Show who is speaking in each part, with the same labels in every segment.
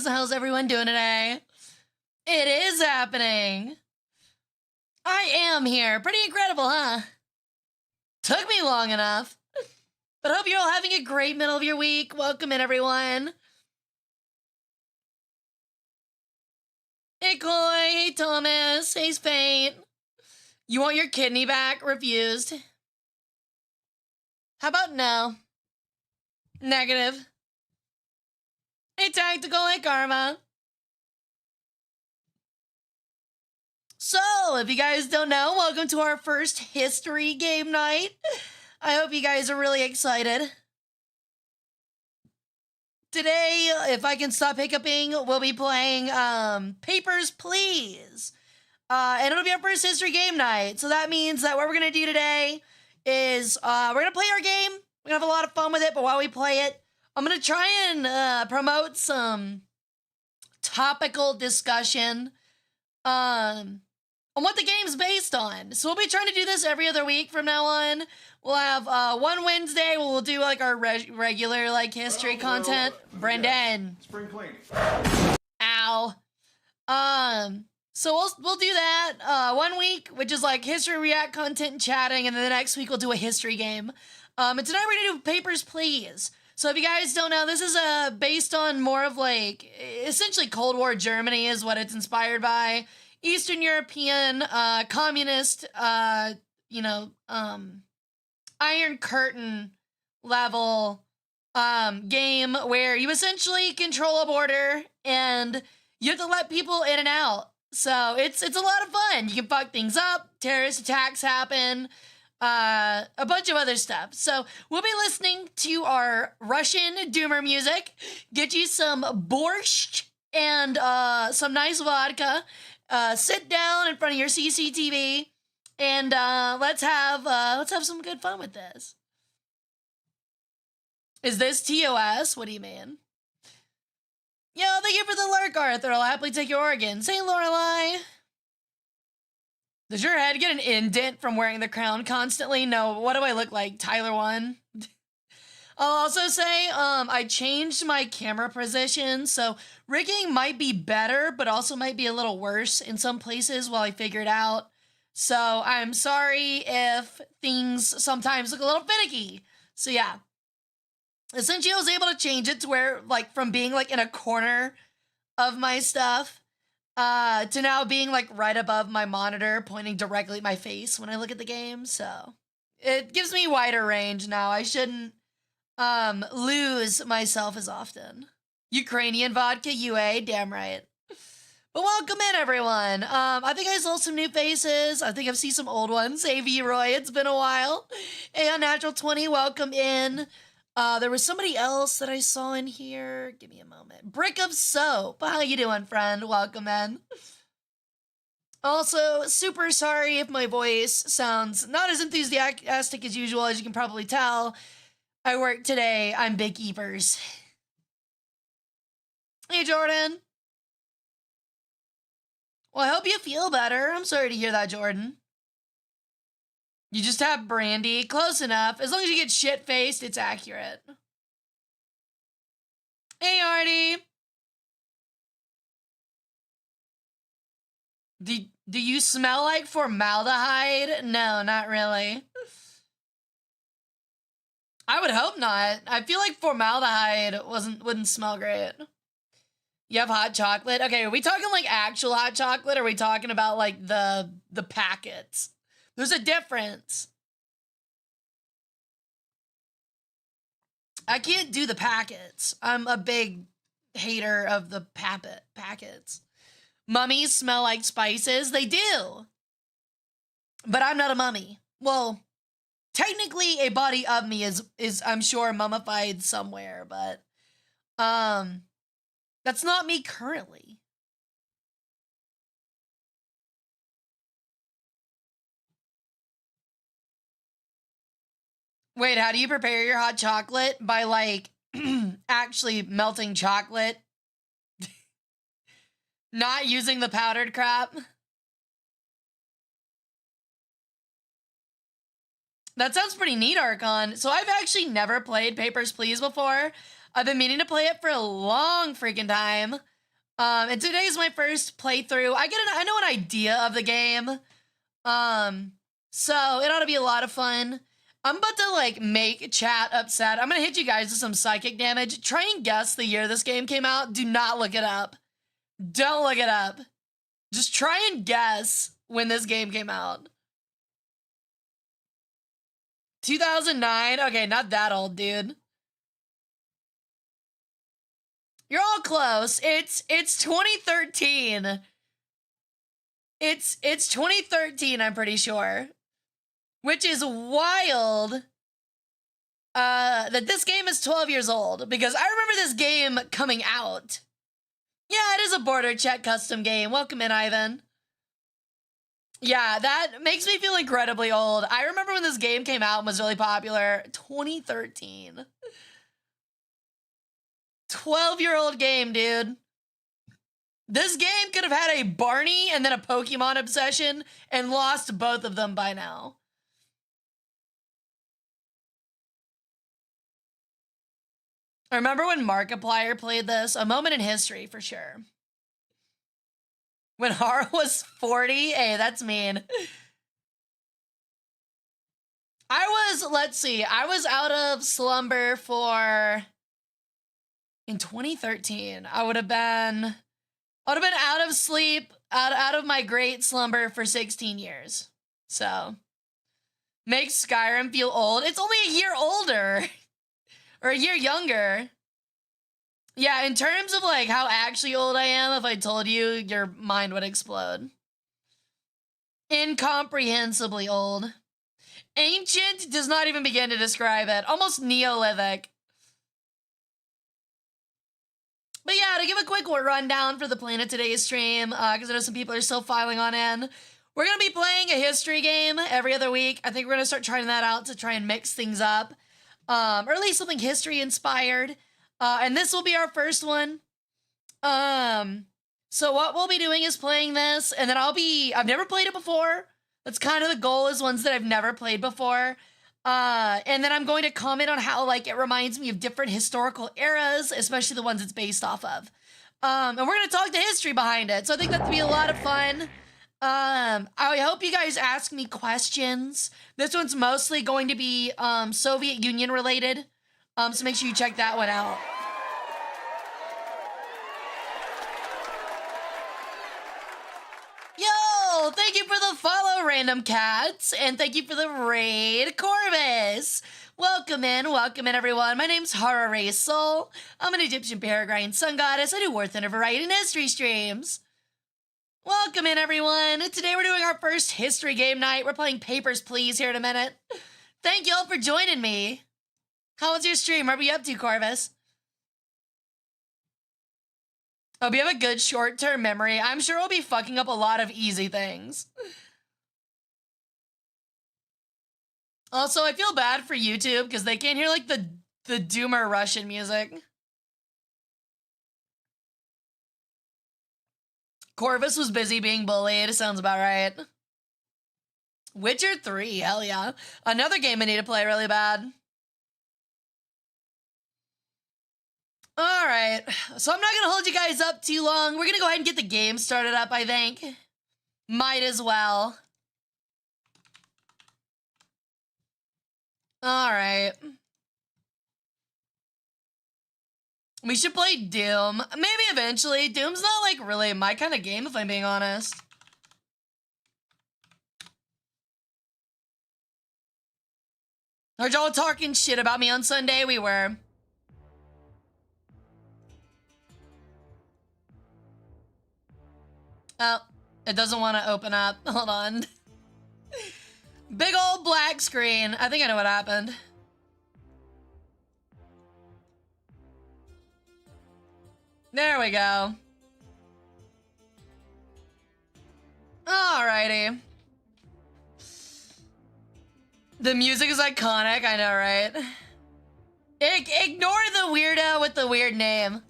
Speaker 1: guys. How's everyone doing today? It is happening. I am here. Pretty incredible, huh? Took me long enough. But hope you're all having a great middle of your week. Welcome in, everyone. Hey, Coy. Hey, Thomas. Hey, Faint. You want your kidney back? Refused. How about no? Negative. Hey, Tactical. Hey, Karma. So, if you guys don't know, welcome to our first history game night. I hope you guys are really excited. Today, if I can stop hiccuping, we'll be playing Papers, Please. And it'll be our first history game night. So that means that what we're going to do today is we're going to play our game. We're going to have a lot of fun with it, but while we play it, I'm going to try and promote some topical discussion on what the game's based on. So we'll be trying to do this every other week from now on. We'll have one Wednesday where we'll do like our regular like history content. Brendan.
Speaker 2: Spring cleaning.
Speaker 1: Ow. So we'll do that 1 week, which is like history react content and chatting, and then the next week we'll do a history game. And tonight we're gonna do Papers, Please. So if you guys don't know, this is based on more of like essentially Cold War Germany is what it's inspired by. Eastern European communist Iron Curtain level game where you essentially control a border and you have to let people in and out. So it's a lot of fun. You can fuck things up, terrorist attacks happen, a bunch of other stuff. So we'll be listening to our Russian doomer music, get you some borscht and some nice vodka. Sit down in front of your CCTV and let's have some good fun with this. Is this TOS? What do you mean? Yo, thank you for the lurk, Arthur. I'll happily take your organs. Hey, Lorelai. Does your head get an indent from wearing the crown constantly? No, what do I look like? Tyler 1? I'll also say, I changed my camera position, so rigging might be better, but also might be a little worse in some places while I figure it out. So I'm sorry if things sometimes look a little finicky. So yeah. Essentially, I was able to change it to where, like, from being, like, in a corner of my stuff, to now being, like, right above my monitor, pointing directly at my face when I look at the game, so it gives me wider range now. I shouldn't, lose myself as often. Ukrainian vodka, UA, damn right. But welcome in, everyone. I think I saw some new faces. I think I've seen some old ones. Hey, V-Roy, it's been a while. Hey, Unnatural 20, welcome in. There was somebody else that I saw in here. Give me a moment. Brick of Soap. How you doing, friend? Welcome in. Also, super sorry if my voice sounds not as enthusiastic as usual, as you can probably tell. I work today. I'm Big Keepers. Hey, Jordan. Well, I hope you feel better. I'm sorry to hear that, Jordan. You just have brandy. Close enough. As long as you get shit-faced, it's accurate. Hey, Artie. Do you smell like formaldehyde? No, not really. I would hope not. I feel like formaldehyde wouldn't smell great. You have hot chocolate? Okay, are we talking like actual hot chocolate, or are we talking about like the packets? There's a difference. I can't do the packets. I'm a big hater of the packets. Mummies smell like spices. They do. But I'm not a mummy. Well, technically a body of me is I'm sure mummified somewhere, but that's not me currently. Wait, how do you prepare your hot chocolate? By, like, actually melting chocolate? Not using the powdered crap? That sounds pretty neat, Archon. So I've actually never played Papers, Please before. I've been meaning to play it for a long freaking time. And today is my first playthrough. I know an idea of the game. So it ought to be a lot of fun. I'm about to like make chat upset. I'm gonna hit you guys with some psychic damage. Try and guess the year this game came out. Do not look it up. Don't look it up. Just try and guess when this game came out. 2009? Okay, not that old, dude. You're all close. It's 2013. It's 2013, I'm pretty sure. Which is wild that this game is 12 years old, because I remember this game coming out. Yeah, it is a border check custom game. Welcome in, Ivan. Yeah, that makes me feel incredibly old. I remember when this game came out and was really popular. 2013. 12-year-old game, dude. This game could have had a Barney and then a Pokemon obsession and lost both of them by now. I remember when Markiplier played this. A moment in history, for sure. When Hara was 40? Hey, that's mean. Let's see, I was out of slumber in 2013. I would have been out of sleep, out of my great slumber for 16 years. So, makes Skyrim feel old. It's only a year older. Or a year younger. Yeah, in terms of like how actually old I am, if I told you, your mind would explode. Incomprehensibly old. Ancient does not even begin to describe it. Almost Neolithic. But yeah, to give a quick rundown for the plan of today's stream, because I know some people are still filing on in, we're going to be playing a history game every other week. I think we're going to start trying that out to try and mix things up. Or at least something history inspired. And this will be our first one. So what we'll be doing is playing this, and then I've never played it before. That's kind of the goal, is ones that I've never played before. And then I'm going to comment on how like it reminds me of different historical eras, especially the ones it's based off of. And we're going to talk the history behind it. So I think that'll be a lot of fun. I hope you guys ask me questions. This one's mostly going to be Soviet Union related. So make sure you check that one out. Yo, thank you for the follow, Random Cats, and thank you for the raid, Corvus. Welcome in, everyone. My name's Hara Rae Sol. I'm an Egyptian Peregrine sun goddess. I do War Thunder variety and history streams. Welcome in, everyone. Today we're doing our first history game night. We're playing Papers, Please here in a minute. Thank you all for joining me. How was your stream? What were you up to, Corvus? Hope you have a good short-term memory. I'm sure we'll be fucking up a lot of easy things. Also, I feel bad for YouTube because they can't hear like the doomer Russian music. Corvus was busy being bullied. Sounds about right. Witcher 3, hell yeah. Another game I need to play really bad. All right, so I'm not gonna hold you guys up too long. We're gonna go ahead and get the game started up, I think. Might as well. All right. We should play Doom. Maybe eventually. Doom's not like really my kind of game, if I'm being honest. Heard y'all talking shit about me on Sunday? We were. Oh, it doesn't want to open up. Hold on. Big old black screen. I think I know what happened. There we go. Alrighty. The music is iconic, I know, right? Ignore the weirdo with the weird name.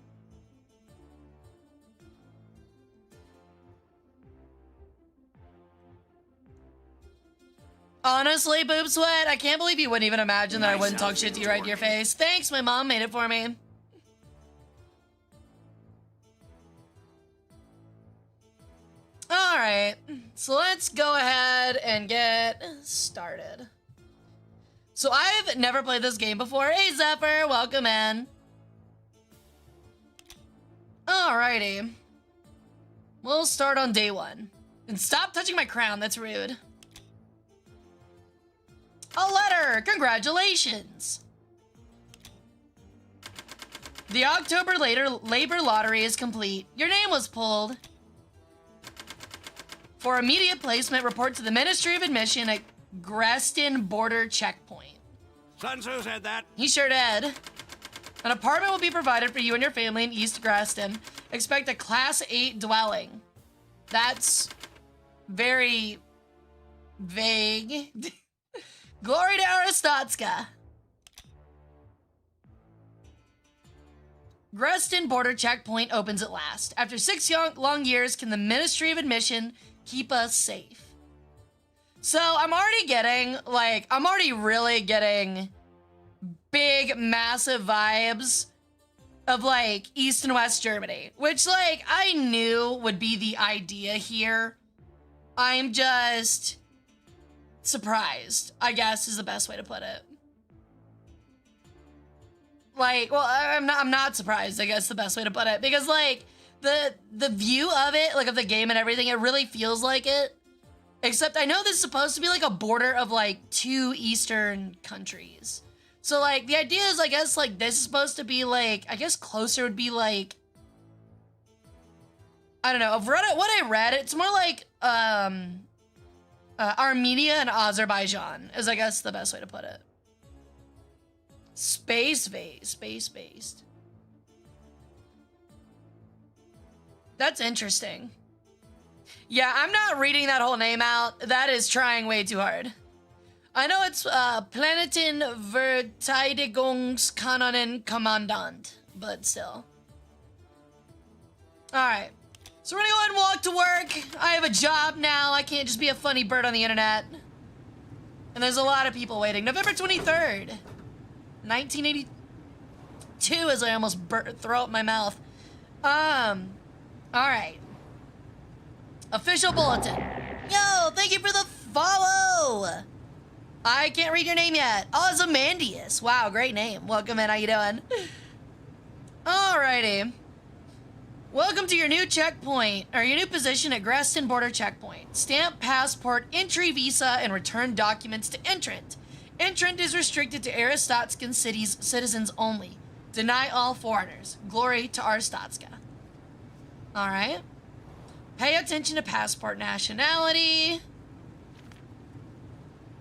Speaker 1: Honestly, Boob Sweat, I can't believe you wouldn't even imagine that I wouldn't talk shit to you right to your face. Thanks, my mom made it for me. Alright, so let's go ahead and get started. So I've never played this game before. Hey Zephyr, welcome in. Alrighty. We'll start on day 1. And stop touching my crown, that's rude. A letter! Congratulations! The October Labor Lottery is complete. Your name was pulled. For immediate placement, report to the Ministry of Admission at Grestin Border Checkpoint.
Speaker 2: Sun Tzu said that.
Speaker 1: He sure did. An apartment will be provided for you and your family in East Grestin. Expect a Class 8 dwelling. That's very vague. Glory to Aristotska. Grestin Border Checkpoint opens at last. After 6 long years, can the Ministry of Admission keep us safe? So I'm already really getting big, massive vibes of like East and West Germany, which like I knew would be the idea here. I'm just surprised, I guess is the best way to put it. Like, well, I'm not surprised, I guess the best way to put it, because like the view of it, like of the game and everything, it really feels like it. Except I know this is supposed to be like a border of like 2 Eastern countries. So like the idea is, I guess like this is supposed to be like, I guess closer would be like, I don't know, of what I read, it's more like Armenia and Azerbaijan is, I guess, the best way to put it. Space-based. That's interesting. Yeah, I'm not reading that whole name out. That is trying way too hard. I know it's Planeten Verteidigungskanonen Kommandant, but still. Alright. So we're gonna go ahead and walk to work. I have a job now. I can't just be a funny bird on the internet. And there's a lot of people waiting. November 23rd. 1982 as I almost throw up my mouth. Alright. Official bulletin. Yo, thank you for the follow. I can't read your name yet. Ozymandias. Wow, great name. Welcome in, how you doing? Alrighty. Welcome to your new checkpoint, or your new position at Grestin Border Checkpoint. Stamp passport, entry visa, and return documents to entrant. Entrant is restricted to Aristotskan cities citizens only. Deny all foreigners. Glory to Aristotska. Alright. Pay attention to passport nationality.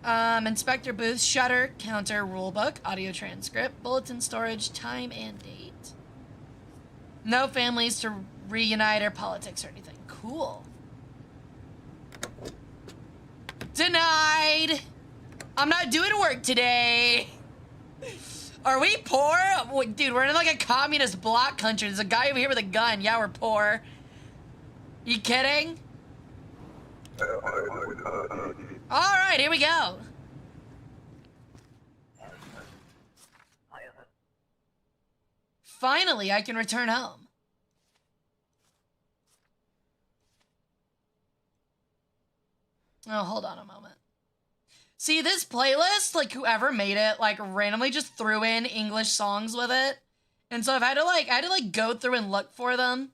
Speaker 1: Inspector booth, shutter, counter, rulebook, audio transcript, bulletin storage, time and date. No families to reunite or politics or anything. Cool. Denied. I'm not doing work today. Are we poor? Dude, we're in like a communist bloc country. There's a guy over here with a gun. Yeah, we're poor. You kidding? All right, here we go. Finally, I can return home. Oh, hold on a moment. See, this playlist, like whoever made it, like randomly just threw in English songs with it. And so I had to go through and look for them.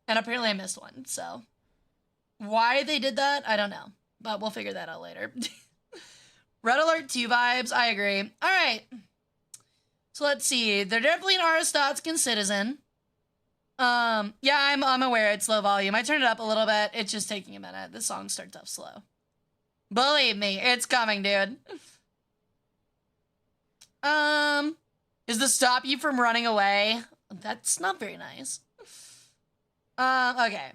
Speaker 1: And apparently I missed one, so. Why they did that, I don't know. But we'll figure that out later. Red Alert 2 vibes, I agree. All right. So let's see. They're definitely an Aristotskan citizen. Yeah, I'm aware it's low volume. I turned it up a little bit. It's just taking a minute. The song starts off slow. Believe me, it's coming, dude. Is to stop you from running away? That's not very nice. Okay.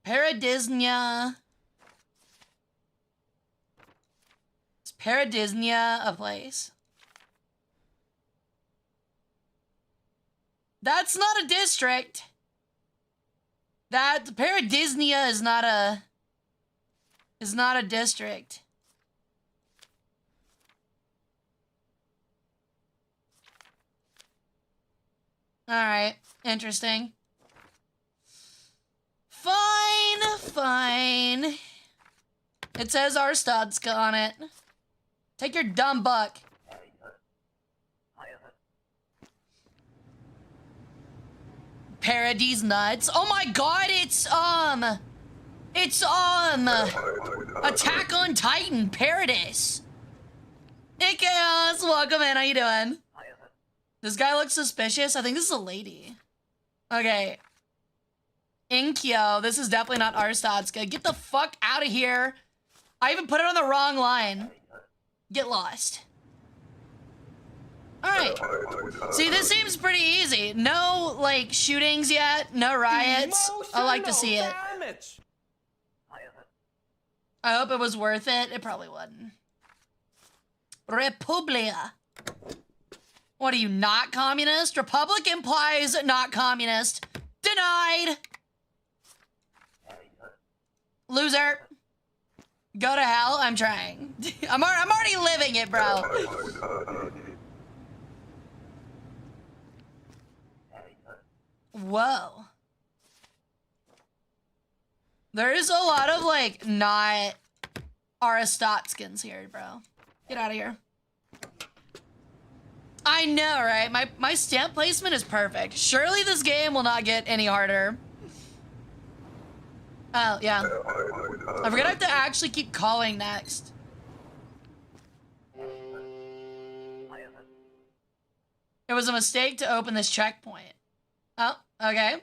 Speaker 1: Paradisnia. Is Paradisnia a place? That's not a district. That Paradisnia is not a district. All right, interesting. Fine, fine. It says Arstadska on it. Take your dumb buck. Paradise nuts. Oh my god, it's Attack on Titan, Paradise. Hey Chaos, welcome in, how you doing? This guy looks suspicious. I think this is a lady. Okay. Inkyo, this is definitely not Arstadska. Get the fuck out of here. I even put it on the wrong line. Get lost. Alright. See, this seems pretty easy. No, like, shootings yet. No riots. I like to see it. I hope it was worth it. It probably wasn't. Republia. What are you, not communist? Republic implies not communist. Denied. Loser. Go to hell. I'm trying. I'm already living it, bro. Whoa. There is a lot of, like, not Aristotskins here, bro. Get out of here. I know, right? My stamp placement is perfect. Surely this game will not get any harder. Oh, yeah. I forget I have to actually keep calling next. It was a mistake to open this checkpoint. Oh, okay.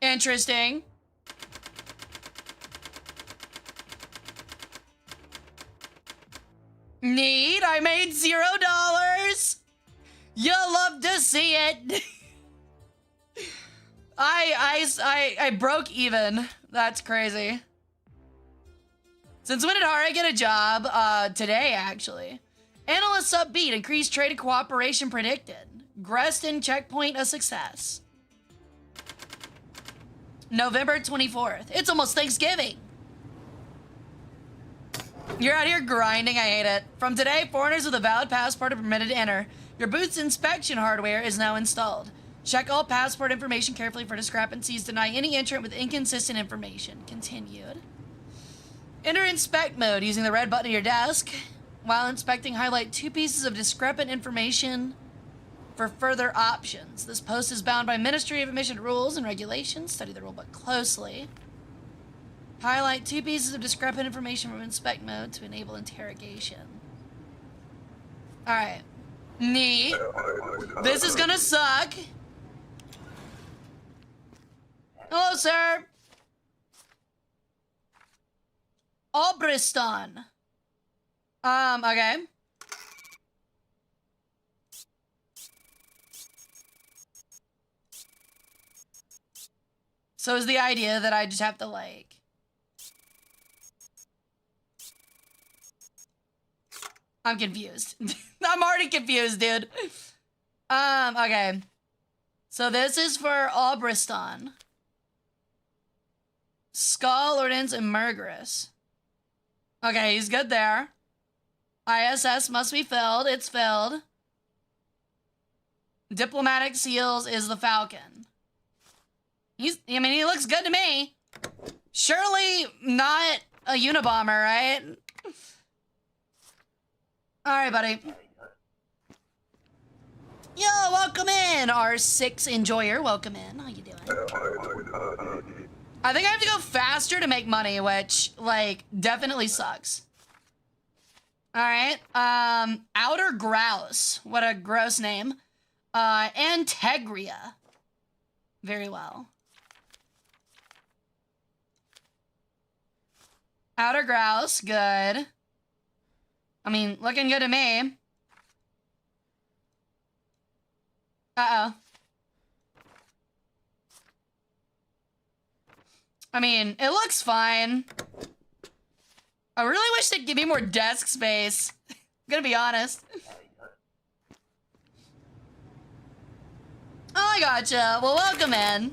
Speaker 1: Interesting. Neat, I made $0. You'll love to see it. I broke even. That's crazy. Since when did Hara get a job? Today, actually. Analysts upbeat, increased trade and cooperation predicted. Greston checkpoint a success. November 24th. It's almost Thanksgiving. You're out here grinding, I hate it. From today, foreigners with a valid passport are permitted to enter. Your boot's inspection hardware is now installed. Check all passport information carefully for discrepancies. Deny any entrant with inconsistent information. Continued. Enter inspect mode using the red button of your desk. While inspecting, highlight 2 pieces of discrepant information for further options. This post is bound by Ministry of Admission rules and regulations. Study the rulebook closely. Highlight 2 pieces of discrepant information from inspect mode to enable interrogation. Alright. Neat. This is gonna suck. Hello, sir. Obristan. Okay. So is the idea that I just have to, like... I'm confused. I'm already confused, dude. Okay. So this is for Obristan. Skull, Ordnance, and Murgris. Okay, he's good there. ISS must be filled. It's filled. Diplomatic Seals is the Falcon. I mean, he looks good to me. Surely not a Unabomber, right? Alright, buddy. Yo, welcome in, R6 Enjoyer. Welcome in. How you doing? I think I have to go faster to make money, which, like, definitely sucks. Alright, Outer Grouse. What a gross name. Antegria. Very well. Outer Grouse, good. I mean, looking good to me. Uh-oh. I mean, it looks fine. I really wish they'd give me more desk space. I'm gonna be honest. Oh, I gotcha. Well, welcome in.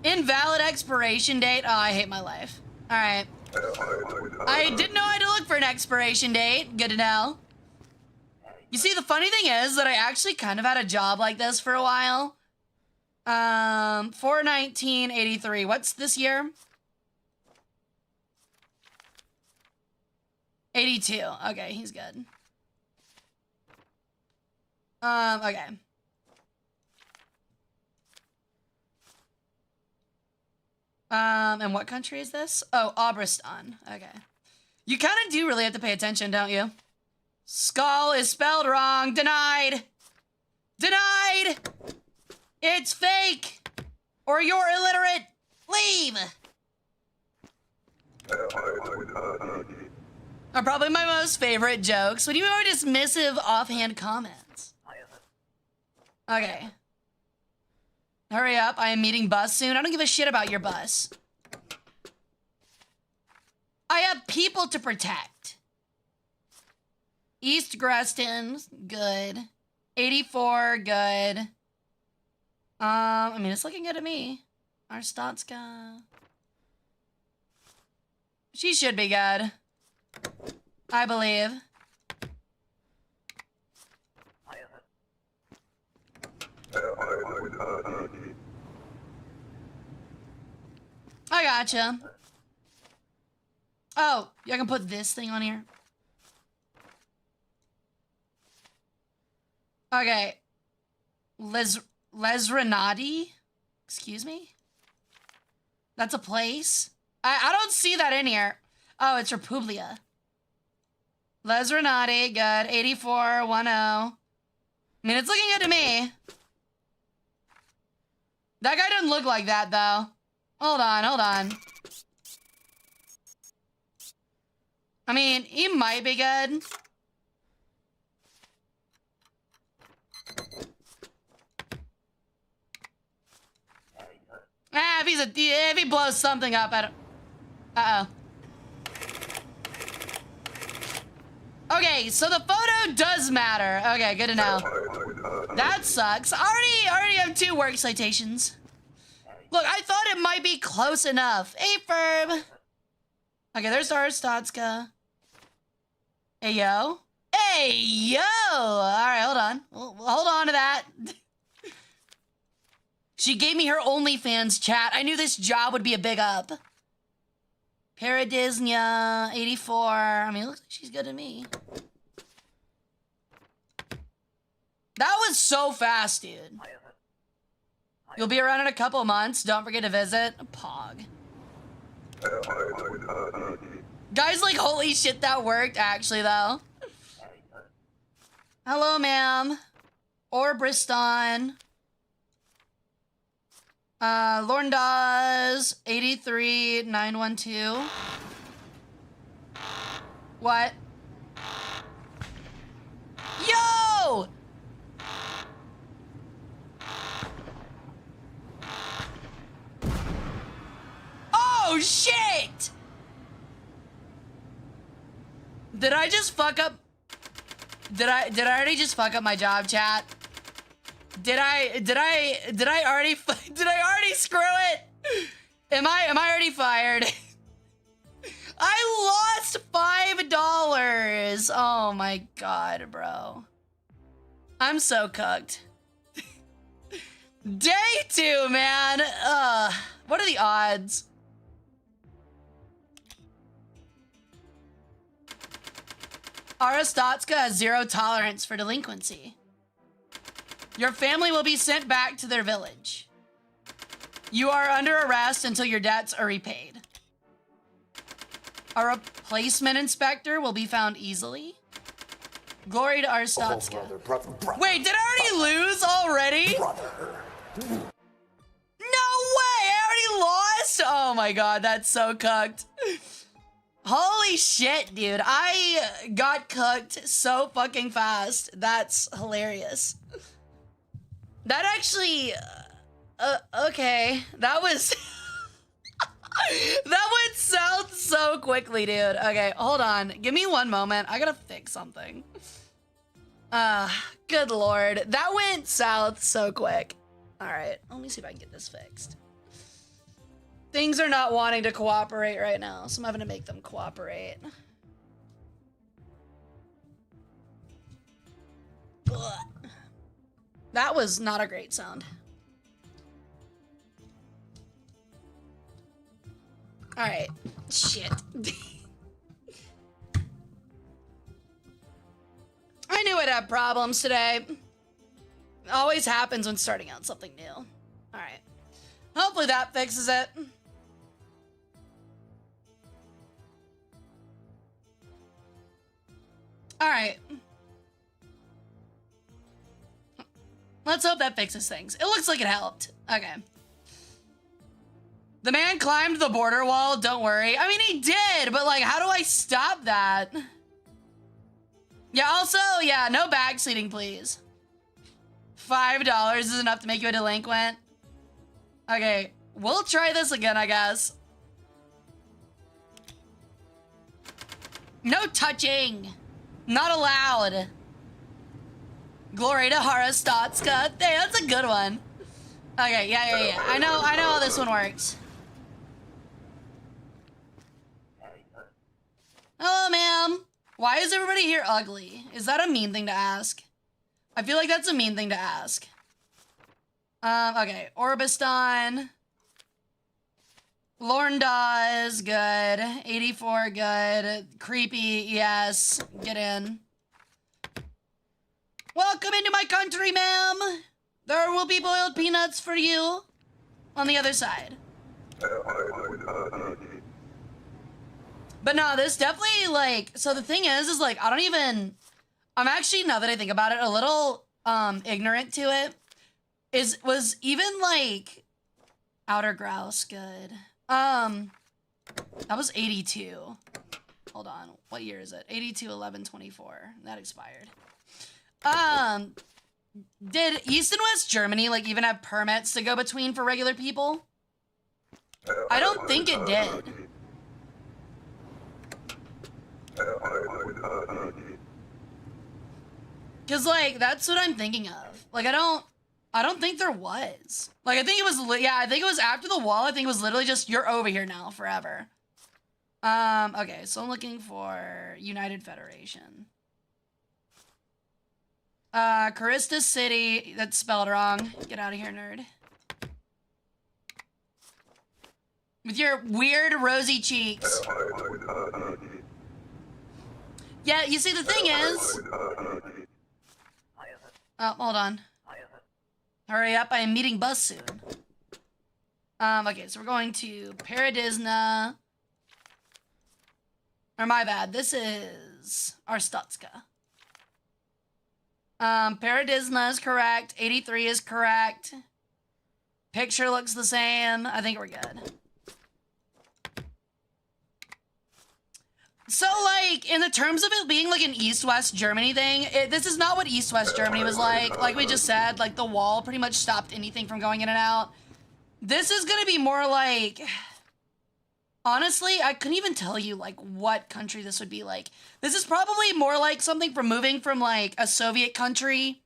Speaker 1: Invalid expiration date. Oh, I hate my life. All right. I didn't know I had to look for an expiration date. Good to know. You see, the funny thing is that I actually kind of had a job like this for a while. 4/19/83. What's this year? 82. Okay, he's good. Okay. And what country is this? Oh, Obristan. Okay. You kind of do really have to pay attention, don't you? Skull is spelled wrong. Denied. Denied! It's fake! Or you're illiterate! Leave! Are probably my most favorite jokes. When you are dismissive, offhand comments. Okay. Hurry up, I am meeting bus soon. I don't give a shit about your bus. I have people to protect. East Greston, good. 84, good. I mean, it's looking good to me. Arstatska. She should be good. I believe. I gotcha. Oh, I can put this thing on here. Okay. Lesrenati? Excuse me? That's a place? I don't see that in here. Oh, it's Republia. Lesrenati, good. 8410. I mean, it's looking good to me. That guy doesn't look like that, though. Hold on, hold on. I mean, he might be good. If he blows something up, I don't... Uh-oh. Okay, so the photo does matter. Okay, good to know. That sucks. I already have 2 work citations. Look, I thought it might be close enough. Hey, Ferb. Okay, there's Arstatska. Hey, yo. Hey, yo! Alright, hold on. Hold on to that. She gave me her OnlyFans chat. I knew this job would be a big up. Paradisnia, 84. I mean, it looks like she's good to me. That was so fast, dude. You'll be around in a couple months. Don't forget to visit. Pog. Guys, like, holy shit, that worked, actually, though. Hello, ma'am. Orbriston. Lorndaz, 83912. What? Yo! Oh, shit! Did I just fuck up? Did I already just fuck up my job, chat? Did I already screw it? Am I already fired? I lost $5. Oh my god, bro. I'm so cooked. Day 2, man. What are the odds? Arstatska has 0 tolerance for delinquency. Your family will be sent back to their village. You are under arrest until your debts are repaid. A replacement inspector will be found easily. Glory to Arstatska.
Speaker 3: Oh, brother.
Speaker 1: Wait, did I already lose already? No way! I already lost? Oh my god, that's so cooked. Holy shit, dude. I got cooked so fucking fast. That's hilarious. That actually... okay. That was... that went south so quickly, dude. Okay, hold on. Give me one moment. I gotta fix something. Good lord. That went south so quick. Alright, let me see if I can get this fixed. Things are not wanting to cooperate right now, so I'm having to make them cooperate. Ugh. That was not a great sound. Alright. Shit. I knew I'd have problems today. It always happens when starting out something new. Alright. Hopefully that fixes it. Alright. Let's hope that fixes things. It looks like it helped. Okay. The man climbed the border wall, don't worry. I mean, he did, but like, how do I stop that? Yeah, also, yeah, no backseating, please. $5 is enough to make you a delinquent. Okay, we'll try this again, I guess. No touching. Not allowed. Glory to Hara Statska. Hey, that's a good one. Okay, yeah. I know how this one works. Hello, ma'am. Why is everybody here ugly? Is that a mean thing to ask? I feel like that's a mean thing to ask. Okay. Orbiston. Lornda is good. 84, good. Creepy, yes. Get in. Welcome into my country, ma'am. There will be boiled peanuts for you on the other side. But no, this definitely, like, so the thing is like, I'm actually, now that I think about it, a little, ignorant to it. Was even, like, Outer Grouse good? That was 82. Hold on, what year is it? 82/11/24, that expired. Did East and West Germany, like, even have permits to go between for regular people? I don't think it did. Cause like that's what I'm thinking of. Like I don't think there was. Like I think it was I think it was after the wall. I think it was literally just you're over here now forever. Okay, so I'm looking for United Federation. Carista City, that's spelled wrong. Get out of here, nerd. With your weird rosy cheeks. Yeah, you see, the thing is... Oh, hold on. Hurry up, I am meeting bus soon. Okay, so we're going to Paradisna. Or my bad, this is Arstatska. Paradisna is correct. 83 is correct. Picture looks the same. I think we're good. So, like, in the terms of it being, like, an East-West Germany thing, this is not what East-West Germany was like. Like we just said, like, the wall pretty much stopped anything from going in and out. This is gonna be more like... Honestly, I couldn't even tell you, like, what country this would be like. This is probably more like something from moving from, like, a Soviet country,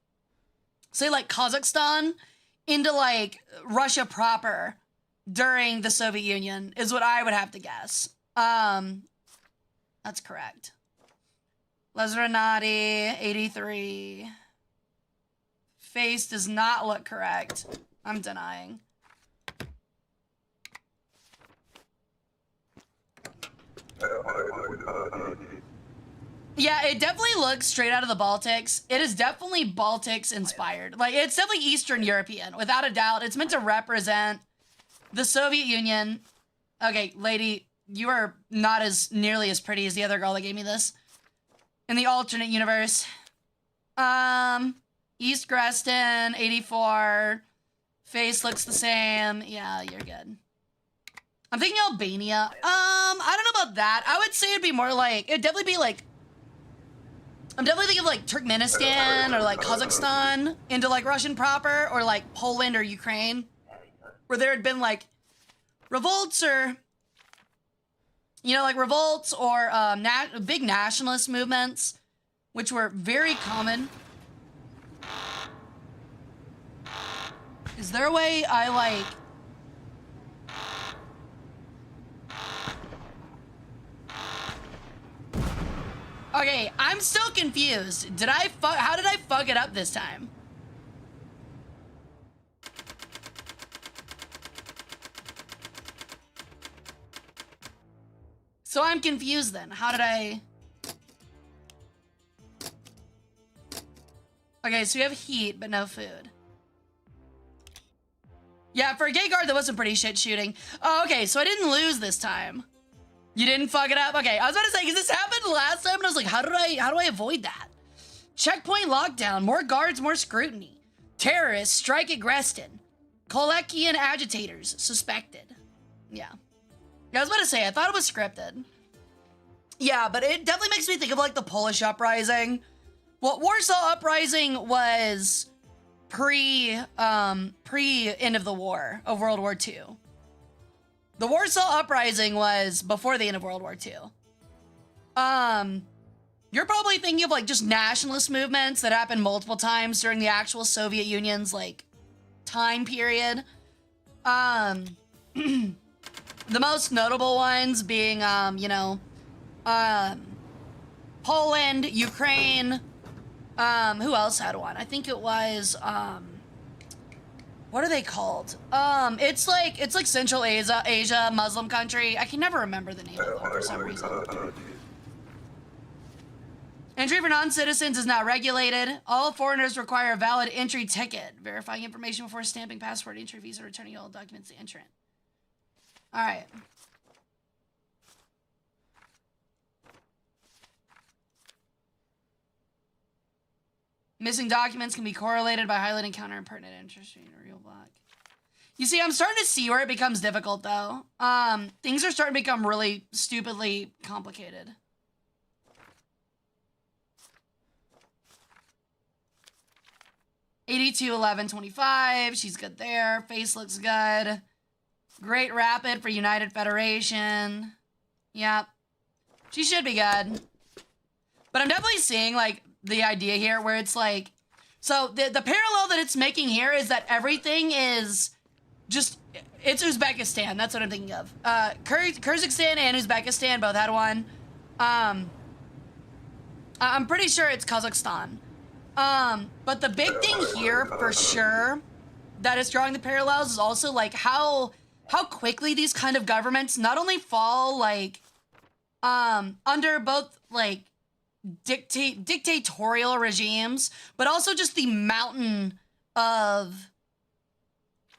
Speaker 1: say, like, Kazakhstan, into, like, Russia proper during the Soviet Union, is what I would have to guess. That's correct. Lesrenati, 83. Face does not look correct. I'm denying. Yeah, it definitely looks straight out of the Baltics. It is definitely Baltics inspired. Like, it's definitely Eastern European, without a doubt. It's meant to represent the Soviet Union. Okay, lady, you are not as nearly as pretty as the other girl that gave me this. In the alternate universe. East Greston, 84. Face looks the same. Yeah, you're good. I'm thinking Albania. I don't know about that. I would say it'd be more like, it'd definitely be like, I'm definitely thinking of like Turkmenistan or like Kazakhstan into like Russian proper, or like Poland or Ukraine, where there had been like revolts or, you know, like revolts or big nationalist movements, which were very common. Is there a way I like... Okay, I'm still confused. How did I fuck it up this time? So I'm confused then. How did I... Okay, so we have heat, but no food. Yeah, for a gate guard, that was some pretty shit shooting. Oh, okay, so I didn't lose this time. You didn't fuck it up? Okay, I was about to say, because this happened last time, and I was like, how do I avoid that? Checkpoint lockdown, more guards, more scrutiny. Terrorists strike at Greston. Kolekian agitators suspected. Yeah. I was about to say, I thought it was scripted. Yeah, but it definitely makes me think of like the Polish uprising. Well, Warsaw Uprising was pre end of the war of World War II. The Warsaw Uprising was before the end of World War II. You're probably thinking of like just nationalist movements that happened multiple times during the actual Soviet Union's like time period. The most notable ones being Poland, Ukraine. Who else had one? I think it was, what are they called? It's like Central Asia, Muslim country. I can never remember the name of them for some reason. Entry for non-citizens is not regulated. All foreigners require a valid entry ticket, verifying information before stamping passport, entry visa, returning all documents to entrant. All right. Missing documents can be correlated by highlighting counter impertinent interest in a real block. You see, I'm starting to see where it becomes difficult, though. Things are starting to become really stupidly complicated. $82, $11, $25. She's good there. Face looks good. Great rapid for United Federation. Yep. She should be good. But I'm definitely seeing, like, the idea here where it's like... So, the parallel that it's making here is that everything is just... It's Uzbekistan. That's what I'm thinking of. Kyrgyzstan and Uzbekistan both had one. I'm pretty sure it's Kazakhstan. But the big thing here, for sure, that is drawing the parallels is also, like, how quickly these kind of governments not only fall, like, under both, like, dictatorial regimes, but also just the mountain of...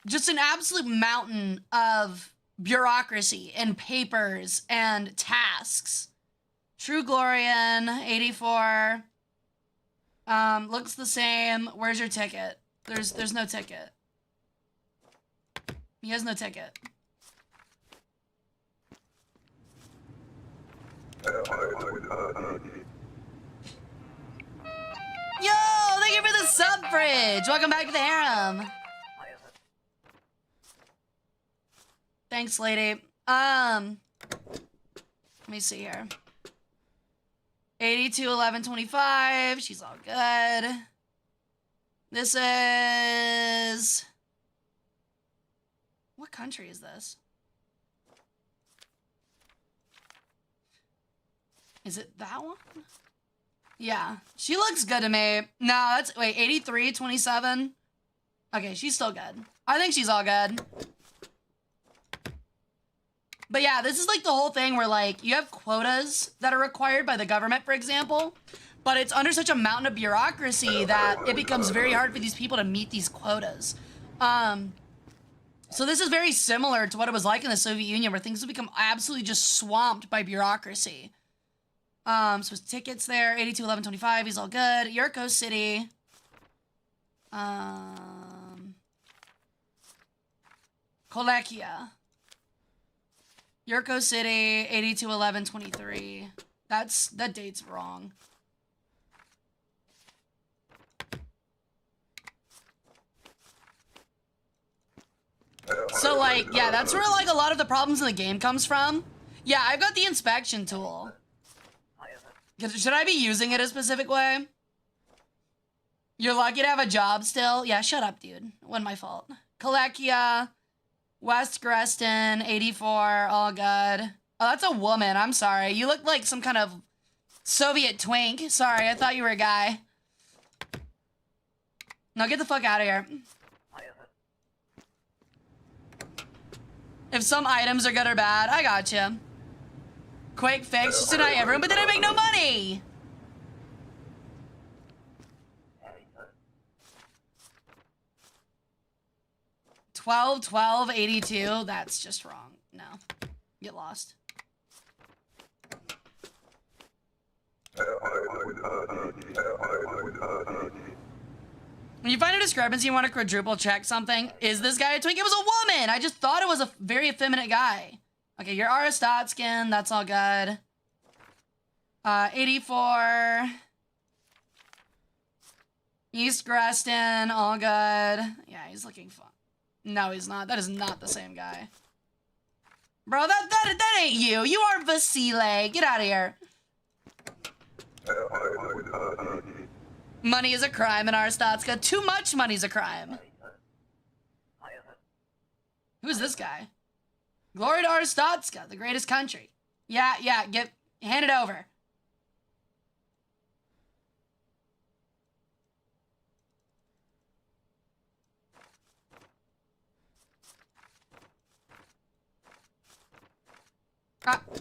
Speaker 1: Just an absolute mountain of bureaucracy and papers and tasks. True Glorian, 84... looks the same. Where's your ticket? There's no ticket. He has no ticket. Yo, thank you for the sub fridge. Welcome back to the harem. Thanks, lady. Let me see here. 82, 11, 25. She's all good. This is... What country is this? Is it that one? Yeah. She looks good to me. No, that's... Wait, 83, 27? Okay, she's still good. I think she's all good. But yeah, this is like the whole thing where like you have quotas that are required by the government, for example, but it's under such a mountain of bureaucracy that it becomes very hard for these people to meet these quotas. So this is very similar to what it was like in the Soviet Union, where things have become absolutely just swamped by bureaucracy. So his tickets there, 82, 11, 25, he's all good. Yurko City. Kolekia. Yurko City, 82, 11, 23. That date's wrong. So, like, yeah, that's where, like, a lot of the problems in the game comes from. Yeah, I've got the inspection tool. Should I be using it a specific way? You're lucky to have a job still? Yeah, shut up, dude. It wasn't my fault. Kolekia. West Greston, 84, all good. Oh, that's a woman. I'm sorry. You look like some kind of Soviet twink. Sorry, I thought you were a guy. No, get the fuck out of here. If some items are good or bad, I gotcha. Quick fix, just deny everyone, but then I make no money. $12.82. That's just wrong. No, get lost. When you find a discrepancy, you want to quadruple check something. Is this guy a twink? It was a woman. I just thought it was a very effeminate guy. Okay, you're Aristotskin. That's all good. 84. East Greston. All good. Yeah, he's looking fun. No, he's not. That is not the same guy. Bro, that ain't you. You are Vasile. Get out of here. Money is a crime in Arstotzka. Too much money's a crime. Who is this guy? Glory to Arstotzka, the greatest country. Yeah, hand it over.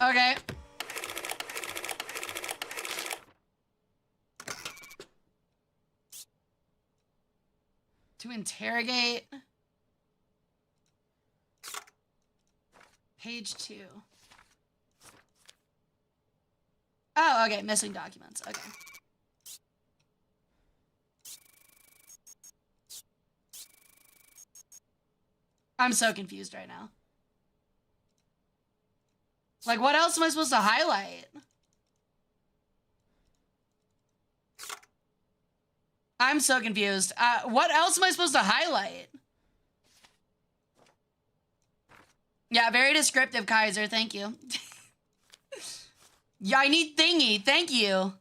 Speaker 1: Okay. To interrogate. Page 2. Oh, okay. Missing documents. Okay. I'm so confused right now. Like, what else am I supposed to highlight? I'm so confused. What else am I supposed to highlight? Yeah, very descriptive, Kaiser. Thank you. Yeah, I need thingy. Thank you.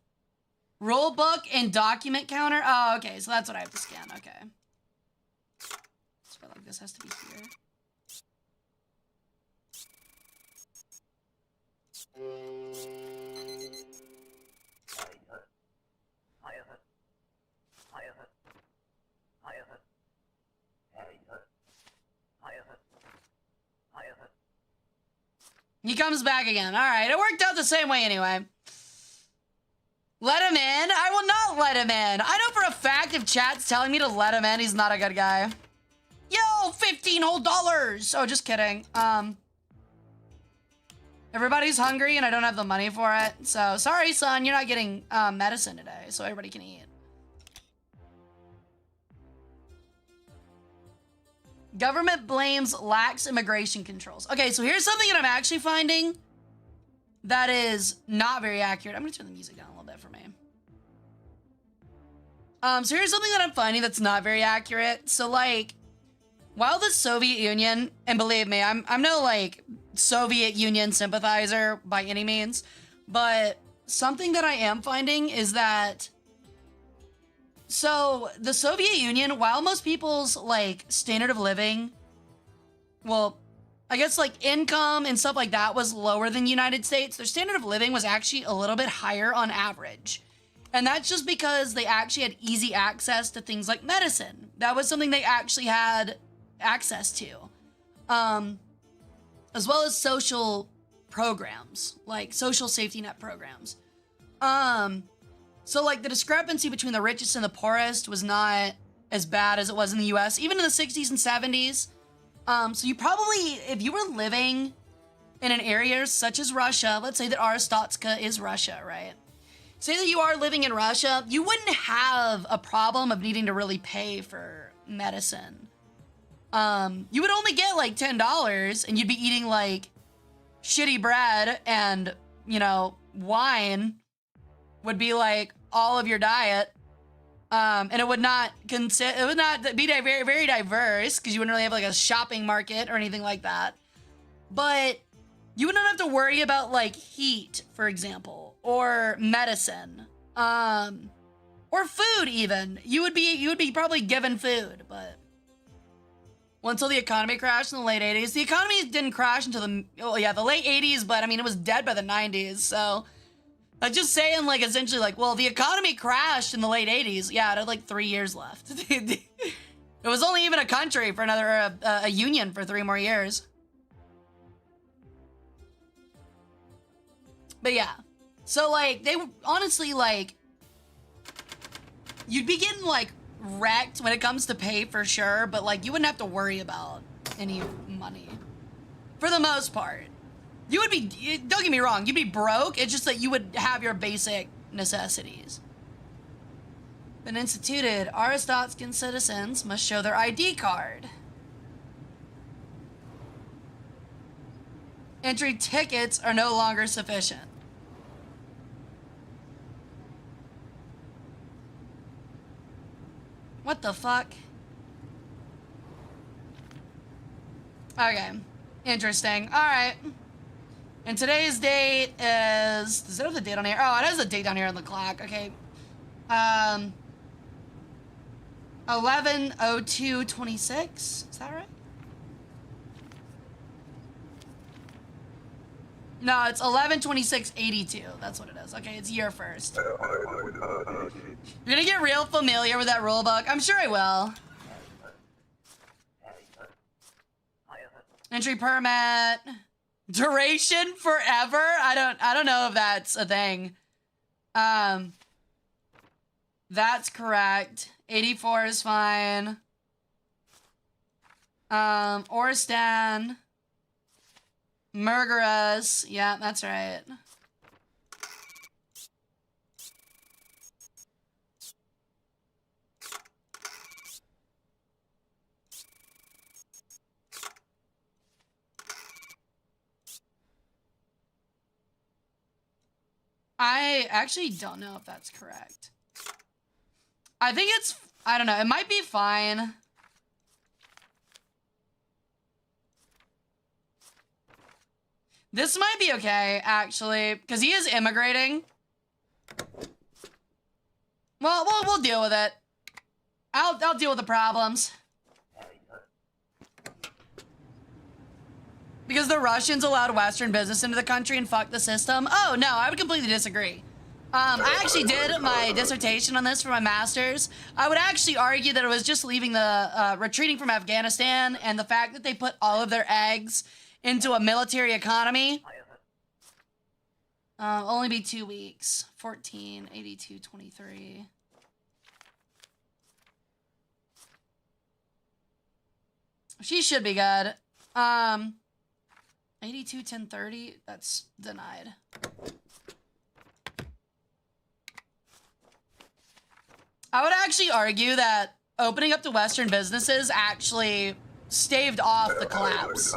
Speaker 1: Rule book and document counter. Oh, okay. So that's what I have to scan. Okay. I feel like this has to be here. He comes back again. All right, it worked out the same way anyway. Let him in? I will not let him in. I know for a fact if chat's telling me to let him in, he's not a good guy. Yo, $15 whole. Oh, just kidding. Everybody's hungry and I don't have the money for it. So, sorry, son, you're not getting medicine today, so everybody can eat. Government blames lax immigration controls. Okay, so here's something that I'm actually finding that is not very accurate. I'm gonna turn the music down a little bit for me. So here's something that I'm finding that's not very accurate. So like, while the Soviet Union, and believe me, I'm no like Soviet Union sympathizer by any means, but something that I am finding is that so the Soviet Union, while most people's like standard of living, well, I guess like income and stuff like that was lower than the United States, their standard of living was actually a little bit higher on average. And that's just because they actually had easy access to things like medicine. That was something they actually had access to. As well as social programs, like social safety net programs. So like the discrepancy between the richest and the poorest was not as bad as it was in the US, even in the 60s and 70s. So you probably, if you were living in an area such as Russia, let's say that Arstotzka is Russia, right? Say that you are living in Russia, you wouldn't have a problem of needing to really pay for medicine. You would only get like $10 and you'd be eating like shitty bread and, you know, wine would be like all of your diet. And it would not be very, very diverse because you wouldn't really have like a shopping market or anything like that. But you wouldn't have to worry about like heat, for example, or medicine, or food even. You would be probably given food, but well, until the economy crashed in the late 80s. The economy didn't crash until the late 80s, but I mean, it was dead by the 90s. So I'm just saying, like, essentially, like, well, the economy crashed in the late 80s. Yeah, it had like 3 years left. It was only even a country for another, a union for 3 more years. But yeah. So, like, they honestly, like, you'd be getting, like, wrecked when it comes to pay for sure, but, like, you wouldn't have to worry about any money. For the most part. You would be, don't get me wrong, you'd be broke, it's just that you would have your basic necessities. Been instituted, Arstotzkan citizens must show their ID card. Entry tickets are no longer sufficient. What the fuck? Okay. Interesting. Alright. And today's date is... Does it have the date on here? Oh, it has the date down here on the clock. Okay. 11/02/26. Is that right? No, it's 11/26/82. That's what it is. Okay, it's year first. You're gonna get real familiar with that rule book. I'm sure I will. Entry permit. Duration forever? I don't know if that's a thing. That's correct. 84 is fine. Orstan. Murderous. Yeah, that's right. I actually don't know if that's correct. I think it's, I don't know, it might be fine. This might be okay, actually, because he is immigrating. Well, we'll deal with it. I'll deal with the problems. Because the Russians allowed Western business into the country and fucked the system? Oh, no, I would completely disagree. I actually did my dissertation on this for my master's. I would actually argue that it was just leaving the, retreating from Afghanistan and the fact that they put all of their eggs into a military economy. Only be 2 weeks. 14, 82, 23. She should be good. 82, 10, 30. That's denied. I would actually argue that opening up to Western businesses actually staved off the collapse.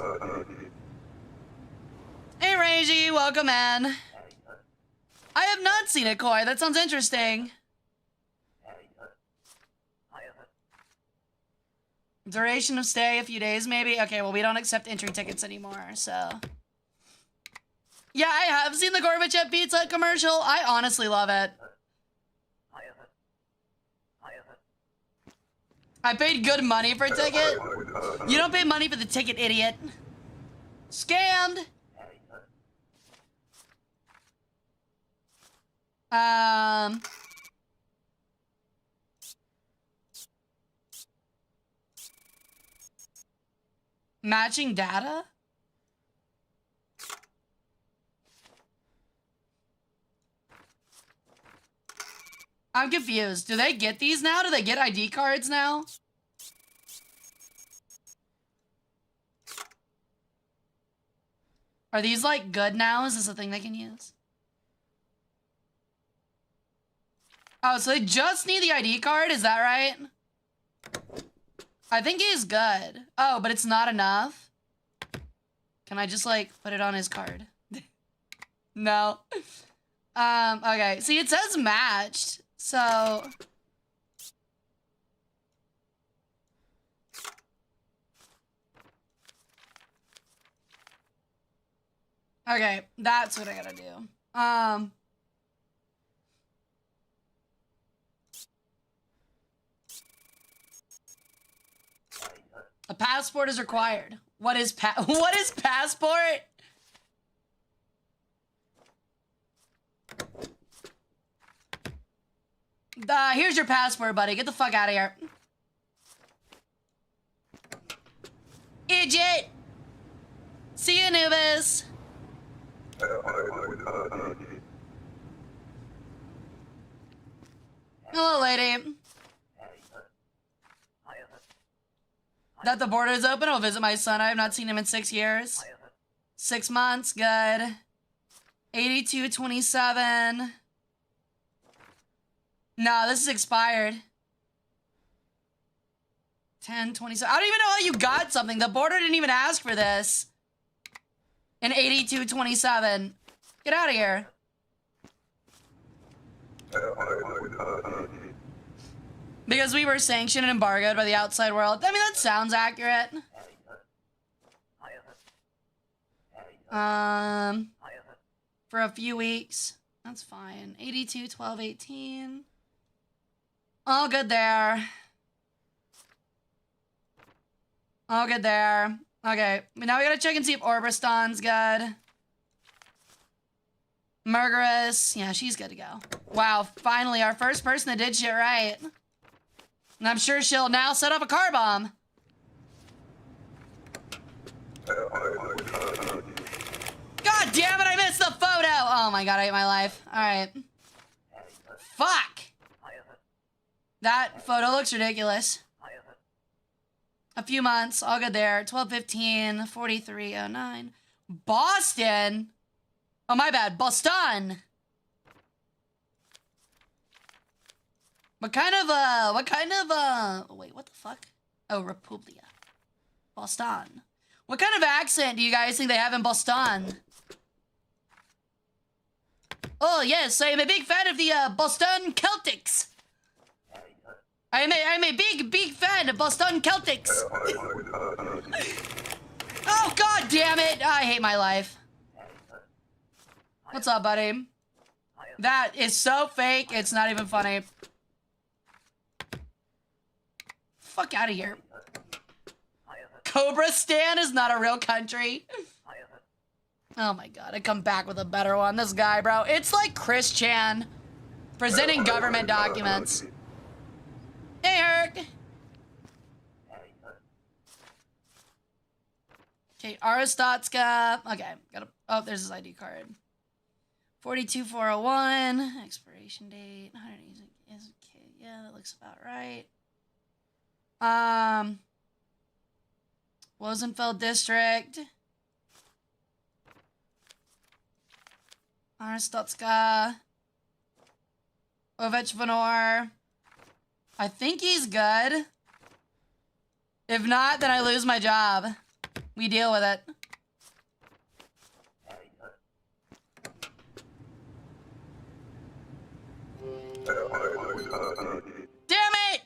Speaker 1: Hey, Reiji, welcome in. I have not seen it, Koi. That sounds interesting. Duration of stay, a few days, maybe? Okay, well, we don't accept entry tickets anymore, so... Yeah, I have seen the Gorbachev Pizza commercial. I honestly love it. I paid good money for a ticket. You don't pay money for the ticket, idiot. Scammed. Matching data? I'm confused. Do they get these now? Do they get ID cards now? Are these, like, good now? Is this a thing they can use? Oh, so they just need the ID card? Is that right? I think he's good. Oh, but it's not enough? Can I just, like, put it on his card? No. Okay. See, it says matched. So... Okay, that's what I gotta do. A passport is required. What is passport? Here's your passport, buddy. Get the fuck out of here. Idiot! See you, Anubis. Hello, lady. That the border is open, I'll visit my son. I have not seen him in 6 years. 6 months, good. 8227. No, this is expired. 1027. I don't even know how you got something. The border didn't even ask for this. In 8227. Get out of here. Because we were sanctioned and embargoed by the outside world. I mean, that sounds accurate. For a few weeks. That's fine. 82, 12, 18. All good there. All good there. Okay, now we gotta check and see if Orbistan's good. Murderous. Yeah, she's good to go. Wow, finally, our first person that did shit right. And I'm sure she'll now set up a car bomb. God damn it, I missed the photo! Oh my god, I hate my life. Alright. Fuck! That photo looks ridiculous. A few months, all good there. 1215, 4309. Boston? Oh, my bad. Boston! What kind of, wait, what the fuck? Oh, Republia. Boston. What kind of accent do you guys think they have in Boston? Oh, yes, I am a big fan of the, Boston Celtics. I'm a big fan of Boston Celtics. Oh, god damn it. I hate my life. What's up, buddy? That is so fake, it's not even funny. Fuck out of here. Cobra Stan is not a real country. Oh my god, I come back with a better one. This guy, bro. It's like Chris Chan presenting government documents. Hey, Herc. Okay, Aristotska. Okay, gotta. Oh, there's his ID card. 42401. Expiration date. 100 is okay. Yeah, that looks about right. Wosenfeld District. Aristotska. Ovech Vanor. I think he's good. If not, then I lose my job. We deal with it. Damn it!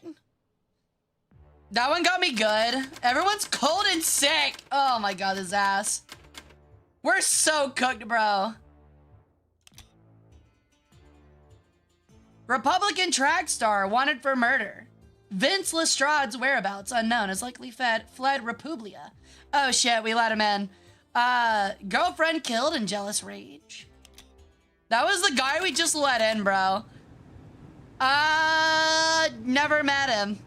Speaker 1: That one got me good. Everyone's cold and sick. Oh my god, this ass. We're so cooked, bro. Republican track star wanted for murder. Vince Lestrade's whereabouts unknown, is likely fled Republia. Oh shit, we let him in. Girlfriend killed in jealous rage. That was the guy we just let in, bro. Never met him.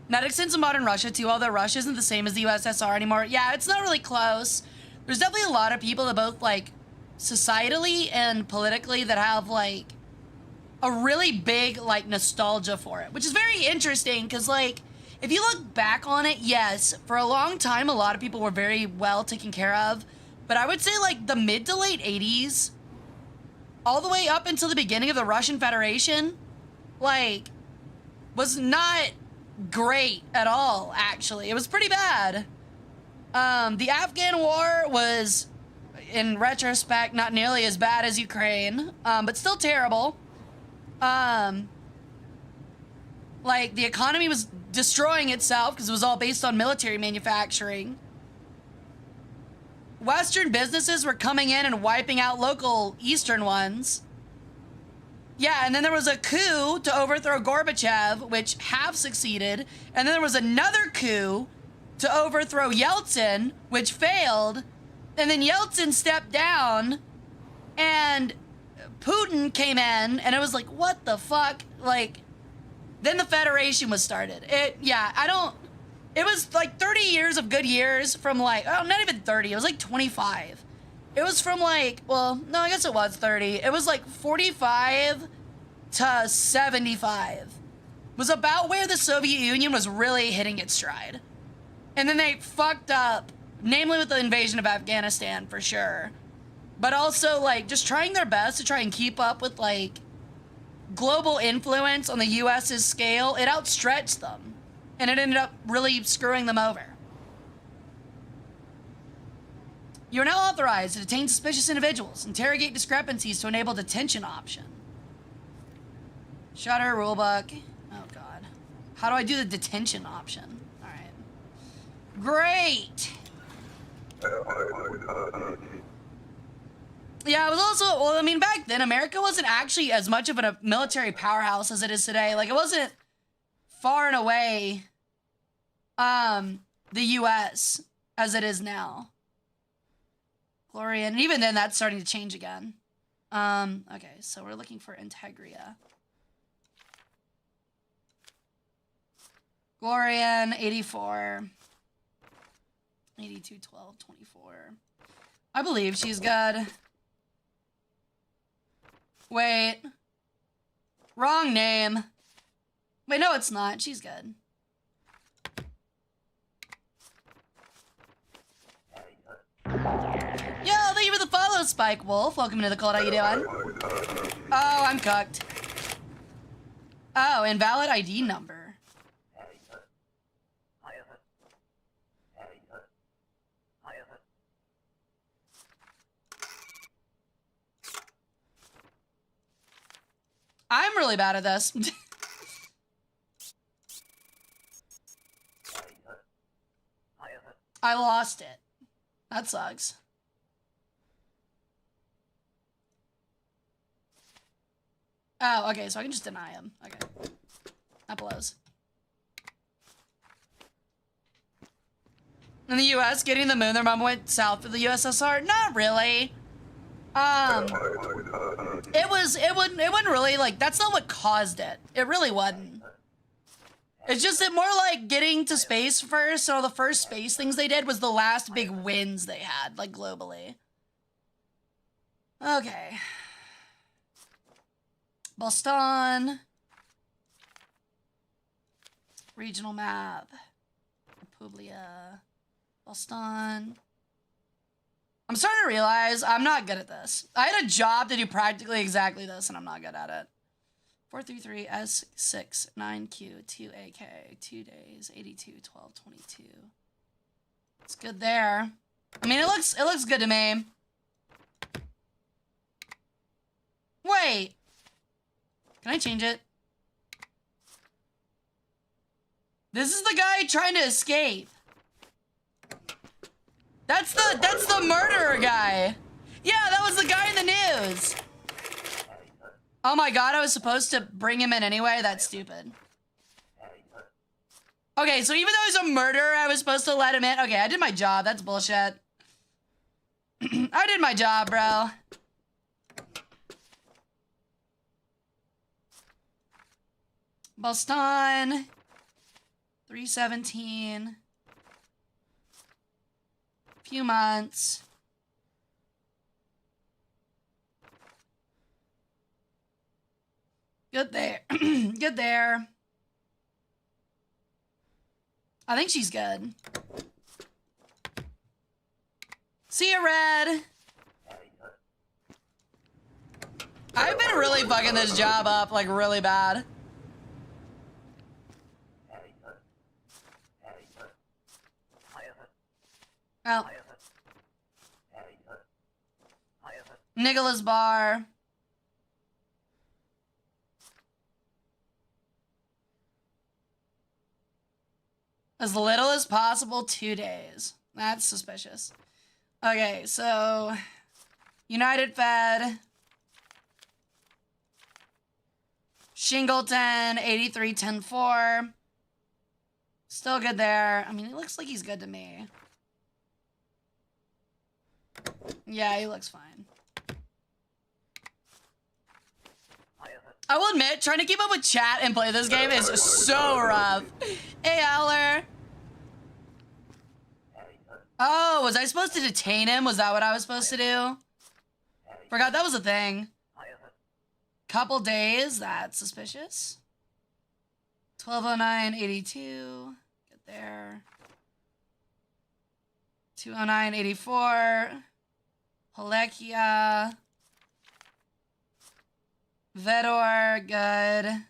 Speaker 1: Not extends to modern Russia too, although Russia isn't the same as the USSR anymore. Yeah, it's not really close. There's definitely a lot of people that both, like, societally and politically that have, like, a really big, like, nostalgia for it, which is very interesting because, like, if you look back on it, yes, for a long time, a lot of people were very well taken care of, but I would say, like, the mid to late 80s, all the way up until the beginning of the Russian Federation, like, was not great at all, actually. It was pretty bad. The Afghan War was, in retrospect, not nearly as bad as Ukraine, but still terrible. Like, the economy was destroying itself because it was all based on military manufacturing. Western businesses were coming in and wiping out local Eastern ones. Yeah, and then there was a coup to overthrow Gorbachev, which half succeeded. And then there was another coup to overthrow Yeltsin, which failed. And then Yeltsin stepped down, and Putin came in, and it was like, what the fuck? Like, then the Federation was started. It was like 30 years of good years from, like, oh, not even 30, it was like 25. It was from like, well, no, I guess it was 30. It was like 45 to 75. Was about where the Soviet Union was really hitting its stride. And then they fucked up, namely with the invasion of Afghanistan for sure. But also like just trying their best to try and keep up with like global influence on the US's scale. It outstretched them. And it ended up really screwing them over. You are now authorized to detain suspicious individuals, interrogate discrepancies to enable detention option. Shutter rulebook. Oh god. How do I do the detention option? Alright. Great! Yeah, it was also, well, I mean, back then, America wasn't actually as much of a military powerhouse as it is today. Like, it wasn't far and away, the U.S. as it is now. Gloria, and even then, that's starting to change again. Okay, so we're looking for Integria. Glorian, 84. 82, 12, 24. I believe she's good. Wait. Wrong name. Wait, no, it's not. She's good. Yo, thank you for the follow, Spike Wolf. Welcome to the cult. How you doing? Oh, I'm cooked. Oh, invalid ID number. I'm really bad at this. I lost it. That sucks. Oh, okay, so I can just deny him. Okay. That blows. In the US, getting the moon, their mom went south for the USSR? Not really. It wasn't really, like, that's not what caused it. It really wasn't. It's just that more like getting to space first, so the first space things they did was the last big wins they had, like, globally. Okay. Boston. Regional map. Republia. Boston. I'm starting to realize I'm not good at this. I had a job to do practically exactly this, and I'm not good at it. 433 S6 9Q 2AK 2 days 82 12 22. It's good there. I mean, it looks good to me. Wait. Can I change it? This is the guy trying to escape. That's the murderer guy. Yeah, that was the guy in the news. Oh my god, I was supposed to bring him in anyway? That's stupid. Okay, so even though he's a murderer, I was supposed to let him in? Okay, I did my job. That's bullshit. I did my job, bro. Boston. 317. Few months. Good there. Good there. I think she's good. See ya, Red. I've been really fucking this job up, like, really bad. Oh. Nicholas Bar. As little as possible, 2 days. That's suspicious. Okay, so United Fed. Shingleton, 83-10-4. Still good there. I mean, it looks like he's good to me. Yeah, he looks fine. I will admit, trying to keep up with chat and play this game is so rough. Hey, Aller. Oh, was I supposed to detain him? Was that what I was supposed to do? Forgot that was a thing. Couple days, that's suspicious. 1209.82. Get there. 209.84. Halekia. Vedor, good.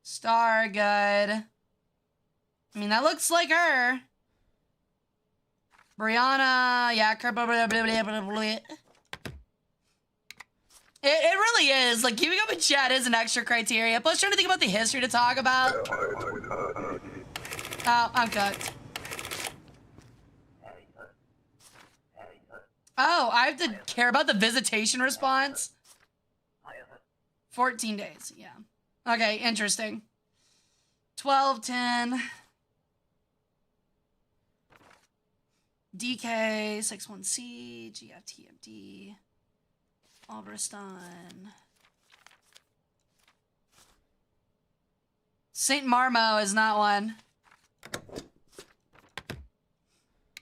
Speaker 1: Star, good. I mean, that looks like her. Brianna, yeah, it really is. Like, keeping up in chat is an extra criteria. Plus, trying to think about the history to talk about. Oh, I'm cooked. Oh, I have to care about the visitation response? 14 days, yeah. Okay, interesting. 1210. DK, 61C, GFTMD. Alberston. St. Marmo is not one.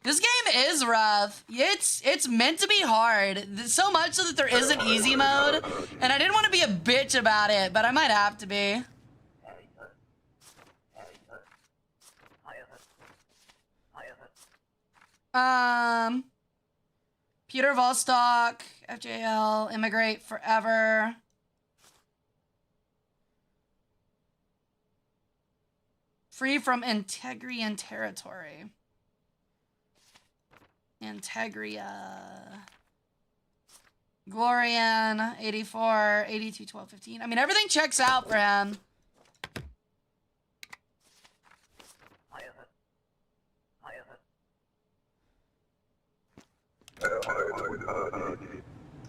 Speaker 1: This game is rough. It's meant to be hard. So much so that there is an easy mode. And I didn't want to be a bitch about it, but I might have to be. Peter Volstock, FJL, Immigrate Forever. Free from Integrian Territory. Integria. Glorian, 84, 82, 12, 15. I mean, everything checks out for him.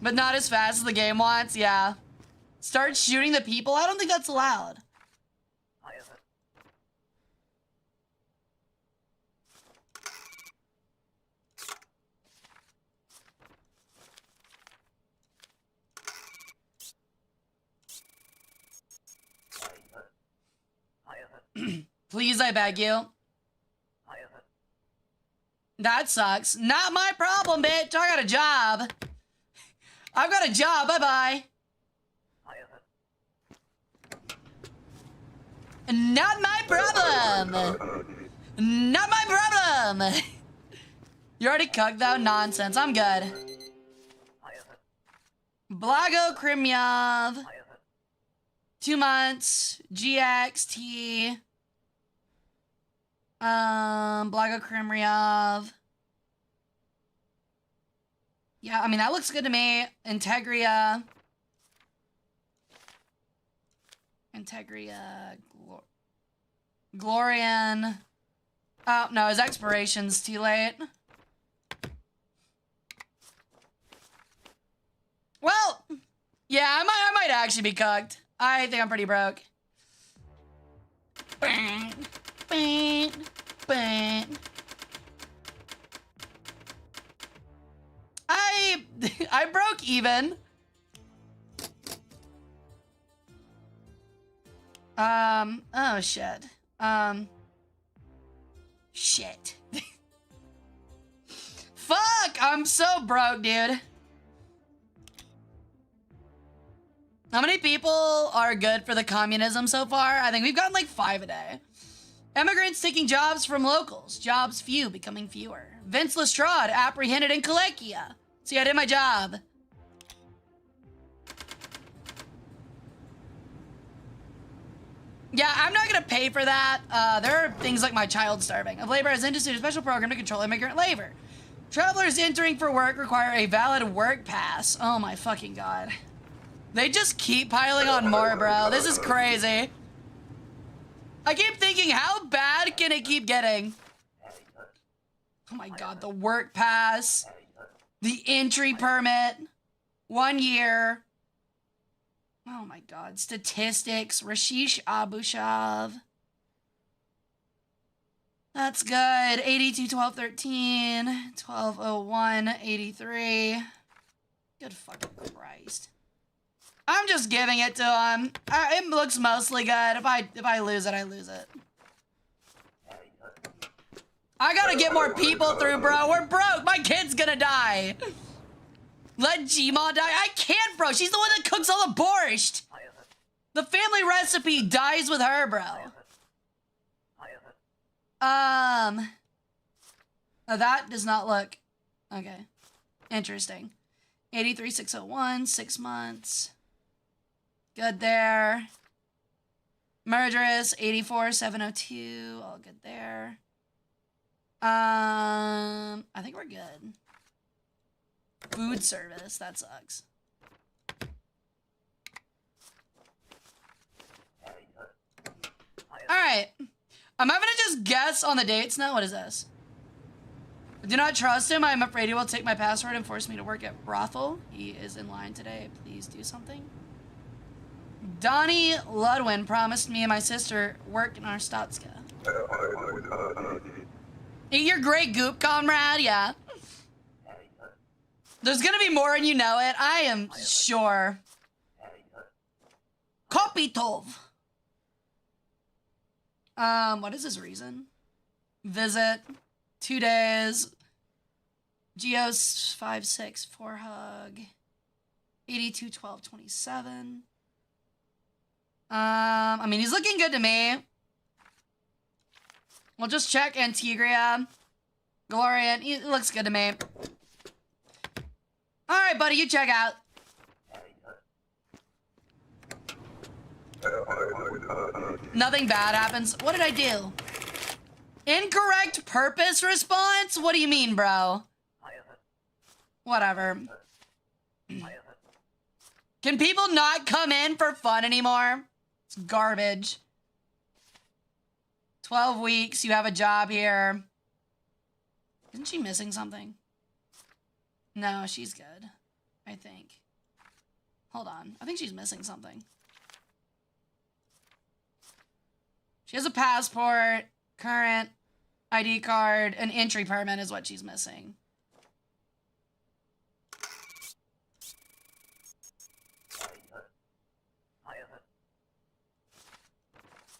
Speaker 1: But not as fast as the game wants, yeah. Start shooting the people? I don't think that's allowed. Please, I beg you. That sucks. Not my problem, bitch. I got a job. I've got a job. Bye-bye. Not my problem. Not my problem. You already cooked, though? Nonsense. I'm good. Blago Krimyov. 2 months. GXT. Blago Krimyov. Yeah, I mean, that looks good to me. Integria. Glorian. Oh, no, his expiration's too late. Well, yeah, I might actually be cooked. I think I'm pretty broke. I broke even. Oh shit. Shit. Fuck, I'm so broke, dude. How many people are good for the communism so far? I think we've gotten like 5 a day. Immigrants taking jobs from locals. Jobs few, becoming fewer. Vince Lestrade apprehended in Kalekia. See, I did my job. Yeah, I'm not gonna pay for that. There are things like my child starving. Of Labor has instituted a special program to control immigrant labor. Travelers entering for work require a valid work pass. Oh my fucking god. They just keep piling on more, bro. This is crazy. I keep thinking, how bad can it keep getting? Oh my god, the work pass. The entry permit. 1 year. Oh my god. Statistics. Rashish Abushav. That's good. 82, 12, 13. 1201, 83. Good fucking Christ. I'm just giving it to him. It looks mostly good. If I lose it, I lose it. I gotta get more people through, bro. We're broke. My kid's gonna die. Let Gma die. I can't, bro. She's the one that cooks all the borscht. The family recipe dies with her, bro. Oh, that does not look... Okay. Interesting. 83,601, 6 months. Good there. Murderous, 84,702. All good there. I think we're good. Food service, that sucks. Alright. Am I gonna just guess on the dates now? What is this? Do not trust him. I'm afraid he will take my password and force me to work at brothel. He is in line today. Please do something. Donnie Ludwin promised me and my sister work in our Statska. Eat your great goop, comrade. Yeah. There's gonna be more and you know it. I am sure. Kopitov. What is his reason? Visit. 2 days. Geos 564 hug. 821227. I mean, he's looking good to me. We'll just check Antigria. Glorian, he looks good to me. Alright, buddy, you check out. Nothing bad happens. What did I do? Incorrect purpose response? What do you mean, bro? Whatever. Can people not come in for fun anymore? It's garbage. 12 weeks, you have a job here. Isn't she missing something? No, she's good. I think. Hold on. I think she's missing something. She has a passport, current ID card, an entry permit is what she's missing.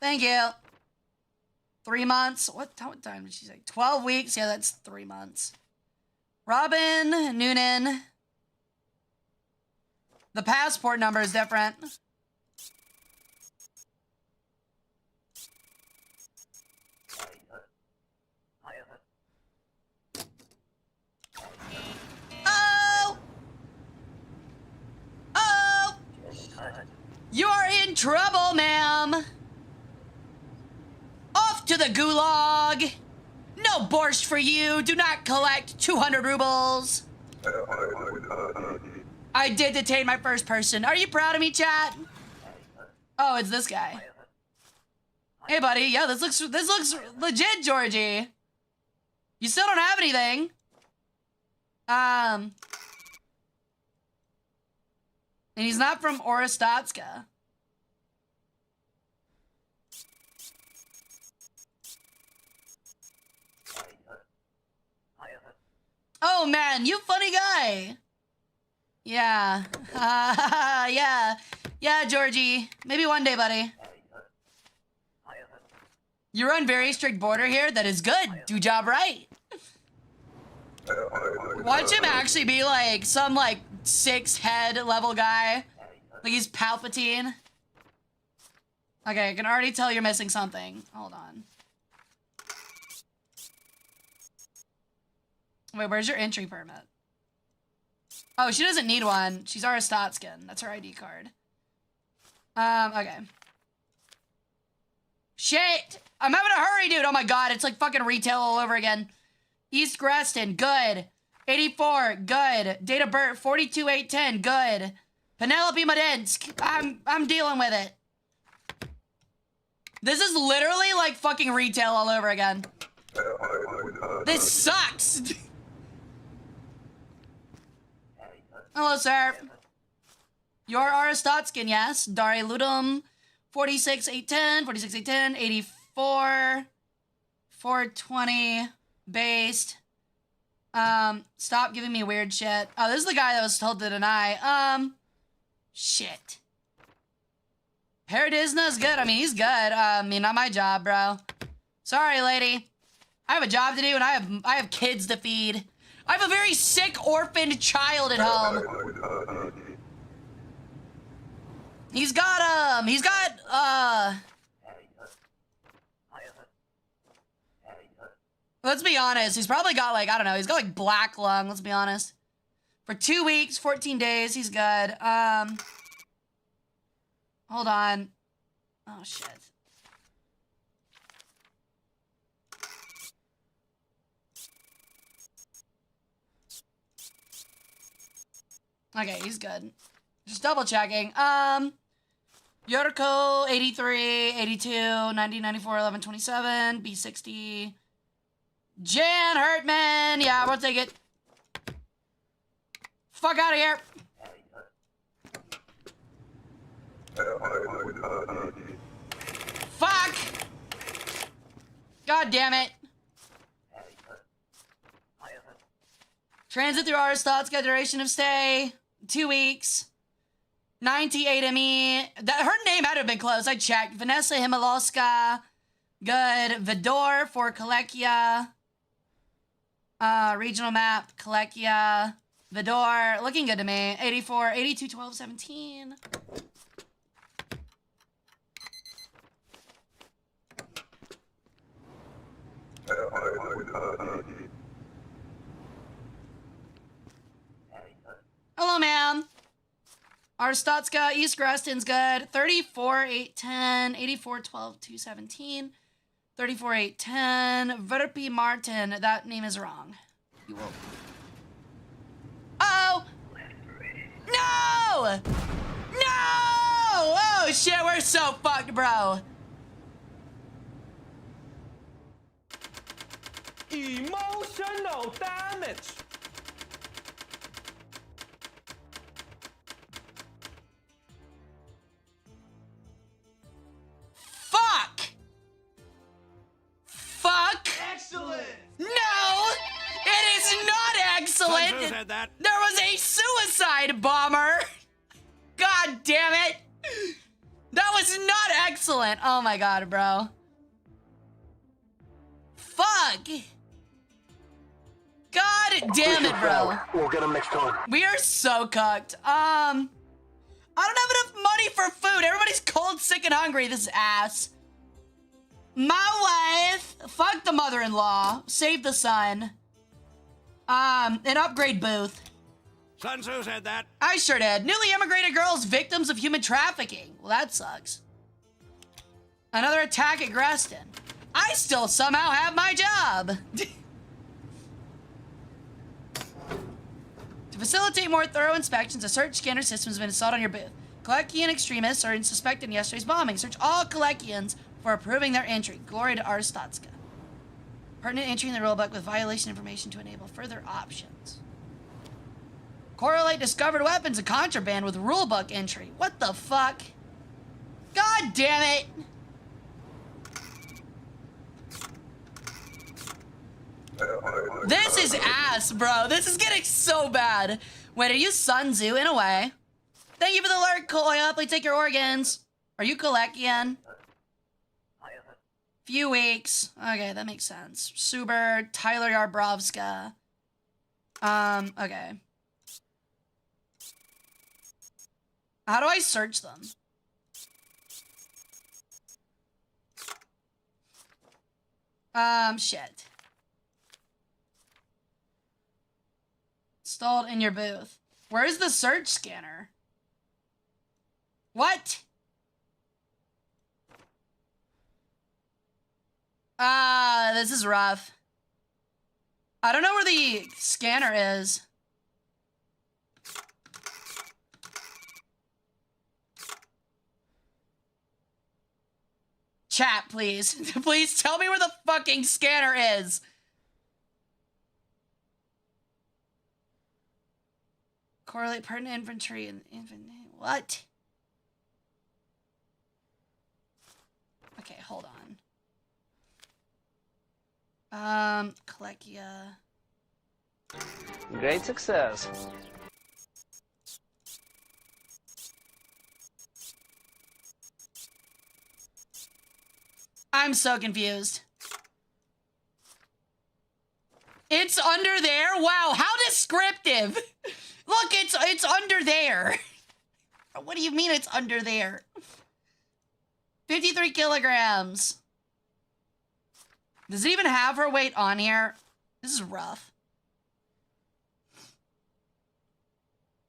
Speaker 1: Thank you. 3 months. What time did she say? 12 weeks. Yeah, that's 3 months. Robin Noonan. The passport number is different. Oh! Oh! You are in trouble, ma'am. Off to the gulag. No borscht for you. Do not collect 200 rubles. I did detain my first person. Are you proud of me, chat? Oh, it's this guy. Hey, buddy. Yeah, this looks legit, Georgie. You still don't have anything. And he's not from Orostatska. Oh, man, you funny guy. Yeah. Yeah. Yeah, Georgie. Maybe one day, buddy. You run very strict border here. That is good. Do job right. Watch him actually be like some like 6-head level guy. Like he's Palpatine. Okay, I can already tell you're missing something. Hold on. Wait, where's your entry permit? Oh, she doesn't need one. She's Aristotskin. That's her ID card. Okay. Shit! I'm having a hurry, dude! Oh my god, it's like fucking retail all over again. East Greston, good. 84, good. Date of birth, 42-8-10, good. Penelope Madensk, I'm dealing with it. This is literally like fucking retail all over again. This sucks! Hello, sir. You're Aristotskin, yes. Dari Ludum, 46-8-10, 46-8-10, 84, 420, based. Stop giving me weird shit. Oh, this is the guy that was told to deny. Shit. Paradisna is good. I mean, he's good. I mean, not my job, bro. Sorry, lady. I have a job to do, and I have kids to feed. I have a very sick, orphaned child at home. He's got let's be honest, he's probably got like, I don't know, he's got like black lung, let's be honest. For 2 weeks, 14 days, he's good. Hold on. Oh, shit. Okay, he's good. Just double checking. Yorko, 83, 82, 90, 94, 11, 27, B60. Jan Hurtman. Yeah, we'll take it. Fuck out of here. Fuck. God damn it. Transit through Arstotzka, duration of stay, 2 weeks. 98 ME. Her name had to have been close. I checked. Vanessa Himaloska. Good. Vidor for Kalekia. Regional map. Kalekia. Vidor. Looking good to me. 84, 82, 12, 17. Hello, ma'am. Arstotzka, East Gruston's good. 34, 8, 10, 84, 12, 2, 17. 34, 8, 10. Verpi Martin. That name is wrong. You will. Uh-oh! No! No! Oh, shit, we're so fucked, bro.
Speaker 3: Emotional damage.
Speaker 1: Fuck! Fuck!
Speaker 3: Excellent.
Speaker 1: No! It is not excellent!
Speaker 2: Sun Tzu said that.
Speaker 1: There was a suicide bomber! God damn it! That was not excellent! Oh my god, bro. Fuck! God damn it, bro.
Speaker 4: We'll get them next time.
Speaker 1: We are so cooked. I don't have enough money for food. Everybody's cold, sick, and hungry. This is ass. My wife, fuck the mother-in-law, save the son. An upgrade booth.
Speaker 2: Sun Tzu said that.
Speaker 1: I sure did. Newly immigrated girls victims of human trafficking. Well, that sucks. Another attack at Greston. I still somehow have my job. To facilitate more thorough inspections, a search scanner system has been installed on your booth. Kalekian extremists are suspected in yesterday's bombing. Search all Kalekians for approving their entry. Glory to Arstotzka. Pertinent entry in the rulebook with violation information to enable further options. Correlate discovered weapons and contraband with rulebook entry. What the fuck? God damn it! This is ass, bro. This is getting so bad. Wait, are you Sun Tzu in a way? Thank you for the alert, Koya. Please take your organs. Are you Kalekian? Few weeks. Okay, that makes sense. Suber, Tyler Yarbrovska. Okay. How do I search them? Shit. Installed in your booth. Where's the search scanner? What? This is rough. I don't know where the scanner is. Chat, please. Please tell me where the fucking scanner is. Correlate pertinent inventory and what? Okay, hold on. Kalekia.
Speaker 3: Great success.
Speaker 1: I'm so confused. It's under there? Wow, how descriptive. Look, it's under there. What do you mean it's under there? 53 kilograms. Does it even have her weight on here? This is rough.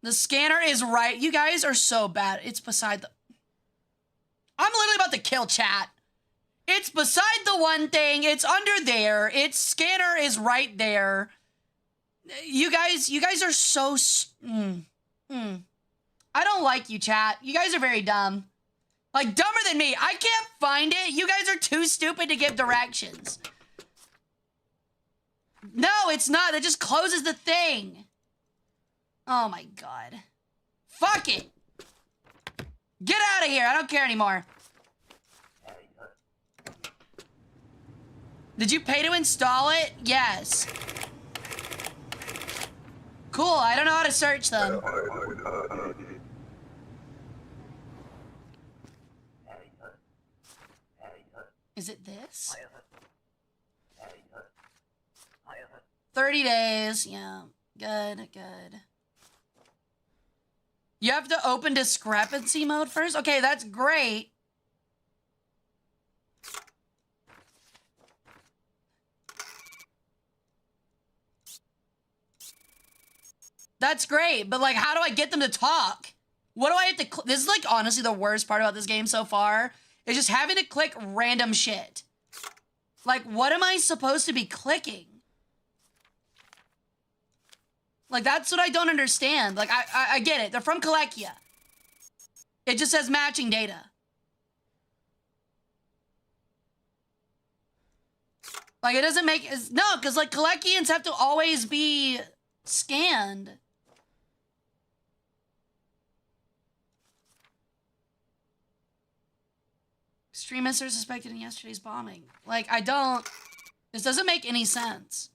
Speaker 1: The scanner is right. You guys are so bad. It's beside the... I'm literally about to kill chat. It's beside the one thing. It's under there. Its scanner is right there. You guys are so... I don't like you, chat. You guys are very dumb. Like, dumber than me. I can't find it. You guys are too stupid to give directions. No, it's not. It just closes the thing. Oh, my God. Fuck it. Get out of here. I don't care anymore. Did you pay to install it? Yes. Cool. I don't know how to search them. Is it this? 30 days. Yeah. Good, good. You have to open discrepancy mode first? Okay, that's great. That's great, but like, how do I get them to talk? What do I have to this is like honestly the worst part about this game so far, is just having to click random shit. Like, what am I supposed to be clicking? Like, that's what I don't understand. Like, I get it. They're from Kalekia. It just says matching data. Like, it doesn't make... No, because, like, Kalekians have to always be scanned. Extremists are suspected in yesterday's bombing. Like, I don't... This doesn't make any sense.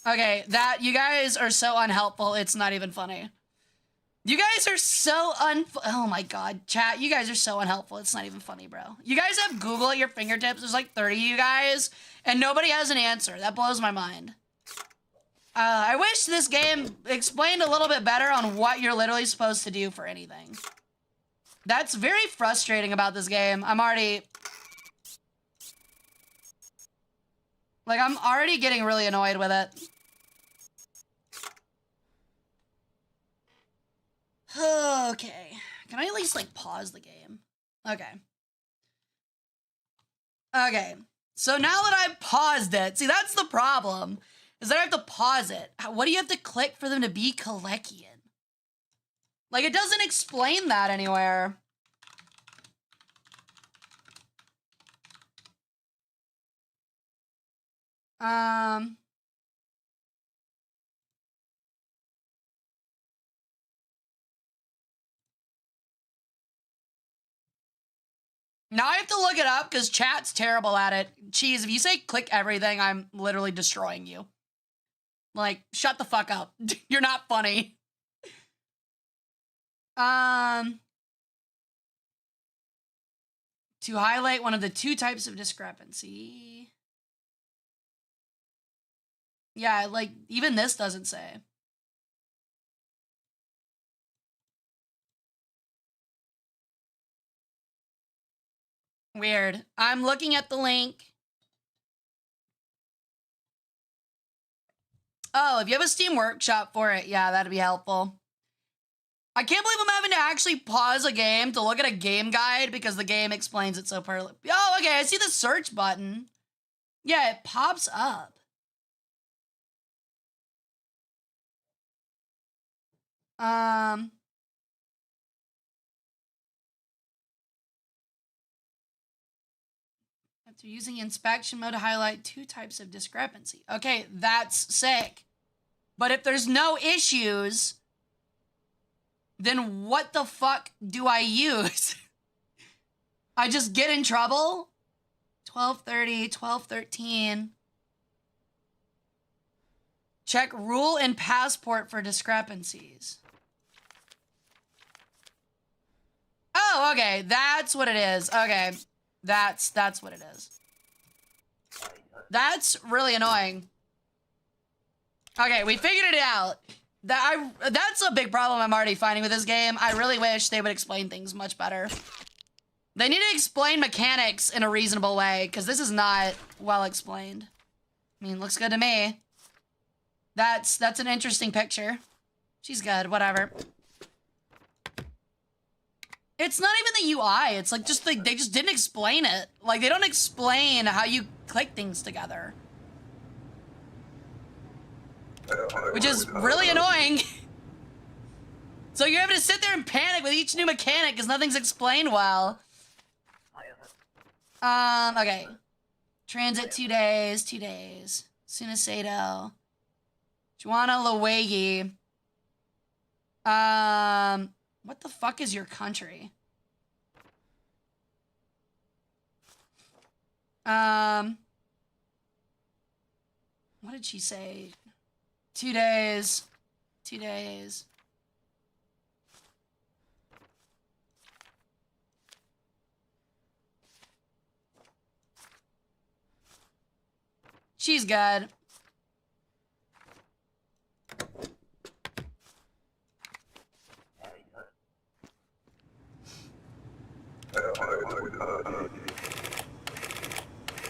Speaker 1: Okay, that... You guys are so unhelpful, it's not even funny. You guys are so oh my God, chat, you guys are so unhelpful. It's not even funny, bro. You guys have Google at your fingertips. There's like 30 of you guys, and nobody has an answer. That blows my mind. I wish this game explained a little bit better on what you're literally supposed to do for anything. That's very frustrating about this game. I'm already getting really annoyed with it. Okay. Can I at least, like, pause the game? Okay. Okay. So now that I've paused it, see, that's the problem, is that I have to pause it. What do you have to click for them to be Kalekian? Like, it doesn't explain that anywhere. Now I have to look it up because chat's terrible at it. Cheese, if you say click everything, I'm literally destroying you. Like, shut the fuck up. You're not funny. To highlight one of the two types of discrepancy. Yeah, like, even this doesn't say. Weird. I'm looking at the link. Oh, if you have a Steam Workshop for it, yeah, that'd be helpful. I can't believe I'm having to actually pause a game to look at a game guide because the game explains it so poorly. Oh, okay, I see the search button. Yeah, it pops up. After using inspection mode to highlight two types of discrepancy. Okay, that's sick. But if there's no issues, then what the fuck do I use? I just get in trouble? 12:30, 12:13. Check rule and passport for discrepancies. Oh, okay. That's what it is. Okay. That's what it is. That's really annoying. Okay, we figured it out. That's a big problem I'm already finding with this game. I really wish they would explain things much better. They need to explain mechanics in a reasonable way, because this is not well explained. I mean, looks good to me. That's an interesting picture. She's good, whatever. It's not even the UI. It's like just like they just didn't explain it. Like they don't explain how you click things together. Which is really annoying. So you're having to sit there and panic with each new mechanic because nothing's explained well. Okay. Transit 2 days, 2 days. Sunasedo. Juana Lawegi. What the fuck is your country? What did she say? 2 days. 2 days. She's good.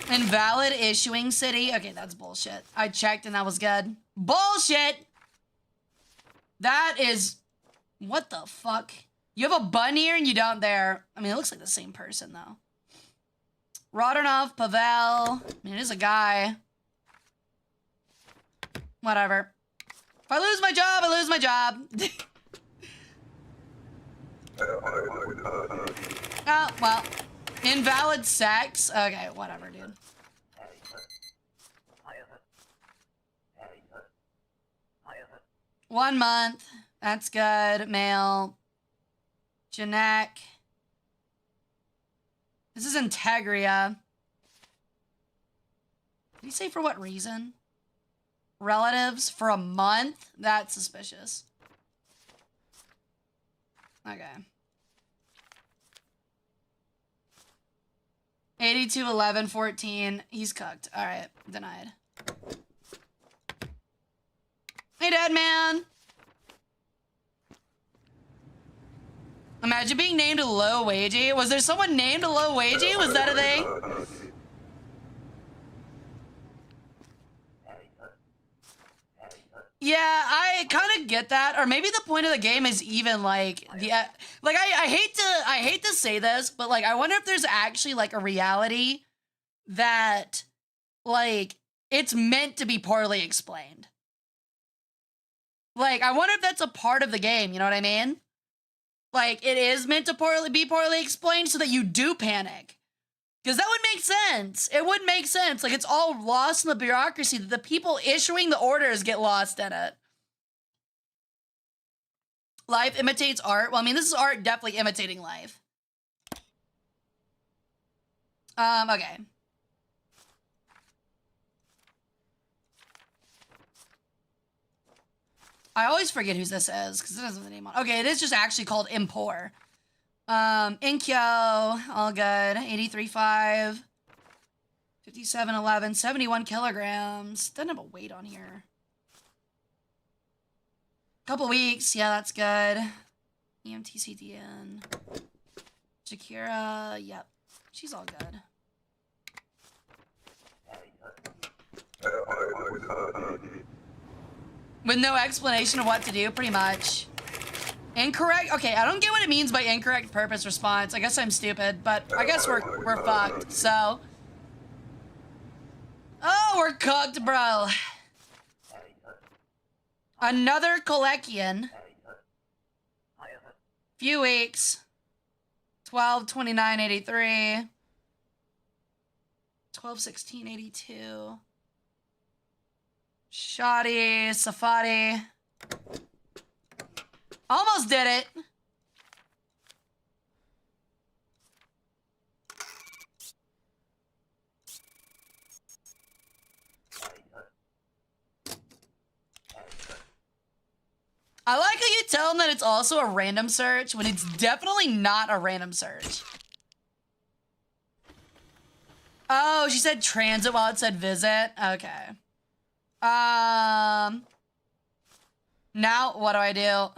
Speaker 1: Invalid issuing city. Okay, that's bullshit. I checked and that was good. Bullshit! That is... What the fuck? You have a bun here and you don't there. I mean, it looks like the same person, though. Rodernov, Pavel. I mean, it is a guy. Whatever. If I lose my job, I lose my job. Oh, well. Invalid sex? Okay, whatever, dude. One month. That's good. Male. Janek. This is Integria. Did he say for what reason? Relatives for a month? That's suspicious. Okay. 82, 11, 14. He's cooked. All right. Denied. Hey, dead man. Imagine being named Low Wagey. Was there someone named Low Wagey? Was that a thing? Yeah, I kind of get that. Or maybe the point of the game is even like the like I hate to say this, but like I wonder if there's actually like a reality that like it's meant to be poorly explained. Like I wonder if that's a part of the game, you know what I mean? Like it is meant to be poorly explained so that you do panic. Because that would make sense. It would make sense. Like, it's all lost in the bureaucracy that the people issuing the orders get lost in it. Life imitates art. Well, I mean, this is art definitely imitating life. Okay. I always forget whose this is, because it doesn't have the name on. Okay, it is just actually called Impor. Inkyo, all good. 83.5. 57.11. 71 kilograms. Doesn't have a weight on here. Couple weeks. Yeah, that's good. EMTCDN. Shakira. Yep. She's all good. With no explanation of what to do, pretty much. Incorrect. Okay, I don't get what it means by incorrect purpose response. I guess I'm stupid, but I guess we're fucked. So, oh, we're cooked, bro. Another Kolekian. Few weeks. 12/29/83. 12/16/82. Shoddy, Safari. Almost did it. I like how you tell them that it's also a random search when it's definitely not a random search. Oh, she said transit while it said visit. Okay. Now what do I do?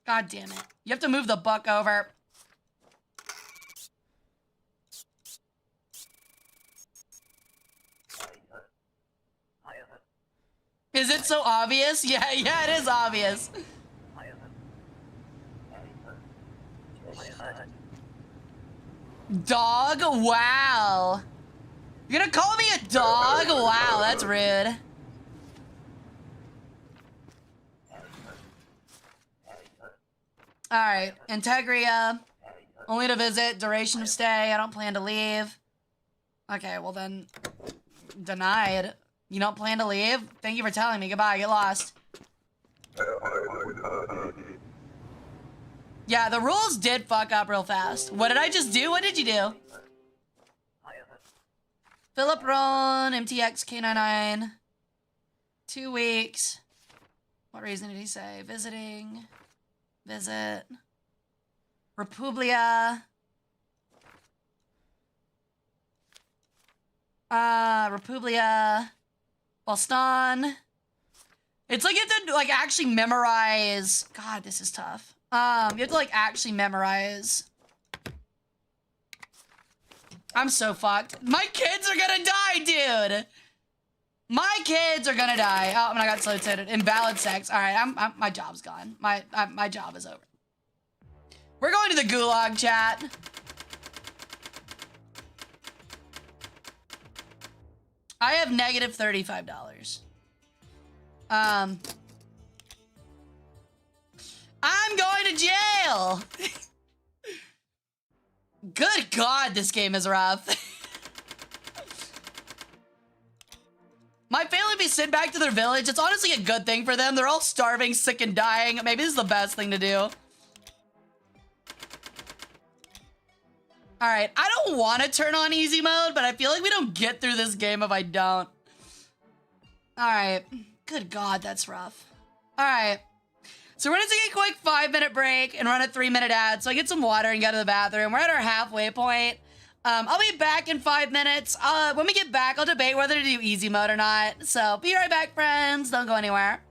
Speaker 1: God damn it. You have to move the book over. Is it so obvious? Yeah, it is obvious. Dog? Wow. You're gonna call me a dog? Wow, that's rude. Alright, Integria. Only to visit, duration of stay, I don't plan to leave. Okay, well then, denied. You don't plan to leave? Thank you for telling me. Goodbye, get lost. Yeah, the rules did fuck up real fast. What did I just do? What did you do? Philip Rohn, MTX K99. 2 weeks. What reason did he say? Visiting. Visit. Republia. Republia. Boston. It's like you have to like actually memorize. God, this is tough. You have to like actually memorize. I'm so fucked. My kids are gonna die, dude. My kids are gonna die. Oh, and I got slow titted. Invalid sex. All right, my job's gone. My job is over. We're going to the gulag, chat. I have negative $35. I'm going to jail. Good God, this game is rough. My family be sent back to their village. It's honestly a good thing for them. They're all starving, sick, and dying. Maybe this is the best thing to do. All right, I don't want to turn on easy mode, but I feel like we don't get through this game if I don't. All right. Good God, that's rough. All right. So we're gonna take a quick 5-minute break and run a 3-minute ad so I get some water and go to the bathroom. We're at our halfway point. I'll be back in 5 minutes. When we get back, I'll debate whether to do easy mode or not. So be right back, friends. Don't go anywhere.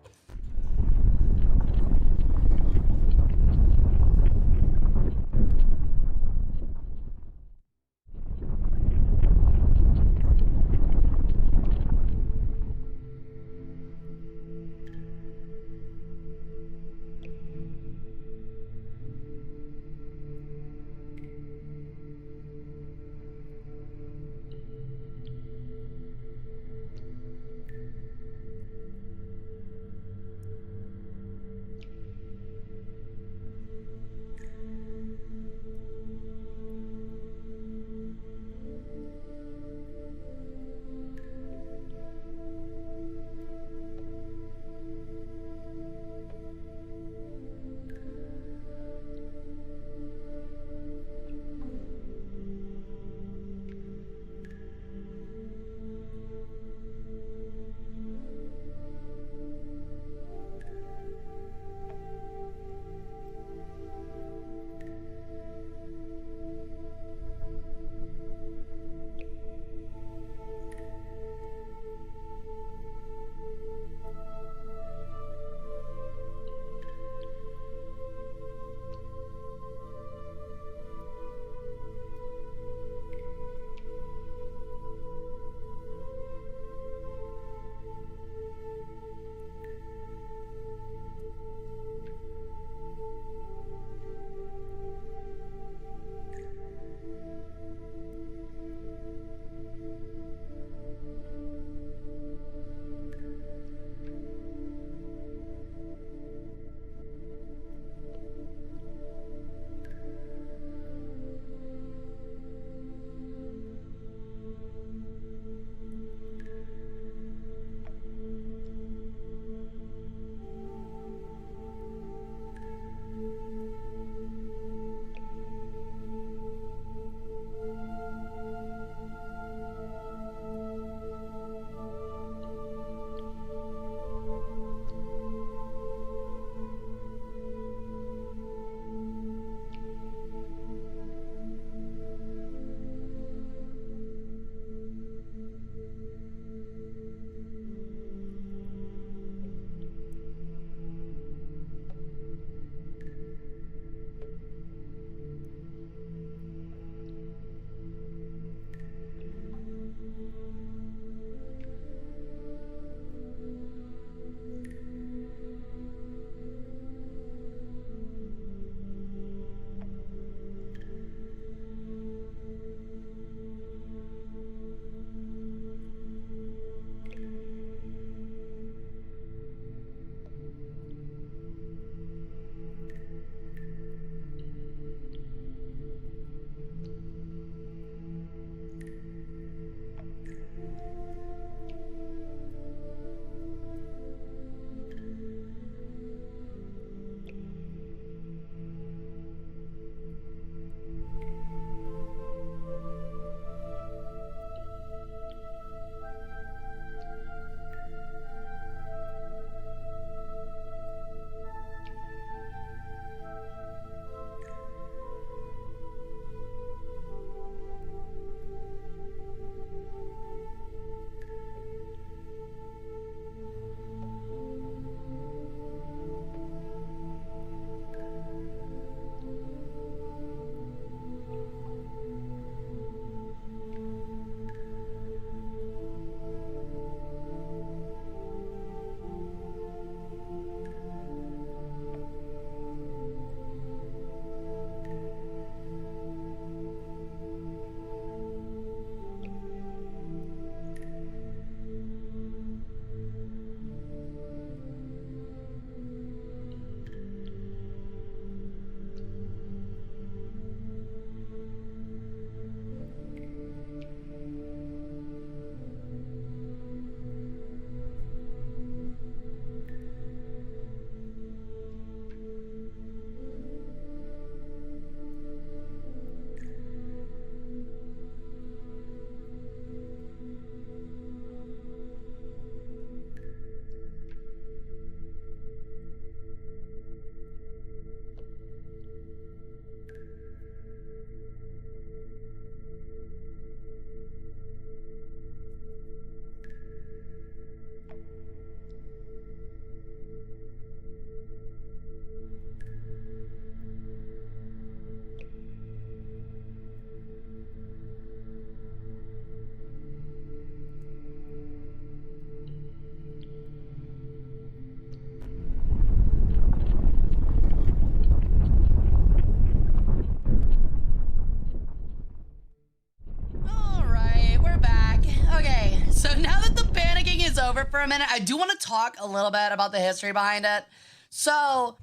Speaker 1: a minute, I do want to talk a little bit about the history behind it. So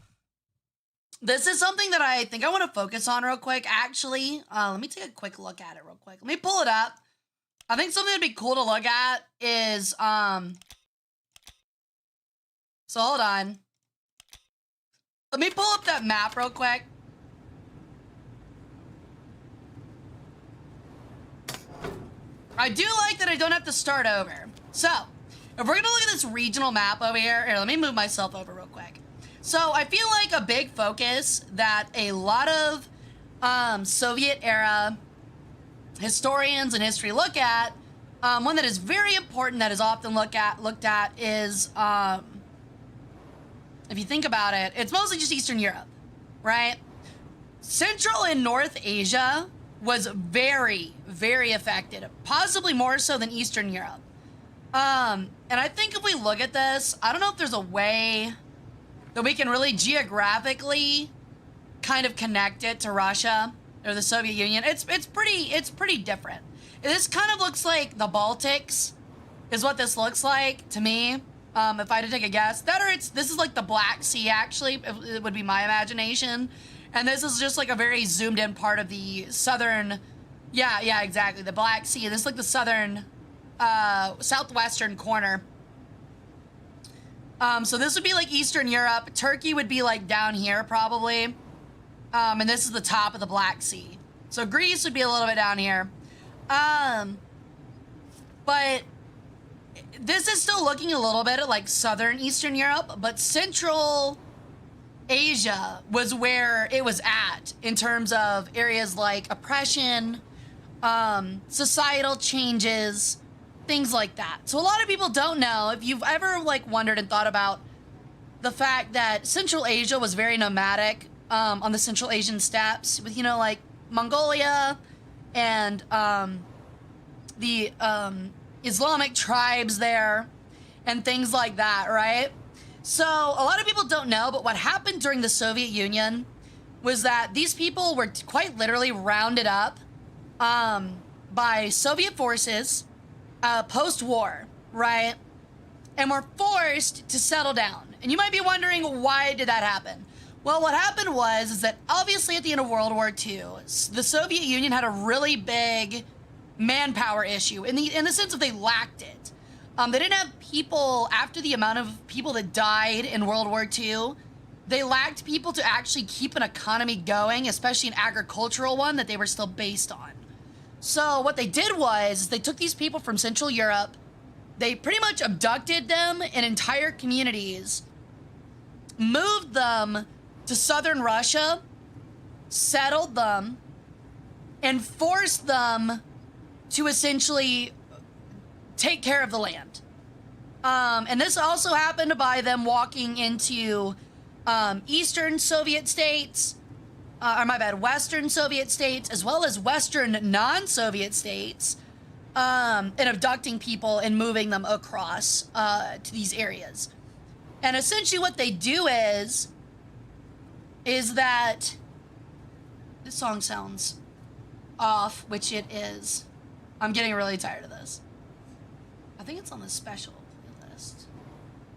Speaker 1: this is something that I think I want to focus on real quick. Actually, let me take a quick look at it real quick. Let me pull it up. I think something that'd be cool to look at is, so hold on. Let me pull up that map real quick. I do like that I don't have to start over. So, if we're gonna look at this regional map over here, let me move myself over real quick. So, I feel like a big focus that a lot of Soviet era historians and history look at, one that is very important that is often looked at is, if you think about it, it's mostly just Eastern Europe, right? Central and North Asia was very, very affected, possibly more so than Eastern Europe. And I think if we look at this, I don't know if there's a way that we can really geographically kind of connect it to Russia or the Soviet Union. It's pretty different. This kind of looks like the Baltics is what this looks like to me. If I had to take a guess, this is like the Black Sea, actually, it would be my imagination. And this is just like a very zoomed in part of the southern, yeah, exactly, the Black Sea. This is like the southern, southwestern corner. So this would be like Eastern Europe. Turkey would be like down here probably. And this is the top of the Black Sea. So Greece would be a little bit down here. But this is still looking a little bit at like southern Eastern Europe, but Central Asia was where it was at in terms of areas like oppression, societal changes, things like that. So a lot of people don't know, if you've ever like wondered and thought about the fact that Central Asia was very nomadic on the Central Asian steppes with, you know, like Mongolia and the Islamic tribes there and things like that, right? So a lot of people don't know, but what happened during the Soviet Union was that these people were quite literally rounded up by Soviet forces post-war, right? And were forced to settle down. And you might be wondering, why did that happen? Well, what happened was that obviously at the end of World War II, the Soviet Union had a really big manpower issue in the sense of they lacked it. They didn't have people, after the amount of people that died in World War II, they lacked people to actually keep an economy going, especially an agricultural one that they were still based on. So what they did was they took these people from Central Europe, they pretty much abducted them in entire communities, moved them to southern Russia, settled them, and forced them to essentially take care of the land. And this also happened by them walking into Eastern Soviet states, Western Soviet states, as well as Western non-Soviet states, and abducting people and moving them across to these areas. And essentially what they do is that this song sounds off, which it is. I'm getting really tired of this. I think it's on the special playlist.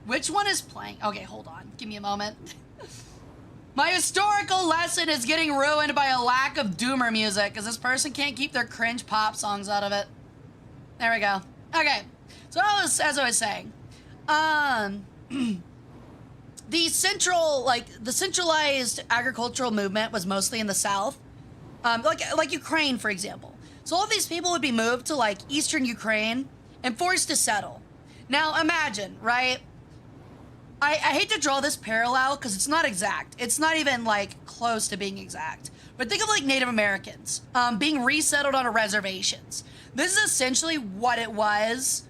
Speaker 1: Which one is playing? Okay, hold on. Give me a moment. My historical lesson is getting ruined by a lack of doomer music because this person can't keep their cringe pop songs out of it. There we go. Okay. So as I was saying, the centralized agricultural movement was mostly in the South, like Ukraine, for example. So all these people would be moved to like Eastern Ukraine and forced to settle. Now imagine, right? I hate to draw this parallel because it's not exact. It's not even like close to being exact. But think of like Native Americans being resettled on reservations. This is essentially what it was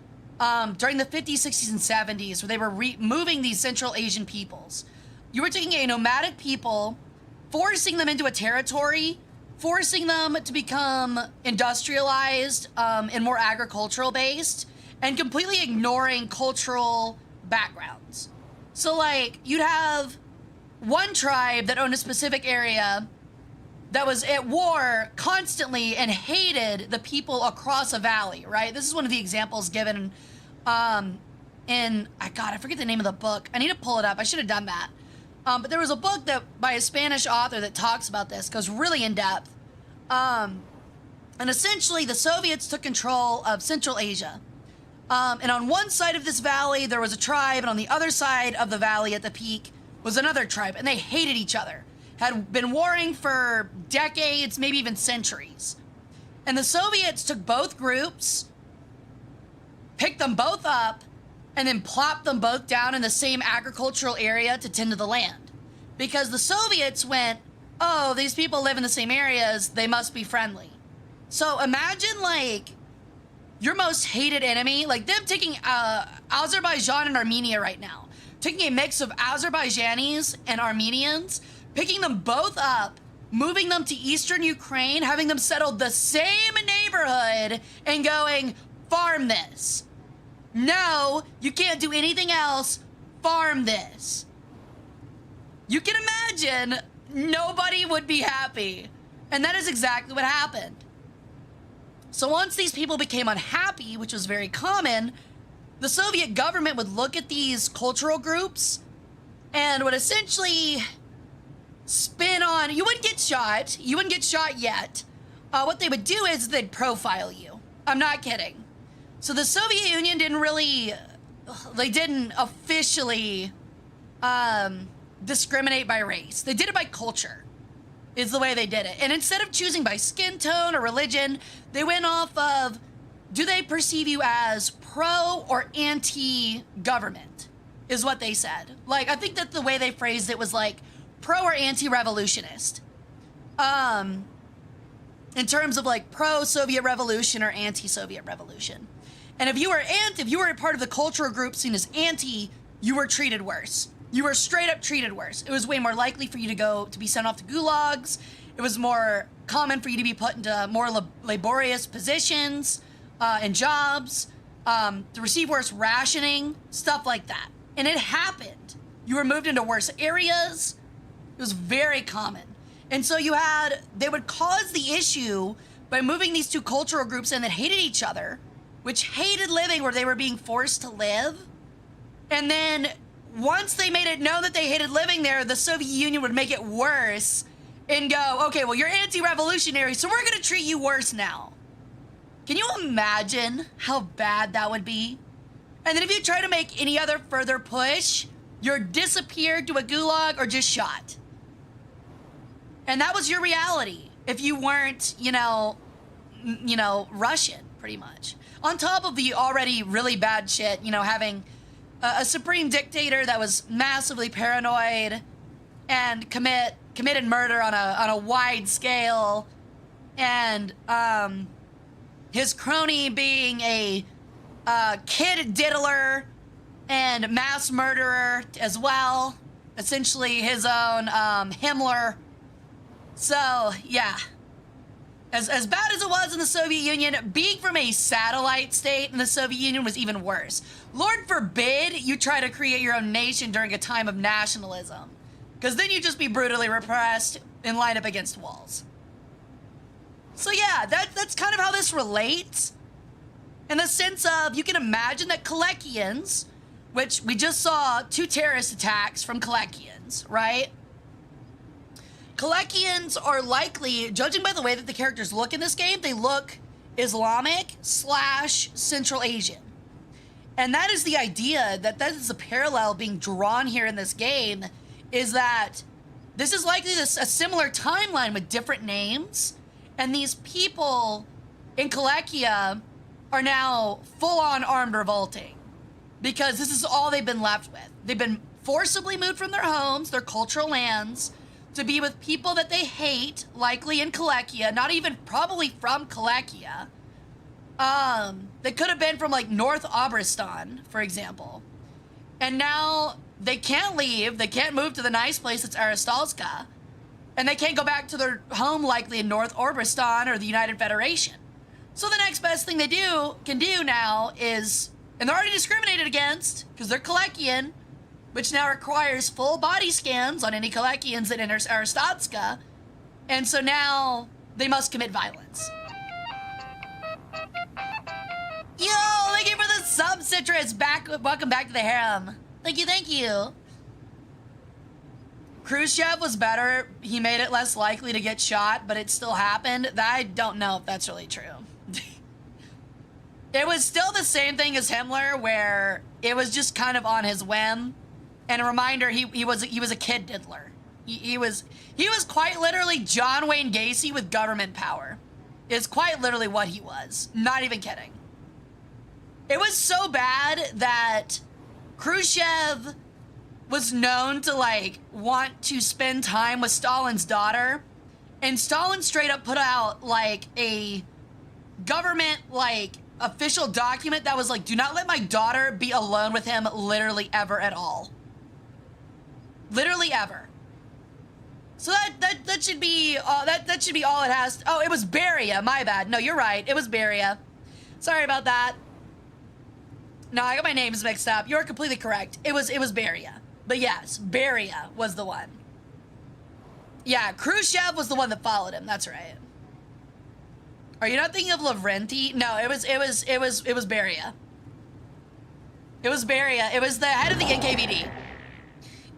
Speaker 1: during the 50s, 60s, and 70s, where they were moving these Central Asian peoples. You were taking a nomadic people, forcing them into a territory, forcing them to become industrialized and more agricultural based, and completely ignoring cultural backgrounds. So like you'd have one tribe that owned a specific area that was at war constantly and hated the people across a valley, right? This is one of the examples given I forget the name of the book. I need to pull it up. I should have done that. But there was a book that by a Spanish author that talks about this, goes really in depth. And essentially the Soviets took control of Central Asia. And on one side of this valley, there was a tribe, and on the other side of the valley at the peak was another tribe, and they hated each other. Had been warring for decades, maybe even centuries. And the Soviets took both groups, picked them both up, and then plopped them both down in the same agricultural area to tend to the land. Because the Soviets went, oh, these people live in the same areas, they must be friendly. So imagine, like, your most hated enemy, like them taking Azerbaijan and Armenia right now, taking a mix of Azerbaijanis and Armenians, picking them both up, moving them to eastern Ukraine, having them settle the same neighborhood, and going, farm this. No, you can't do anything else. Farm this. You can imagine nobody would be happy. And that is exactly what happened. So once these people became unhappy, which was very common, the Soviet government would look at these cultural groups and would essentially spin on, you wouldn't get shot. You wouldn't get shot yet. What they would do is they'd profile you. I'm not kidding. So the Soviet Union didn't officially discriminate by race. They did it by culture, is the way they did it. And instead of choosing by skin tone or religion, they went off of, do they perceive you as pro or anti-government, is what they said. Like, I think that the way they phrased it was like pro or anti-revolutionist. In terms of like pro-Soviet revolution or anti-Soviet revolution. And if you were a part of the cultural group seen as anti, you were treated worse. You were straight up treated worse. It was way more likely for you to be sent off to gulags. It was more common for you to be put into more laborious positions and jobs, to receive worse rationing, stuff like that. And it happened. You were moved into worse areas. It was very common. And so they would cause the issue by moving these two cultural groups in that hated each other, which hated living where they were being forced to live. And then once they made it known that they hated living there, the Soviet Union would make it worse and go, okay, well, you're anti-revolutionary, so we're going to treat you worse now. Can you imagine how bad that would be? And then if you try to make any other further push, you're disappeared to a gulag or just shot. And that was your reality if you weren't, Russian, pretty much. On top of the already really bad shit, having a supreme dictator that was massively paranoid and committed murder on a wide scale, and his crony being a kid diddler and mass murderer as well, essentially his own Himmler. So yeah. As bad as it was in the Soviet Union, being from a satellite state in the Soviet Union was even worse. Lord forbid you try to create your own nation during a time of nationalism, because then you'd just be brutally repressed and line up against walls. So yeah, that's kind of how this relates, in the sense of, you can imagine that Kalekians, which we just saw 2 terrorist attacks from Kalekians, right? Kalekians are likely, judging by the way that the characters look in this game, they look Islamic/Central Asian. And that is the idea, that is the parallel being drawn here in this game, is that this is likely a similar timeline with different names, and these people in Kalekia are now full-on armed revolting, because this is all they've been left with. They've been forcibly moved from their homes, their cultural lands, to be with people that they hate, likely in Kalekia, not even probably from Kalekia. They could have been from like North Obristan, for example. And now they can't leave, they can't move to the nice place that's Aristalska, and they can't go back to their home likely in North Obristan or the United Federation. So the next best thing they can do now is, and they're already discriminated against because they're Kalekian, which now requires full body scans on any Kalekians that enter Aristatska, and so now they must commit violence. Yo, thank you for the what's up, Citrus? Welcome back to the harem. Thank you, thank you. Khrushchev was better. He made it less likely to get shot, but it still happened. I don't know if that's really true. It was still the same thing as Himmler, where it was just kind of on his whim. And a reminder, he was a kid diddler. He was quite literally John Wayne Gacy with government power. Is quite literally what he was. Not even kidding. It was so bad that Khrushchev was known to like want to spend time with Stalin's daughter, and Stalin straight up put out like a government like official document that was like, do not let my daughter be alone with him literally ever at all. Literally ever. So that should be that should be all it has. Oh, it was Beria. My bad. No, you're right. It was Beria. Sorry about that. No, I got my names mixed up. You're completely correct. It was Beria. But yes, Beria was the one. Yeah, Khrushchev was the one that followed him. That's right. Are you not thinking of Lavrenti? No, it was Beria. It was Beria. It was the head of the NKVD.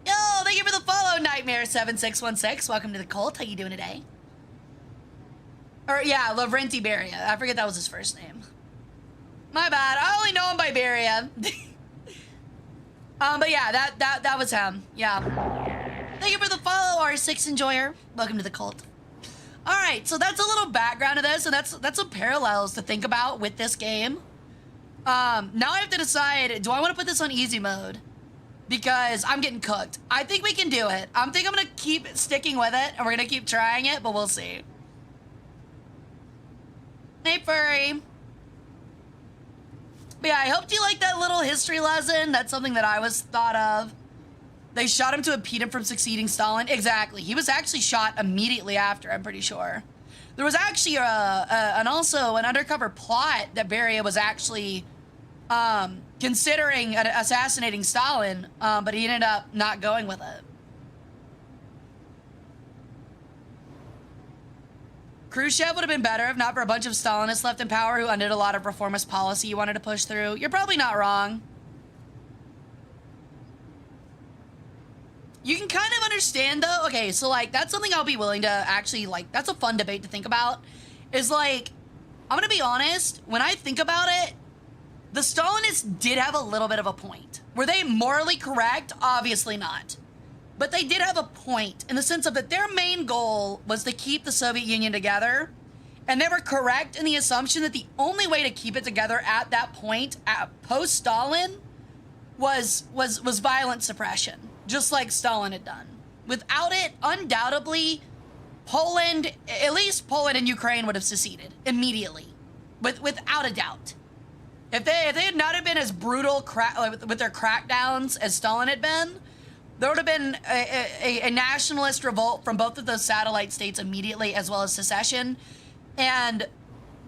Speaker 1: Yo, thank you for the follow, Nightmare7616. Welcome to the cult. How you doing today? Or yeah, Lavrenti Beria. I forget that was his first name. My bad. I only know him by Beria. But yeah, that was him. Yeah. Thank you for the follow, R6 Enjoyer. Welcome to the cult. All right, so that's a little background to this, and that's some parallels to think about with this game. Now I have to decide, do I want to put this on easy mode? Because I'm getting cooked. I think we can do it. I'm gonna keep sticking with it, and we're gonna keep trying it, but we'll see. Hey, Furry. But yeah, I hope you like that little history lesson. That's something that I was thought of. They shot him to impede him from succeeding Stalin. Exactly. He was actually shot immediately after, I'm pretty sure. There was actually also an undercover plot that Beria was actually considering assassinating Stalin, but he ended up not going with it. Khrushchev would have been better if not for a bunch of Stalinists left in power who undid a lot of reformist policy you wanted to push through. You're probably not wrong. You can kind of understand though. Okay, so like that's something I'll be willing to actually like, that's a fun debate to think about. Is like, I'm gonna be honest, when I think about it, the Stalinists did have a little bit of a point. Were they morally correct? Obviously not. But they did have a point in the sense of that their main goal was to keep the Soviet Union together. And they were correct in the assumption that the only way to keep it together at that point, post-Stalin, was violent suppression. Just like Stalin had done. Without it, undoubtedly, Poland, at least Poland and Ukraine would have seceded immediately. Without a doubt. If they had not have been as brutal with their crackdowns as Stalin had been, there would have been a nationalist revolt from both of those satellite states immediately, as well as secession. And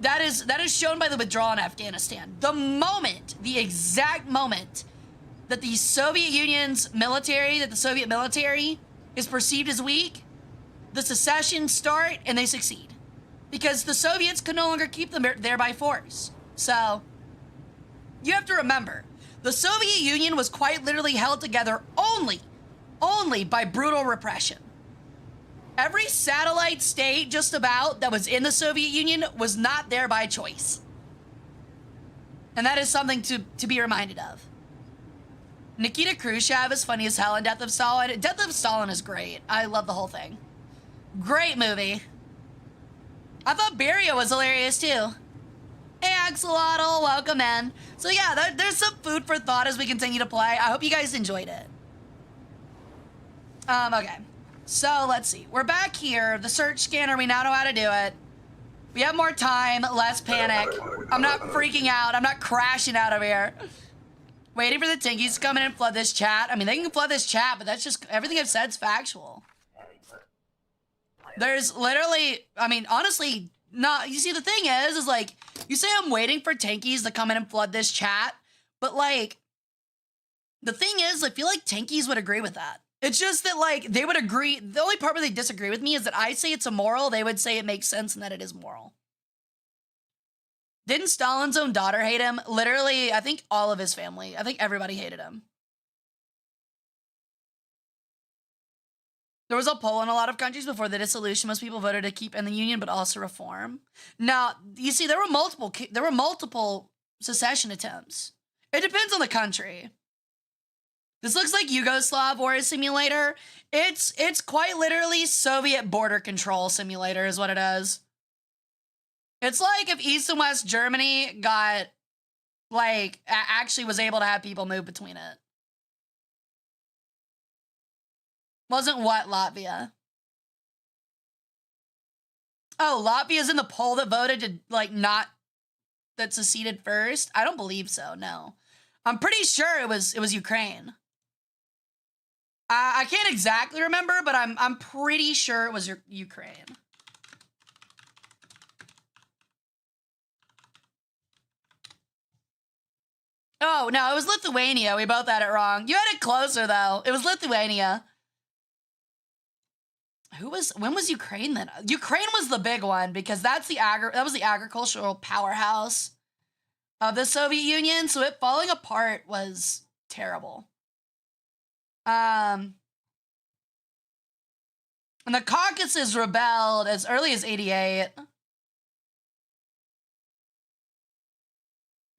Speaker 1: that is shown by the withdrawal in Afghanistan. The exact moment that the Soviet Union's military, that the Soviet military is perceived as weak, the secessions start and they succeed. Because the Soviets could no longer keep them there by force. So, you have to remember, the Soviet Union was quite literally held together only by brutal repression. Every satellite state, just about, that was in the Soviet Union was not there by choice. And that is something to be reminded of. Nikita Khrushchev is funny as hell in Death of Stalin. Death of Stalin is great. I love the whole thing. Great movie. I thought Beria was hilarious too. Hey Axolotl, welcome in. So yeah, there's some food for thought as we continue to play. I hope you guys enjoyed it. Okay. So let's see. We're back here. The search scanner, we now know how to do it. We have more time, less panic. I'm not freaking out. I'm not crashing out of here. Waiting for the Tinkies to come in and flood this chat. I mean, they can flood this chat, but that's just, everything I've said is factual. There's literally, I mean, honestly, not, you see, the thing is like, you say I'm waiting for Tankies to come in and flood this chat, but like, the thing is, I feel like Tankies would agree with that. It's just that like, they would agree, the only part where they disagree with me is that I say it's immoral, they would say it makes sense and that it is moral. Didn't Stalin's own daughter hate him? Literally, I think all of his family. I think everybody hated him. There was a poll in a lot of countries before the dissolution. Most people voted to keep in the union, but also reform. Now, you see, there were multiple secession attempts. It depends on the country. This looks like Yugoslav War Simulator. It's quite literally Soviet border control simulator is what it is. It's like if East and West Germany got, like, actually was able to have people move between it. Wasn't what, Latvia? Oh, Latvia's in the poll that voted to, like, not, that seceded first? I don't believe so, no. I'm pretty sure it was Ukraine. I can't exactly remember, but I'm pretty sure it was Ukraine. Oh, no, it was Lithuania. We both had it wrong. You had it closer, though. It was Lithuania. When was Ukraine then? Ukraine was the big one because that was the agricultural powerhouse of the Soviet Union, so it falling apart was terrible. And the Caucasus rebelled as early as 88.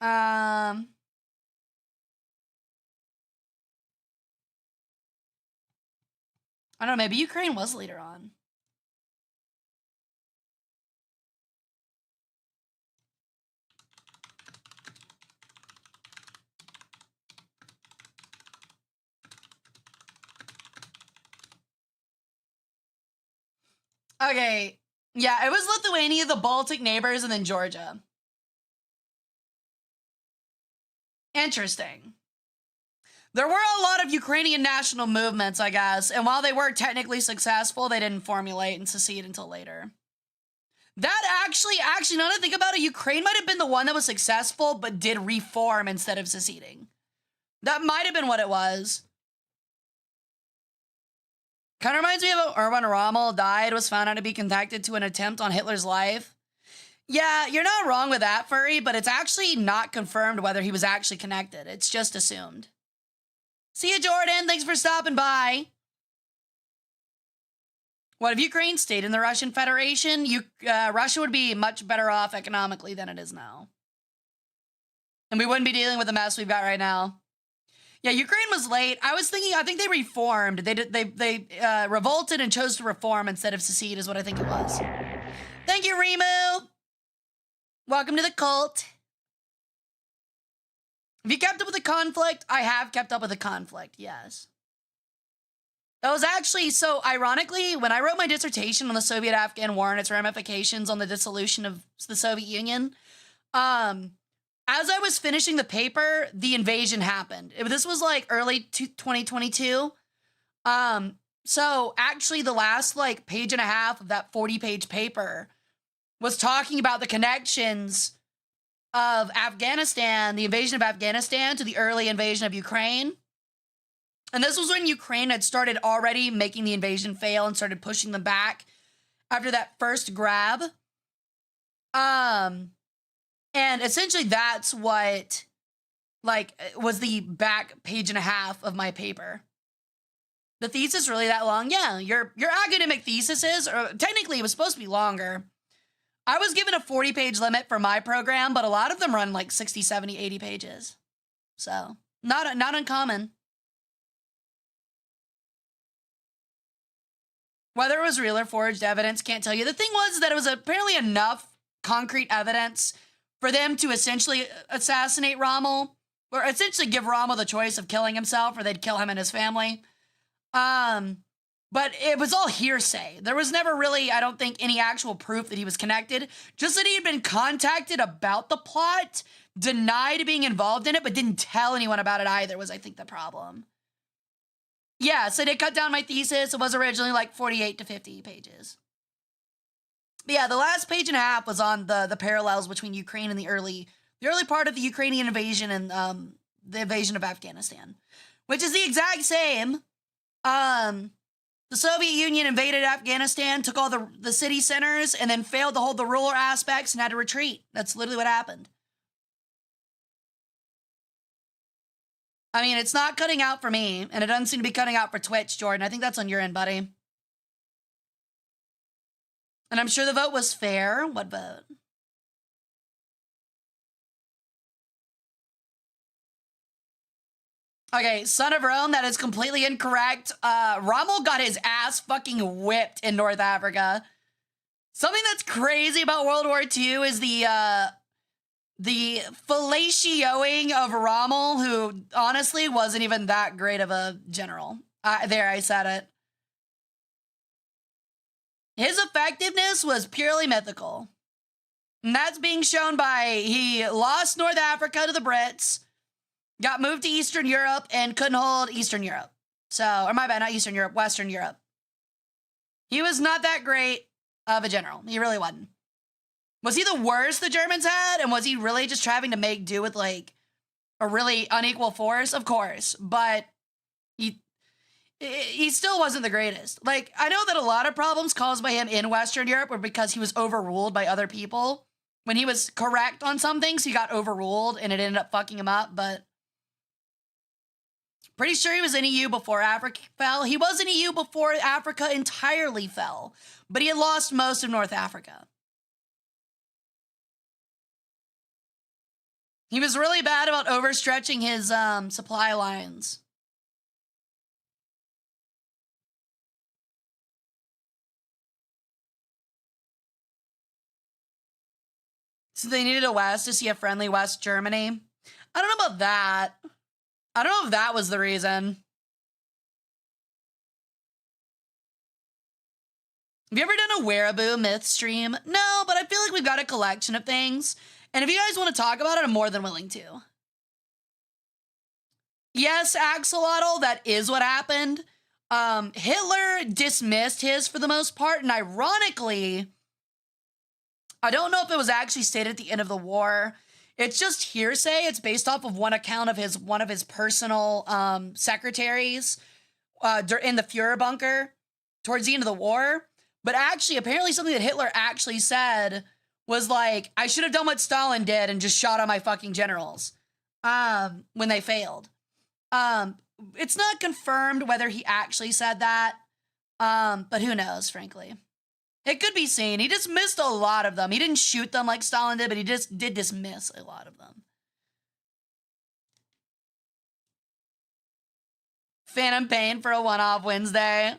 Speaker 1: I don't know, maybe Ukraine was later on. Okay, yeah, it was Lithuania, the Baltic neighbors, and then Georgia. Interesting. There were a lot of Ukrainian national movements, I guess, and while they were technically successful, they didn't formulate and secede until later. That actually, now that I think about it, Ukraine might have been the one that was successful, but did reform instead of seceding. That might have been what it was. Kind of reminds me of how Erwin Rommel died, was found out to be connected to an attempt on Hitler's life. Yeah, you're not wrong with that, Furry, but it's actually not confirmed whether he was actually connected. It's just assumed. See you, Jordan. Thanks for stopping by. What if Ukraine stayed in the Russian Federation? Russia would be much better off economically than it is now. And we wouldn't be dealing with the mess we've got right now. Yeah, Ukraine was late. I think they reformed. They revolted and chose to reform instead of secede is what I think it was. Thank you, Remu. Welcome to the cult. Have you kept up with the conflict? I have kept up with the conflict, yes. That was actually, so ironically, when I wrote my dissertation on the Soviet-Afghan War and its ramifications on the dissolution of the Soviet Union, as I was finishing the paper, the invasion happened. This was like early 2022. So actually the last like page and a half of that 40-page paper was talking about the connections of Afghanistan, the invasion of Afghanistan to the early invasion of Ukraine. And this was when Ukraine had started already making the invasion fail and started pushing them back after that first grab. And essentially that's what like was the back page and a half of my paper. The thesis really that long? Yeah, your academic theses, or technically it was supposed to be longer. I was given a 40-page limit for my program, but a lot of them run like 60, 70, 80 pages. So, not uncommon. Whether it was real or forged evidence, can't tell you. The thing was that it was apparently enough concrete evidence for them to essentially assassinate Rommel, or essentially give Rommel the choice of killing himself, or they'd kill him and his family. But it was all hearsay. There was never really, I don't think, any actual proof that he was connected. Just that he had been contacted about the plot, denied being involved in it, but didn't tell anyone about it either was, I think, the problem. Yeah, so they cut down my thesis. It was originally like 48 to 50 pages. But yeah, the last page and a half was on the parallels between Ukraine and the early part of the Ukrainian invasion and the invasion of Afghanistan, which is the exact same The Soviet Union invaded Afghanistan, took all the city centers, and then failed to hold the rural aspects and had to retreat. That's literally what happened. I mean, it's not cutting out for me, and it doesn't seem to be cutting out for Twitch, Jordan. I think that's on your end, buddy. And I'm sure the vote was fair. What vote? Okay, Son of Rome, that is completely incorrect. Rommel got his ass fucking whipped in North Africa. Something that's crazy about World War II is the fellatioing of Rommel, who honestly wasn't even that great of a general. There, I said it. His effectiveness was purely mythical. And that's being shown by he lost North Africa to the Brits, got moved to Eastern Europe, and couldn't hold Eastern Europe. So, or my bad, not Eastern Europe, Western Europe. He was not that great of a general. He really wasn't. Was he the worst the Germans had? And was he really just having to make do with, like, a really unequal force? Of course. But he still wasn't the greatest. Like, I know that a lot of problems caused by him in Western Europe were because he was overruled by other people. When he was correct on some things, he got overruled, and it ended up fucking him up, but pretty sure he was in EU before Africa fell. He was in EU before Africa entirely fell, but he had lost most of North Africa. He was really bad about overstretching his supply lines. So they needed a West to see a friendly West Germany. I don't know about that. I don't know if that was the reason. Have you ever done a Wereaboo myth stream? No, but I feel like we've got a collection of things. And if you guys want to talk about it, I'm more than willing to. Yes, Axolotl, that is what happened. Hitler dismissed his for the most part, and ironically, I don't know if it was actually stated at the end of the war. It's just hearsay. It's based off of one account of one of his personal secretaries in the Fuhrer bunker towards the end of the war. But actually, apparently something that Hitler actually said was like, I should have done what Stalin did and just shot on my fucking generals when they failed. It's not confirmed whether he actually said that, but who knows, frankly. It could be seen. He dismissed a lot of them. He didn't shoot them like Stalin did, but he just did dismiss a lot of them. Phantom Pain for a one-off Wednesday.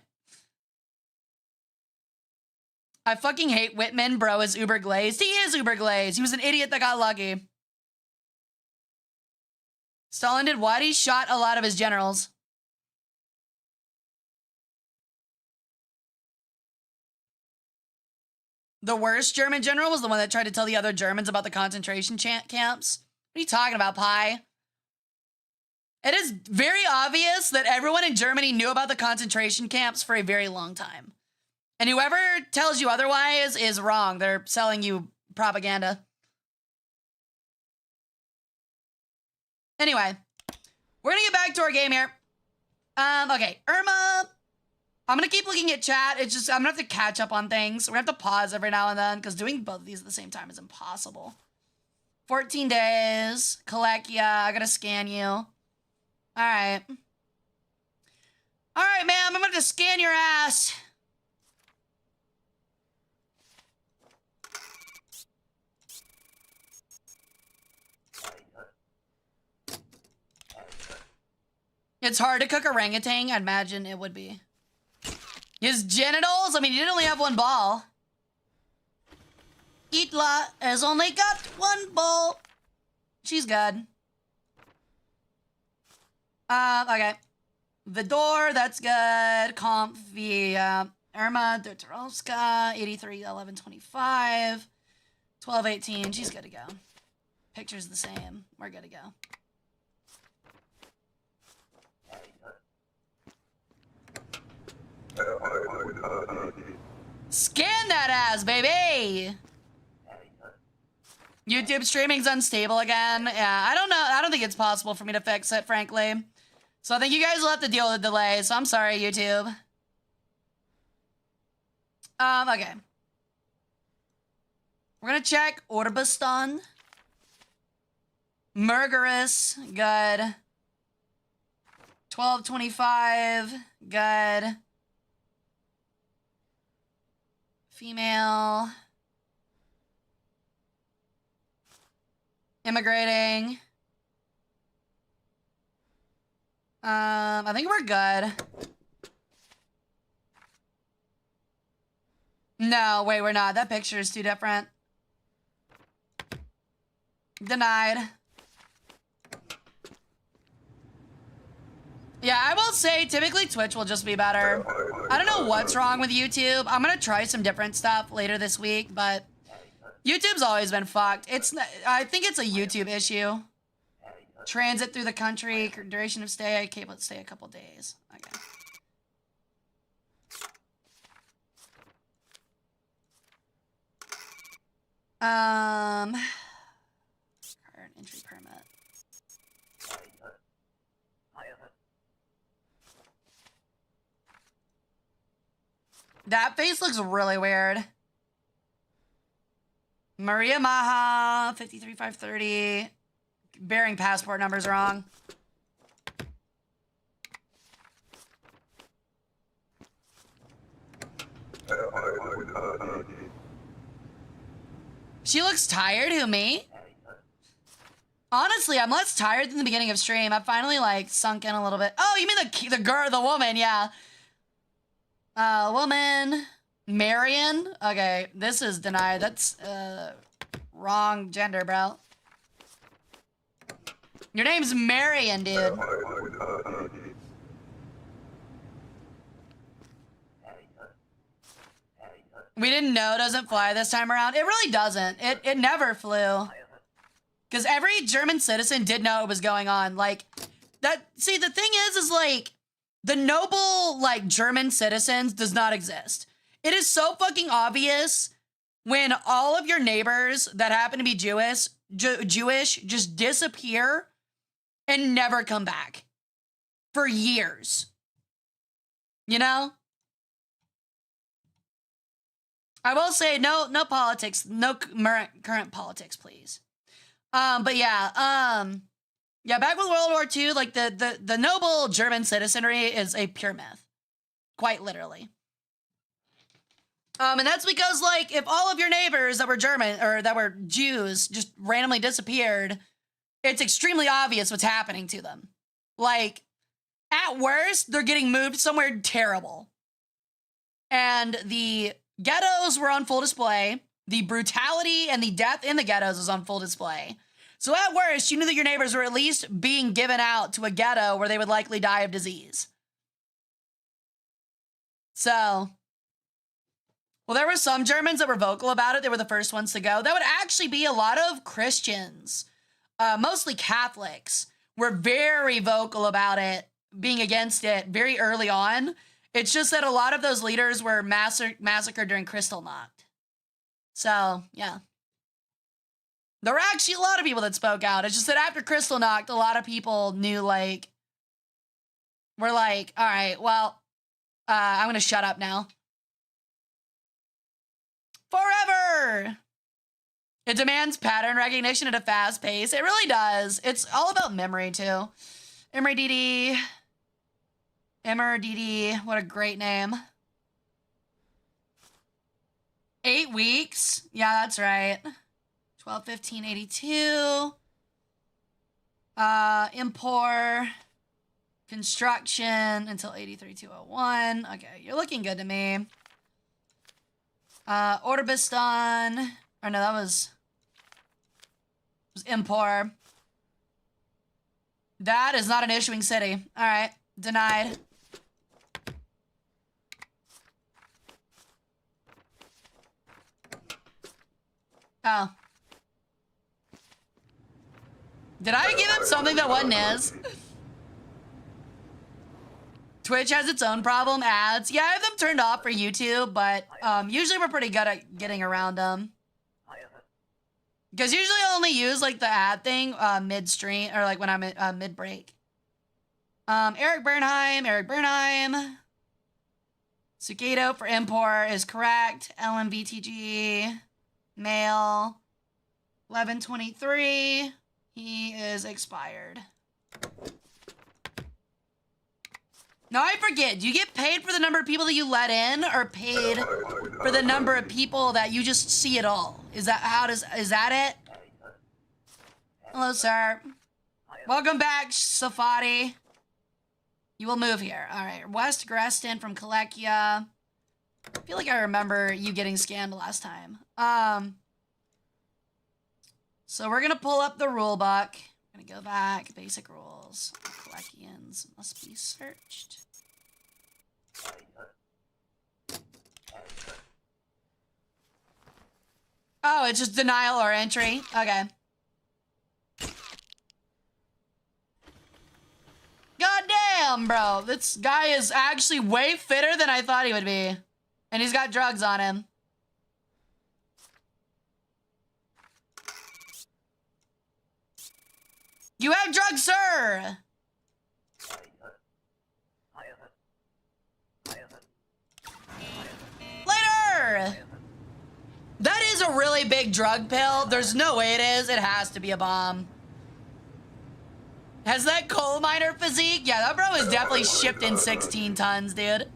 Speaker 1: I fucking hate Whitman. Bro is uber glazed. He is uber glazed. He was an idiot that got lucky. Stalin did what? He shot a lot of his generals. The worst German general was the one that tried to tell the other Germans about the concentration camps. What are you talking about, Pi? It is very obvious that everyone in Germany knew about the concentration camps for a very long time. And whoever tells you otherwise is wrong. They're selling you propaganda. Anyway, we're gonna get back to our game here. Okay, Irma. I'm gonna keep looking at chat. It's just, I'm gonna have to catch up on things. We're gonna have to pause every now and then because doing both of these at the same time is impossible. 14 days. Kalekia, I gotta scan you. All right. All right, ma'am, I'm gonna scan your ass. It's hard to cook orangutan. I imagine it would be. His genitals? I mean, he didn't only have one ball. Itla has only got one ball. She's good. Okay. Vidor, that's good. Comfy. Irma Dotarovska, 83, 11, 25. 12, 18. She's good to go. Picture's the same. We're good to go. Scan that ass, baby! YouTube streaming's unstable again. Yeah, I don't know. I don't think it's possible for me to fix it, frankly. So I think you guys will have to deal with the delay. So I'm sorry, YouTube. Okay. We're gonna check Orbistan. Murgerous, good. 1225, good. Female. Immigrating. I think we're good. No, wait, we're not. That picture is too different. Denied. Yeah, I will say typically Twitch will just be better. I don't know what's wrong with YouTube. I'm gonna try some different stuff later this week, but YouTube's always been fucked. I think it's a YouTube issue. Transit through the country, duration of stay, capable to stay a couple days. Okay. Current entry permit. That face looks really weird. Maria Maha, 53530. Bearing passport numbers wrong. She looks tired, who, me? Honestly, I'm less tired than the beginning of stream. I've finally, like, sunk in a little bit. Oh, you mean the girl, the woman, yeah. Woman. Marion? Okay, this is denied. That's, wrong gender, bro. Your name's Marion, dude. We didn't know it doesn't fly this time around. It really doesn't. It never flew. Because every German citizen did know it was going on. Like, that, see, the thing is like, the noble, like, German citizens does not exist. It is so fucking obvious when all of your neighbors that happen to be Jewish just disappear and never come back for years. You know? I will say no politics, no current politics, please. But yeah, yeah, back with World War II, like the noble German citizenry is a pure myth. Quite literally. And that's because, like, if all of your neighbors that were German or that were Jews just randomly disappeared, it's extremely obvious what's happening to them. Like, at worst, they're getting moved somewhere terrible. And the ghettos were on full display. The brutality and the death in the ghettos was on full display. So at worst, you knew that your neighbors were at least being given out to a ghetto where they would likely die of disease. So, well, there were some Germans that were vocal about it. They were the first ones to go. That would actually be a lot of Christians, mostly Catholics, were very vocal about it, being against it very early on. It's just that a lot of those leaders were massacred during Kristallnacht. So, yeah. There were actually a lot of people that spoke out. It's just that after Kristallnacht, a lot of people knew, like, were like, all right, well, I'm going to shut up now. Forever! It demands pattern recognition at a fast pace. It really does. It's all about memory, too. Emery DD. Emmer DD. What a great name. 8 weeks? Yeah, that's right. 12/15/82. Import. Construction until 83/201. Okay, you're looking good to me. Orbistan. Or no, that was Impor. That is not an issuing city. All right, denied. Oh. Did I give him something that wasn't his? Twitch has its own problem, ads. Yeah, I have them turned off for YouTube, but usually we're pretty good at getting around them. Because usually I only use, like, the ad thing mid-stream, or, like, when I'm at mid-break. Eric Bernheim. Suketo for import is correct. LMVTG, male, 1123. He is expired. Now I forget, do you get paid for the number of people that you let in or paid for the number of people that you just see at all? Is that it? Hello, sir. Welcome back, Safari. You will move here. All right, West Greston from Kalekia. I feel like I remember you getting scanned last time. So we're gonna pull up the rule book. I'm gonna go back, basic rules. Kalekians must be searched. Oh, it's just denial or entry? Okay. God damn, bro. This guy is actually way fitter than I thought he would be. And he's got drugs on him. You have drugs, sir! Later! That is a really big drug pill. There's no way it is. It has to be a bomb. Has that coal miner physique? Yeah, that bro is definitely shipped in 16 tons, dude.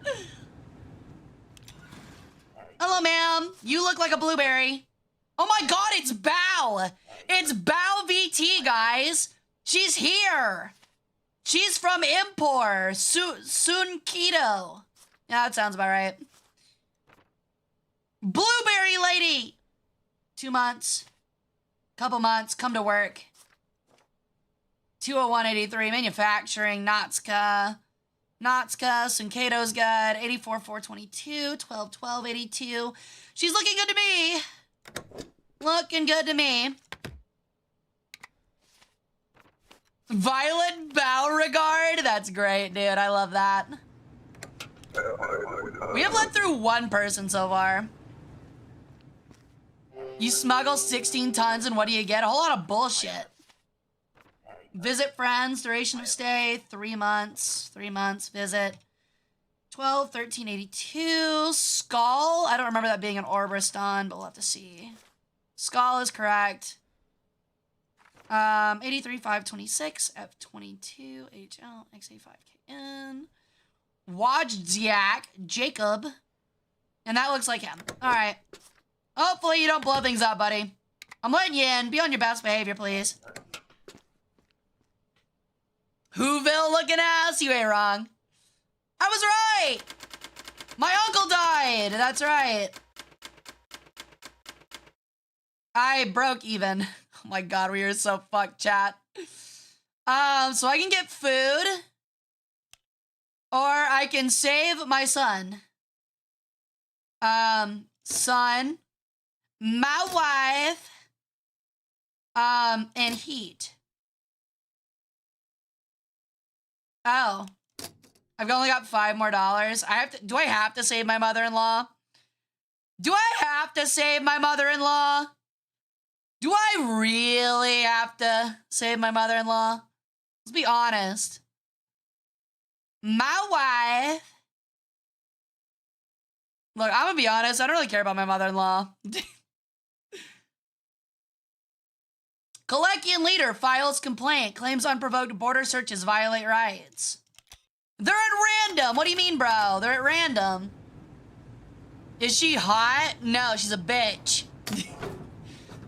Speaker 1: Hello, ma'am. You look like a blueberry. Oh my god, it's Bao. It's Bao VT, guys. She's here. She's from Impor. Sunketo. Yeah, that sounds about right. Blueberry lady. 2 months. Couple months. Come to work. 20183. Manufacturing. Natska. Sunketo's good. 84,422. 12,1282. She's looking good to me. Looking good to me. Violet Beauregard. That's great, dude. I love that. We have let through one person so far. You smuggle 16 tons and what do you get? A whole lot of bullshit. Visit friends, duration of stay, 3 months. 3 months, visit. 12, 1382. Skull, I don't remember that being an Orbriston, but we'll have to see. Skull is correct. 83, 526, F22, HL, XA5KN. Wojciak, Jacob. And that looks like him. All right. Hopefully you don't blow things up, buddy. I'm letting you in. Be on your best behavior, please. Whoville looking ass? You ain't wrong. I was right! My uncle died! That's right. I broke even. Oh my god, we are so fucked, chat. So I can get food. Or I can save my son. Son. My wife. And heat. Oh. I've only got $5 more. Do I have to save my mother-in-law? Do I have to save my mother-in-law? Do I really have to save my mother-in-law? Let's be honest. My wife. Look, I'm gonna be honest. I don't really care about my mother-in-law. Kalekian leader files complaint. Claims unprovoked border searches violate rights. They're at random. What do you mean, bro? They're at random. Is she hot? No, she's a bitch.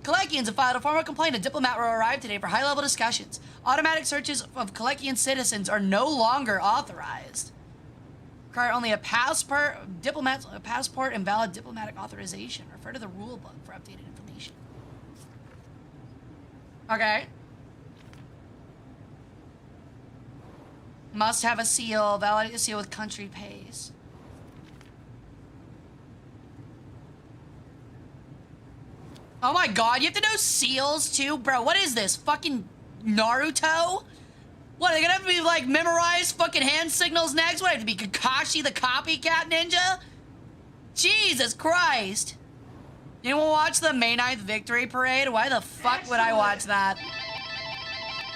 Speaker 1: Kalekians have filed a formal complaint. A diplomat will arrive today for high-level discussions. Automatic searches of Kalekian citizens are no longer authorized. Require only a passport, and valid diplomatic authorization. Refer to the rule book for updated information. Okay. Must have a seal. Validate the seal with country pays. Oh my god, you have to know seals too? Bro, what is this? Fucking Naruto? What, are they gonna have to be like memorize fucking hand signals next? What, I have to be Kakashi the copycat ninja? Jesus Christ. Anyone watch the May 9th Victory Parade? Why the fuck would I watch that?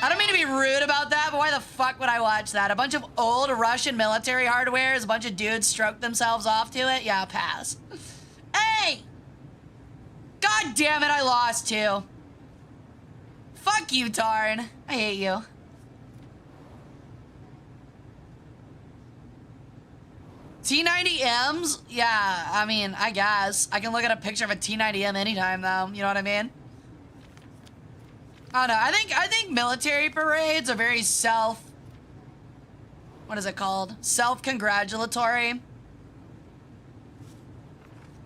Speaker 1: I don't mean to be rude about that, but why the fuck would I watch that? A bunch of old Russian military hardware, a bunch of dudes stroke themselves off to it? Yeah, pass. Hey! God damn it, I lost too. Fuck you, Tarn. I hate you. T90Ms? Yeah, I mean, I guess. I can look at a picture of a T90M anytime, though. You know what I mean? I don't know. I think military parades are very what is it called? Self-congratulatory.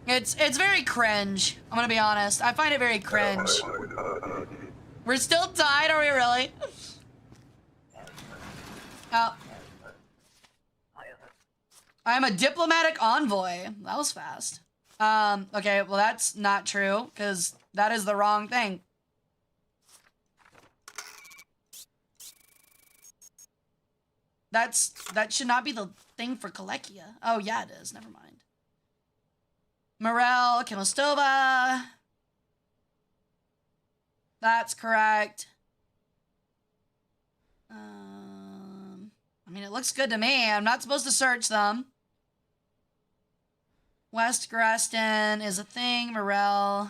Speaker 1: It's very cringe. I'm gonna be honest. I find it very cringe. We're still tied, are we really? Oh. I'm a diplomatic envoy. That was fast. Okay, well that's not true, because that is the wrong thing. That should not be the thing for Kalekia. Oh yeah, it is. Never mind. Morel, Kimostova. That's correct. I mean, it looks good to me. I'm not supposed to search them. West Greston is a thing. Morel.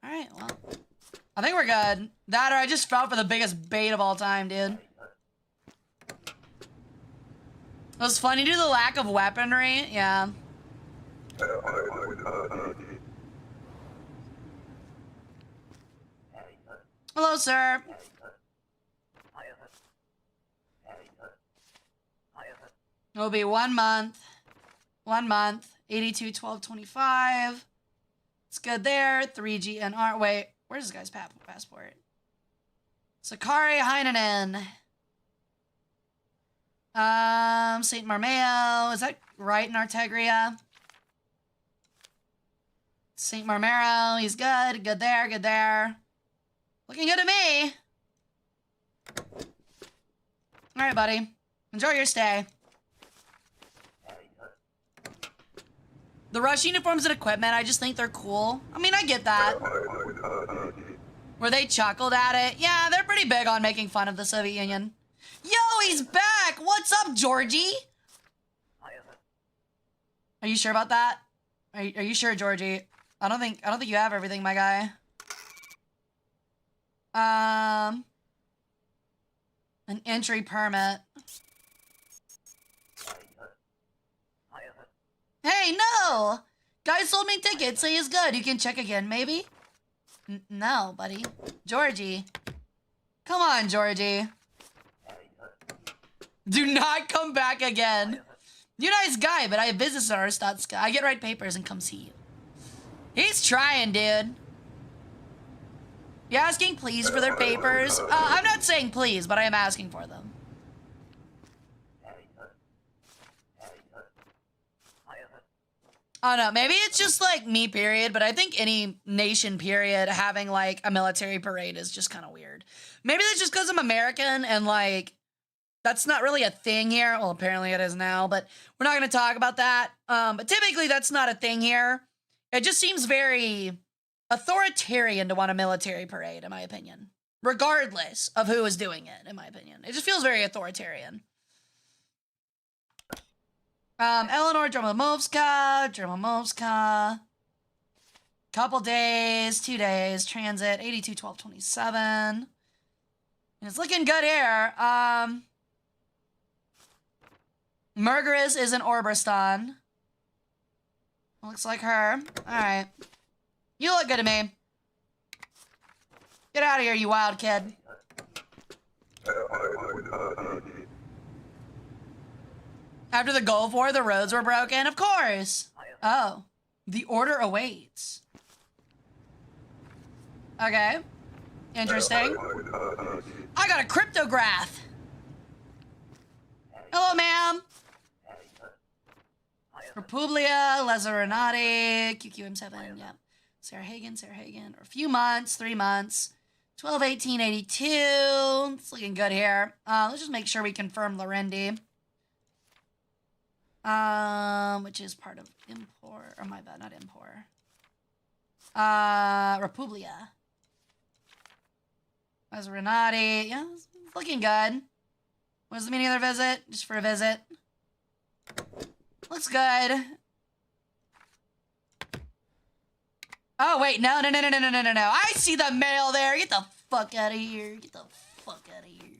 Speaker 1: All right, well, I think we're good. That or I just fell for the biggest bait of all time, dude. It was funny due to the lack of weaponry. Yeah. Hello, sir. It'll be 1 month. 1 month. 82, 12, 25. It's good there. 3GNR. Wait, where's this guy's passport? Sakari Heinonen. St. Marmeo. Is that right in Artegria? St. Marmero. He's good. Good there. Good there. Looking good to me. All right, buddy. Enjoy your stay. The Rush uniforms and equipment, I just think they're cool. I mean, I get that. Were they chuckled at it? Yeah, they're pretty big on making fun of the Soviet Union. Yo, he's back! What's up, Georgie? Are you sure about that? Are you sure, Georgie? I don't think you have everything, my guy. An entry permit. Hey, no! Guy sold me tickets, so he's good. You can check again, maybe? No, buddy. Georgie. Come on, Georgie. Do not come back again. You're a nice guy, but I have business at Arstotzka. I get right papers and come see you. He's trying, dude. You asking please for their papers? I'm not saying please, but I am asking for them. I don't know, maybe it's just like me, period, but I think any nation, period, having like a military parade is just kind of weird. Maybe that's just because I'm American and like, that's not really a thing here. Well, apparently it is now, but we're not going to talk about that. But typically that's not a thing here. It just seems very authoritarian to want a military parade, in my opinion. Regardless of who is doing it, in my opinion. It just feels very authoritarian. Eleanor Dromomovska. Couple days, 2 days, transit, 82, 12, 27. And it's looking good here. Murgaris is in Oberstan. Looks like her. Alright. You look good to me. Get out of here, you wild kid. After the Gulf War, the roads were broken? Of course. Oh. The order awaits. Okay. Interesting. I got a cryptograph. Hello, ma'am. Republia, Lazarinati, QQM7, yeah. Sarah Hagen. A few months, 3 months. 12/18/82. It's looking good here. Let's just make sure we confirm Lorendi. Which is part of Impor, or my bad, not Impor. Republia. As Renati. Yeah, it's looking good. What was the meaning of their visit? Just for a visit. Looks good. Oh, wait. No. I see the mail there. Get the fuck out of here. Get the fuck out of here.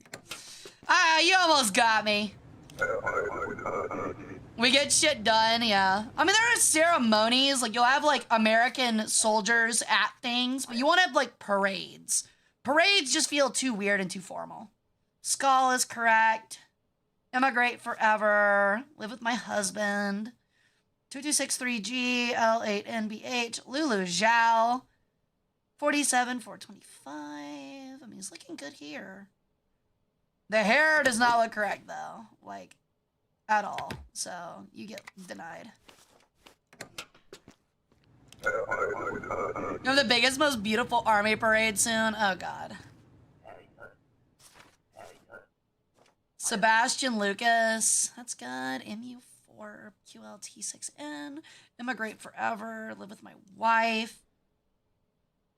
Speaker 1: Ah, you almost got me. We get shit done, yeah. I mean, there are ceremonies. Like, you'll have, like, American soldiers at things, but you won't have, like, parades. Parades just feel too weird and too formal. Skull is correct. Immigrate forever. Live with my husband. 2263G, L8NBH, Lulu Zhao. 47, 425. I mean, it's looking good here. The hair does not look correct, though. Like, at all. So, you get denied. You know the biggest, most beautiful army parade soon? Oh, God. Sebastian Lucas. That's good. MU4, QLT6N. Immigrate forever. Live with my wife.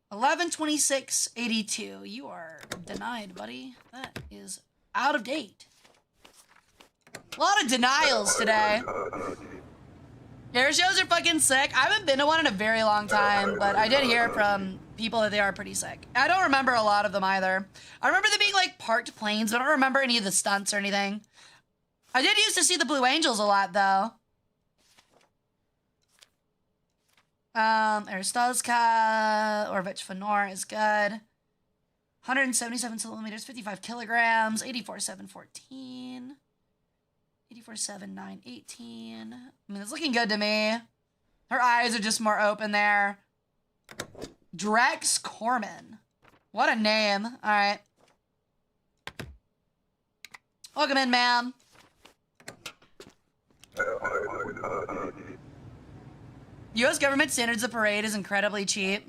Speaker 1: 112682. You are denied, buddy. That is out of date. A lot of denials today. Air shows are fucking sick. I haven't been to one in a very long time, but I did hear from people that they are pretty sick. I don't remember a lot of them either. I remember them being like parked planes, but I don't remember any of the stunts or anything. I did used to see the Blue Angels a lot, though. Aristozka, Orvich Fenor is good. 177 centimeters, 55 kilograms, 84,714. 84,7,918. I mean, it's looking good to me. Her eyes are just more open there. Drex Corman. What a name. All right. Welcome in, ma'am. U.S. government standards of parade is incredibly cheap.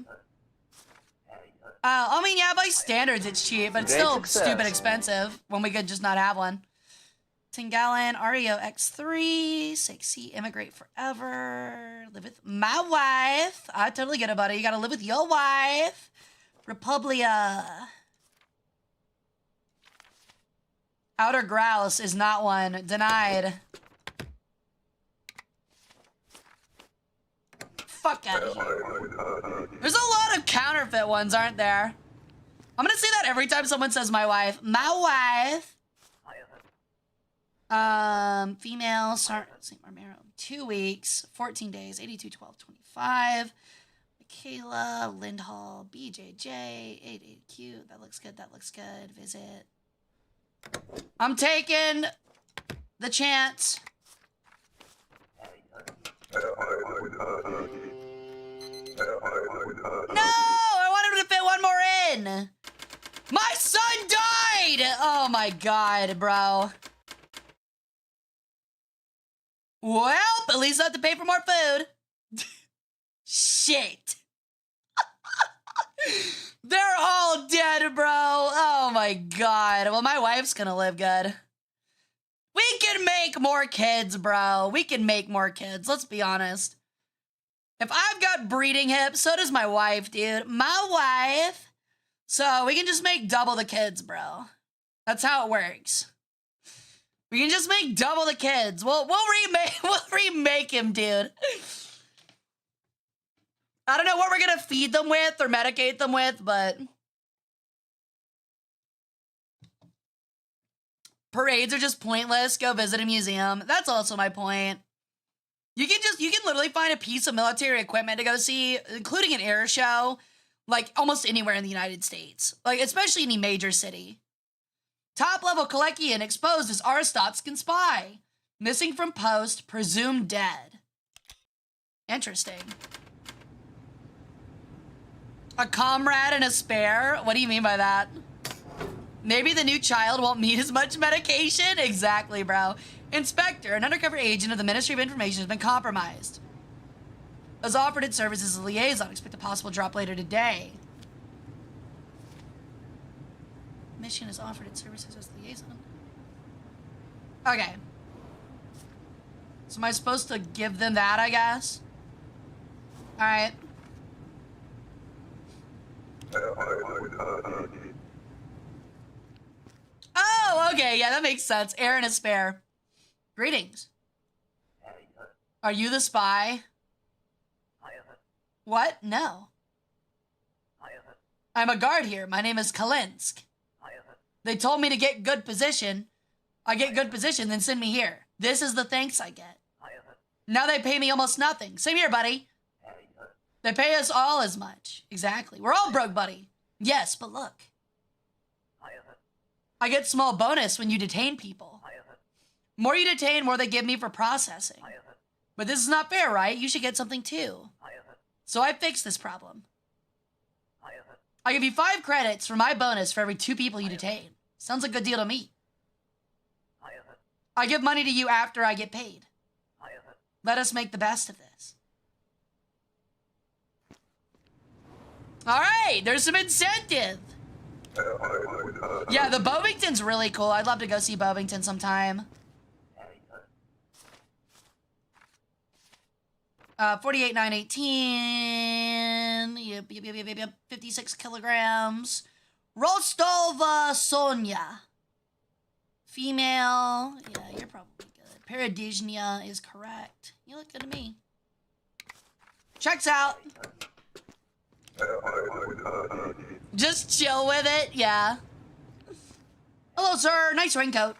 Speaker 1: I mean, yeah, by standards it's cheap, but it's still stupid expensive when we could just not have one. Tingalan, REO X3, 6C, immigrate forever, live with my wife. I totally get it, buddy. You gotta live with your wife. Republia. Outer Grouse is not one. Denied. Fuck out of here. There's a lot of counterfeit ones, aren't there? I'm gonna say that every time someone says my wife. My wife. Female, St. Romero, 2 weeks, 14 days, 82, 12, 25. Michaela, Lindhall, BJJ, 88Q. That looks good, that looks good. Visit. I'm taking the chance. No! I wanted to fit one more in! My son died! Oh my god, bro. Well, at least I have to pay for more food. Shit. They're all dead, bro. Oh my god. Well, my wife's gonna live good. We can make more kids, bro. We can make more kids. Let's be honest. If I've got breeding hips, so does my wife, dude. My wife. So we can just make double the kids, bro. That's how it works. We can just make double the kids. We'll remake him, dude. I don't know what we're gonna feed them with or medicate them with, but parades are just pointless. Go visit a museum. That's also my point. You can literally find a piece of military equipment to go see, including an air show, like almost anywhere in the United States. Like, especially any major city. Top-level Kalekian exposed as Aristotskin spy. Missing from post, presumed dead. Interesting. A comrade and a spare? What do you mean by that? Maybe the new child won't need as much medication? Exactly, bro. Inspector, an undercover agent of the Ministry of Information, has been compromised. Has offered its services as a liaison. Expect a possible drop later today. Mission has offered its services as liaison. Okay. So am I supposed to give them that, I guess? Alright. Oh, okay. Yeah, that makes sense. Heir and a spare. Greetings. Are you the spy? What? No. I'm a guard here. My name is Kalinsk. They told me to get good position. I get good position, then send me here. This is the thanks I get. Now they pay me almost nothing. Same here, buddy. They pay us all as much. Exactly. We're all broke, buddy. Yes, but look. I get small bonus when you detain people. More you detain, more they give me for processing. But this is not fair, right? You should get something too. So I fixed this problem. I give you 5 credits for my bonus for every 2 people you detain. Sounds like a good deal to me. I give money to you after I get paid. Let us make the best of this. All right, there's some incentive. Yeah, the Bovington's really cool. I'd love to go see Bovington sometime. 48,918. Yep. 56 kilograms. Rostova Sonia. Female. Yeah, you're probably good. Paradignia is correct. You look good to me. Checks out. Just chill with it, yeah. Hello, sir. Nice raincoat.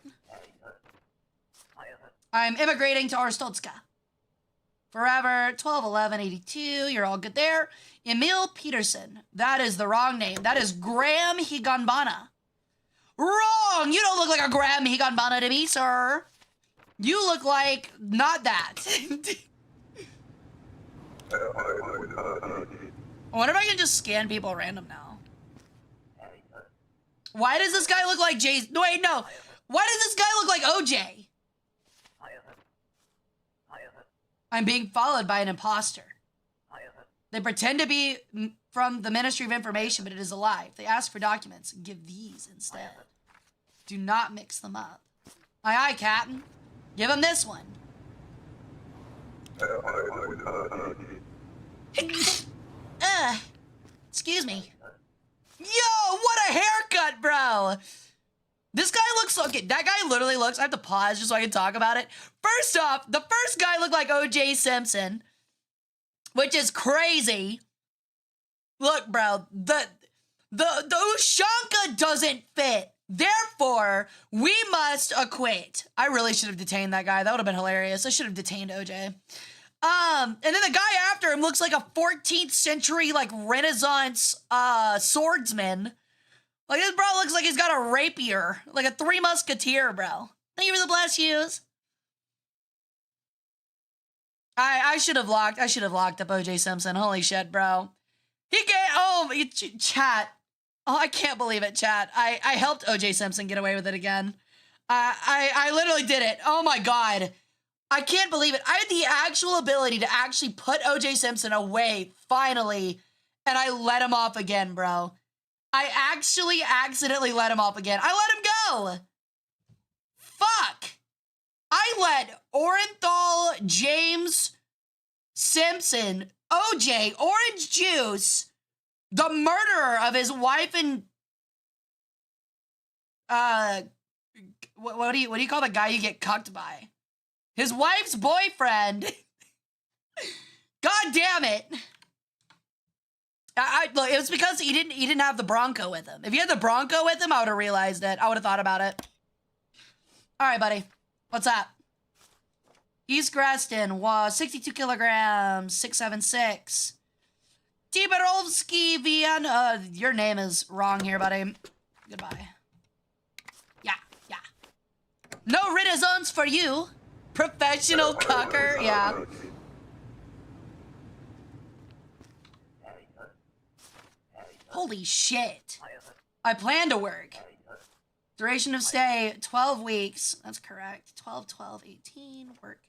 Speaker 1: I'm immigrating to Arstotzka. Forever, 12/11/82. You're all good there. Emil Peterson. That is the wrong name. That is Graham Higanbana. Wrong! You don't look like a Graham Higanbana to me, sir. You look like not that. I wonder if I can just scan people random now. Why does this guy look like Jay? Wait, no. Why does this guy look like OJ? I'm being followed by an imposter. They pretend to be from the Ministry of Information, but it is a lie. If they ask for documents, give these instead. Do not mix them up. Aye, aye, Captain. Give him this one. Excuse me. Yo, what a haircut, bro. This guy looks, okay, that guy literally looks, I have to pause just so I can talk about it. First off, the first guy looked like O.J. Simpson, which is crazy. Look, bro, the Ushanka doesn't fit. Therefore, we must acquit. I really should have detained that guy. That would have been hilarious. I should have detained O.J. And then the guy after him looks like a 14th century, like, Renaissance, swordsman. Like, this bro looks like he's got a rapier. Like a 3 Musketeer, bro. Thank you for the bless yous. I should have locked up O.J. Simpson. Holy shit, bro. He can't, oh, chat. Oh, I can't believe it, chat. I helped O.J. Simpson get away with it again. I literally did it. Oh my God. I can't believe it. I had the actual ability to actually put O.J. Simpson away, finally, and I let him off again, bro. I actually accidentally let him off again. I let him go. Fuck. I let Orenthal James Simpson, OJ, Orange Juice, the murderer of his wife and what do you call the guy you get cucked by? His wife's boyfriend. God damn it. Look, it was because he didn't have the Bronco with him. If he had the Bronco with him, I would have realized it. I would have thought about it. All right, buddy. What's up? East Graston was 62 kilograms, 676. Tiberovsky Vian. Your name is wrong here, buddy. Goodbye. Yeah. No Renaissance for you. Professional cucker. Yeah. Holy shit. I plan to work. Duration of stay, 12 weeks. That's correct. 12, 12, 18. Work.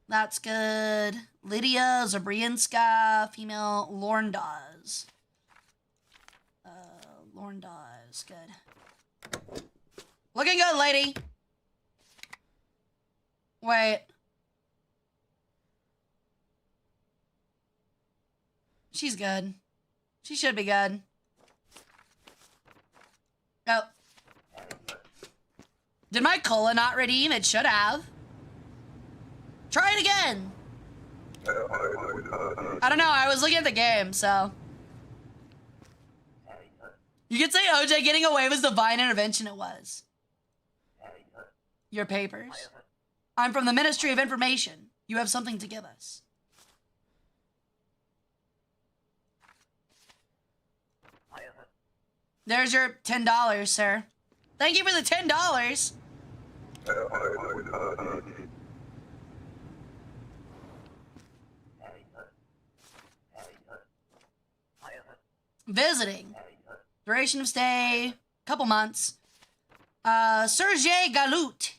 Speaker 1: That's good. Lydia Zabrianska, female, Lorndaz. Lorndaz, good. Looking good, lady. Wait. She's good. She should be good. Oh. Did my cola not redeem? It should have. Try it again. I don't know. I was looking at the game, so. You could say OJ getting away was divine intervention. It was. Your papers. I'm from the Ministry of Information. You have something to give us. There's your $10, sir. Thank you for the $10. Visiting. Duration of stay, couple months. Serge Galout.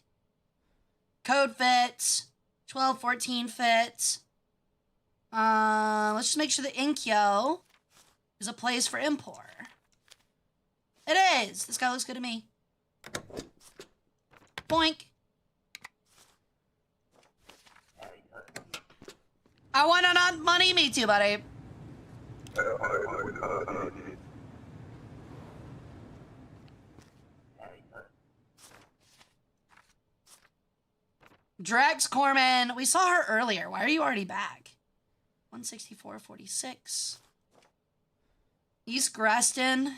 Speaker 1: Code fits. 1214 fits. Let's just make sure the Inkyo is a place for import. It is. This guy looks good to me. Boink. I want to not money. Me too, buddy. Drex Corman. We saw her earlier. Why are you already back? 164.46. East Greston.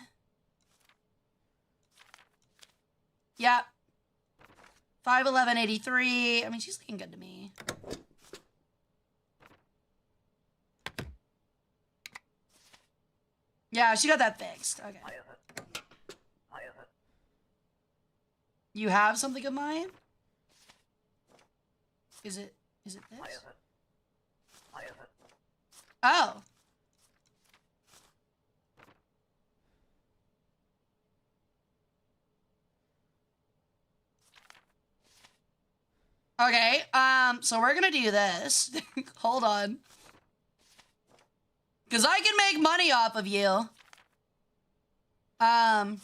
Speaker 1: Yep. 5'11", 83. I mean, she's looking good to me. Yeah, she got that fixed. Okay. You have something of mine? Is it this? Oh. Okay, so we're gonna do this. Hold on. Because I can make money off of you. How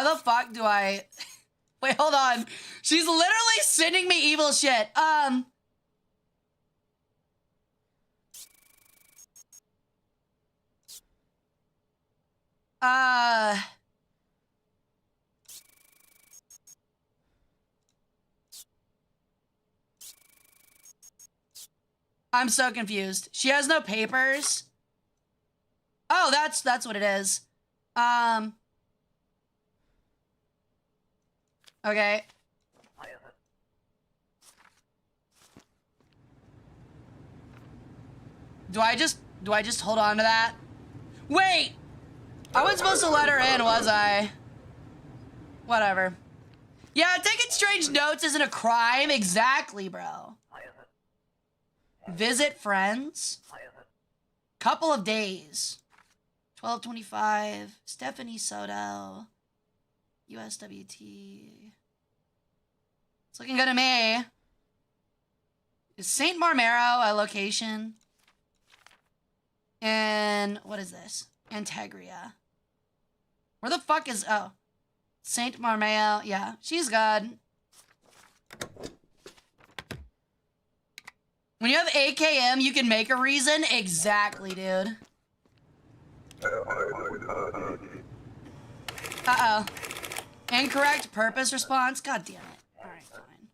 Speaker 1: the fuck do I... Wait, hold on. She's literally sending me evil shit. I'm so confused. She has no papers. Oh, that's what it is. Okay. Do I just hold on to that? Wait! I wasn't supposed to let her in, was I? Whatever. Yeah, taking strange notes isn't a crime. Exactly, bro. Visit friends. Couple of days. 1225. Stephanie Soto. USWT. It's looking good to me. Is St. Marmero a location? And what is this? Antegria. Where the fuck is... Oh. St. Marmeo. Yeah, she's good. When you have AKM, you can make a reason? Exactly, dude. Uh-oh. Incorrect purpose response? God damn it. Alright, fine.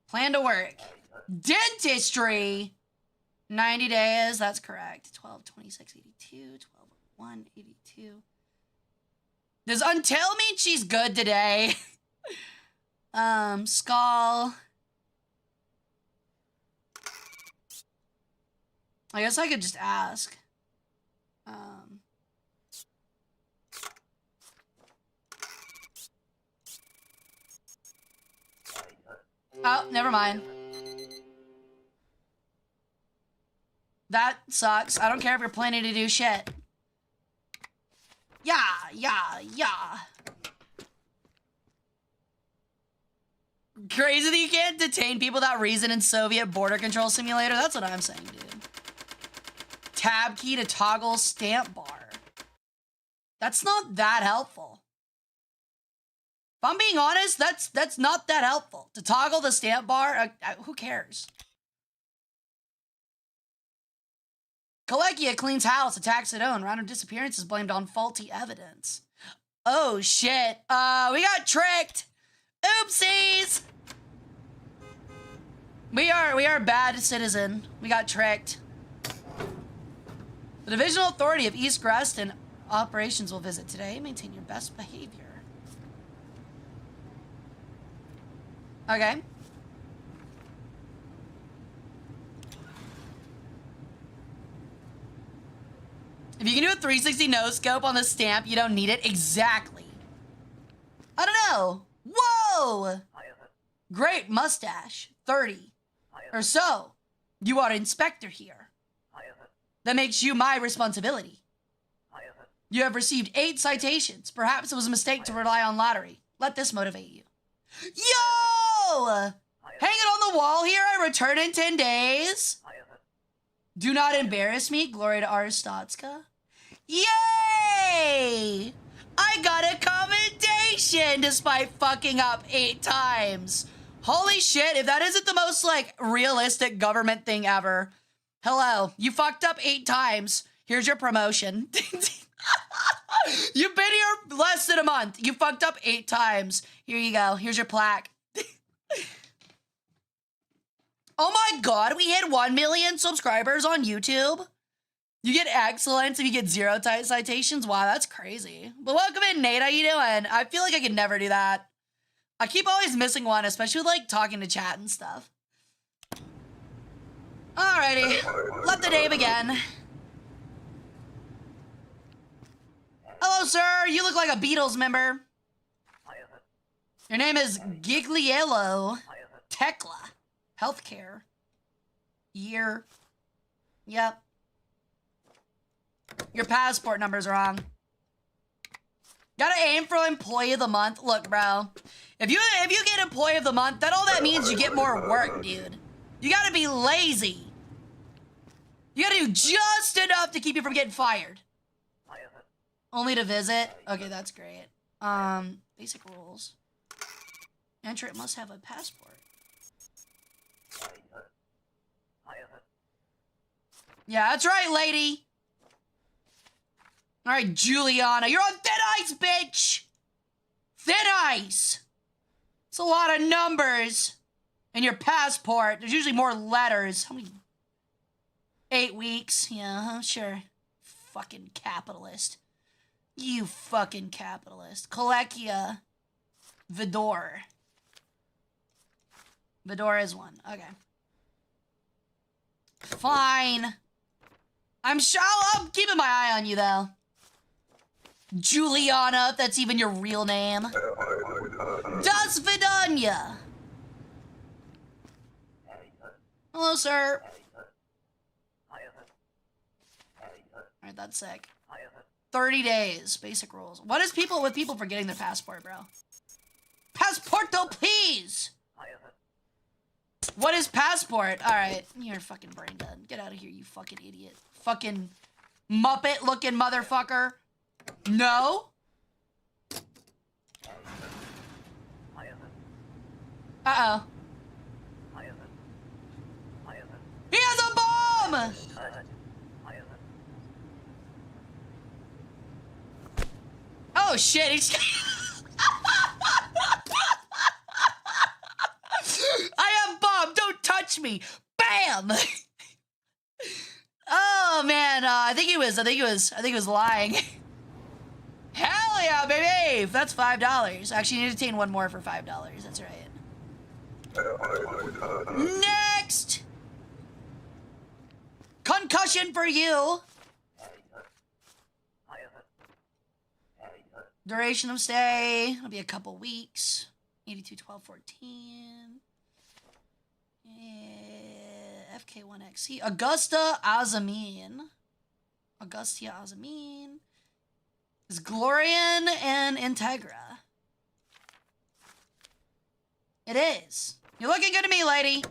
Speaker 1: Plan to work. Dentistry! 90 days, that's correct. 12/26/82, 12/1/82. Does Until mean she's good today? Skull. I guess I could just ask. Oh, never mind. That sucks. I don't care if you're planning to do shit. Yeah. Crazy that you can't detain people without reason in Soviet border control simulator. That's what I'm saying, dude. Tab key to toggle stamp bar. That's not that helpful. If I'm being honest, that's not that helpful. To toggle the stamp bar, who cares? Kalekia cleans house, attacks at own. Random disappearance is blamed on faulty evidence. Oh shit. We got tricked. Oopsies. We are bad citizen. We got tricked. The Divisional Authority of East Greston Operations will visit today. Maintain your best behavior. Okay. If you can do a 360 no-scope on the stamp, you don't need it. Exactly. I don't know. Whoa! Great mustache. 30. Or so. You are inspector here. That makes you my responsibility. You have received 8 citations. Perhaps it was a mistake to rely on lottery. Let this motivate you. Yo! Hang it on the wall here. I return in 10 days. Do not embarrass me. Glory to Arstotzka. Yay! I got a commendation despite fucking up 8 times. Holy shit, if that isn't the most, like, realistic government thing ever. Hello, you fucked up 8 times. Here's your promotion. You've been here less than a month. You fucked up 8 times. Here you go. Here's your plaque. Oh my god, we hit 1 million subscribers on YouTube. You get excellence if you get 0 citations. Wow, that's crazy. But welcome in, Nate. How you doing? I feel like I could never do that. I keep always missing one, especially with, like, talking to chat and stuff. Alrighty, let the day begin. Hello, sir. You look like a Beatles member. Your name is Gigliello Tekla. Healthcare. Year. Yep. Your passport number's wrong. Gotta aim for Employee of the Month. Look, bro. If you get Employee of the Month, then all that means you get more work, dude. You gotta be lazy. You gotta do just enough to keep you from getting fired. Only to visit? Okay, that's great. Basic rules. Entrant must have a passport. Yeah, that's right, lady. All right, Juliana, you're on thin ice, bitch. Thin ice. It's a lot of numbers. And your passport, there's usually more letters. How many? 8 weeks. Yeah, sure. Fucking capitalist. You fucking capitalist. Kalekia. Vidor. Vidor is 1. Okay. Fine. I'm sure I'm keeping my eye on you, though. Juliana, if that's even your real name. Das Vidanya. Hello, sir. Alright, that's sick. 30 days. Basic rules. What is people with people forgetting their passport, bro? Passporto, please! What is passport? Alright, you're fucking brain dead. Get out of here, you fucking idiot. Fucking Muppet-looking motherfucker. No? Uh-oh. He has a bomb! Oh shit, he's... I have bomb, don't touch me! Bam! Oh man, I think he was lying. Hell yeah, baby! That's $5. Actually, you need to obtain 1 more for $5. That's right. Next! Concussion for you! Duration of stay, it'll be a couple weeks. 82, 12, 14. FK1XC. Augusta Azamin. Augustia Azamin. Is Glorian and Integra. It is. You're looking good to me, lady.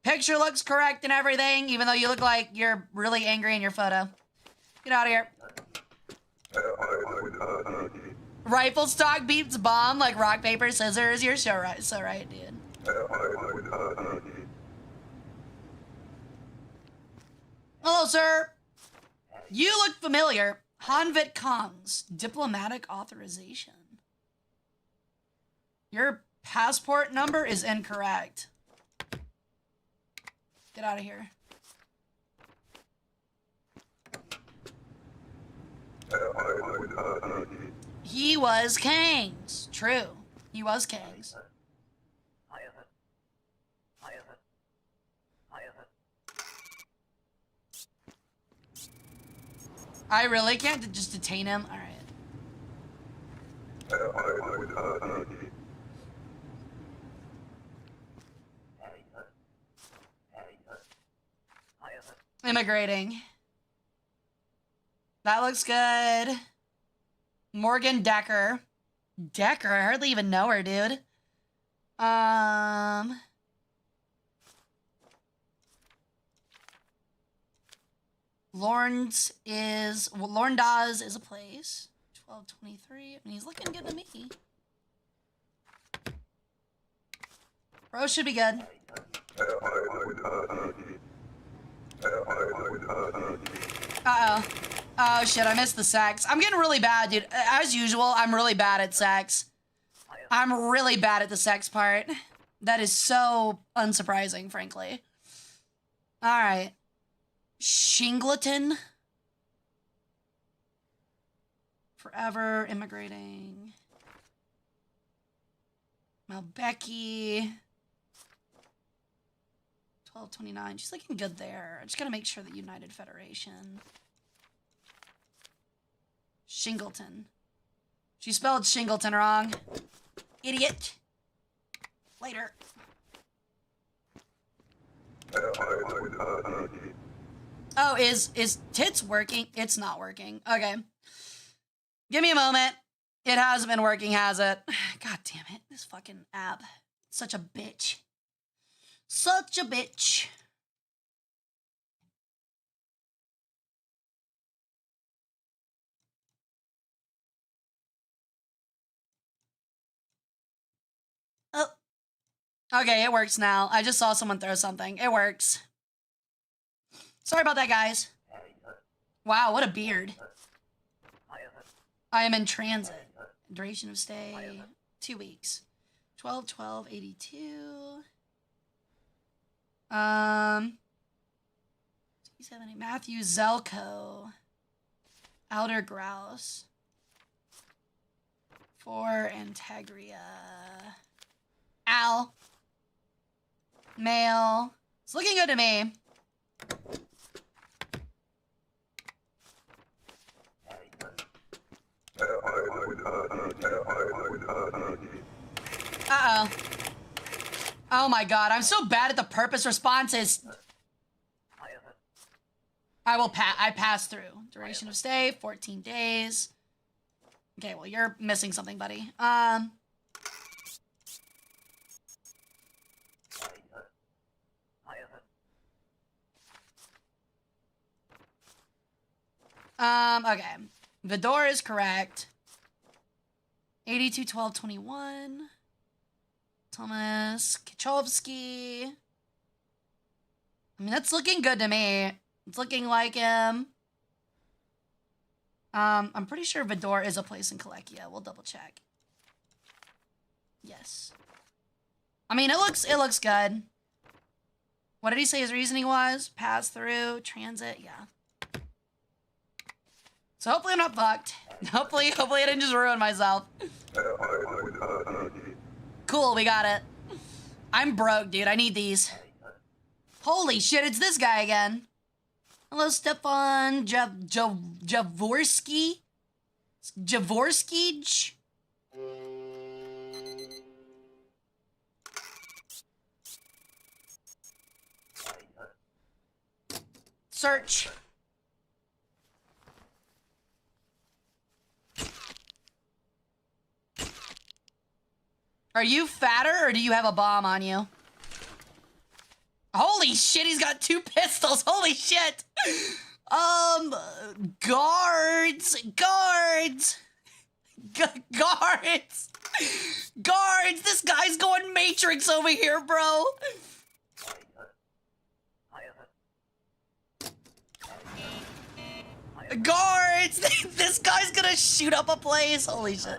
Speaker 1: Picture looks correct and everything, even though you look like you're really angry in your photo. Get out of here. Rifle stock beats bomb like rock, paper, scissors. You're so right, dude. Hello, sir. You look familiar. Hanvit Kong's diplomatic authorization. Your passport number is incorrect. Get out of here. He was Kang's. True. He was Kang's. I really can't just detain him? Alright. Immigrating. That looks good. Morgan Decker. Decker? I hardly even know her, dude. Lorndaz is a place. 1223. I mean, he's looking good to me. Bro should be good. Uh-oh. Oh, shit, I missed the sex. I'm getting really bad, dude. As usual, I'm really bad at sex. I'm really bad at the sex part. That is so unsurprising, frankly. All right. Shingleton. Forever immigrating. Malbecki. 1229. She's looking good there. I just gotta make sure that United Federation. Shingleton. She spelled Shingleton wrong. Idiot. Later. Oh, is tits working? It's not working. Okay. Give me a moment. It hasn't been working, has it? God damn it. This fucking app. Such a bitch. Such a bitch. Oh. Okay, it works now. I just saw someone throw something. It works. Sorry about that, guys. Wow, what a beard. I am in transit. Duration of stay, 2 weeks. 12/12/82. 70 Matthew Zelko. Outer Grouse. For Antegria. Al. Male. It's looking good to me. Uh-oh. Oh my god, I'm so bad at the purpose responses. I pass through. Duration of stay, 14 days. Okay, well, you're missing something, buddy. Okay. Vidor is correct. 82/12/21. Thomas Kachovsky. I mean, that's looking good to me. It's looking like him. I'm pretty sure Vidor is a place in Kalekia. We'll double check. Yes. I mean, it looks good. What did he say his reasoning was? Pass through, transit, yeah. So hopefully I'm not fucked. Hopefully I didn't just ruin myself. Cool, we got it. I'm broke, dude. I need these. Holy shit, it's this guy again. Hello, Stefan Javorsky? Javorsky? Search. Are you fatter or do you have a bomb on you? Holy shit, he's got 2 pistols. Holy shit. Guards. This guy's going Matrix over here, bro. Guards! This guy's gonna shoot up a place. Holy shit.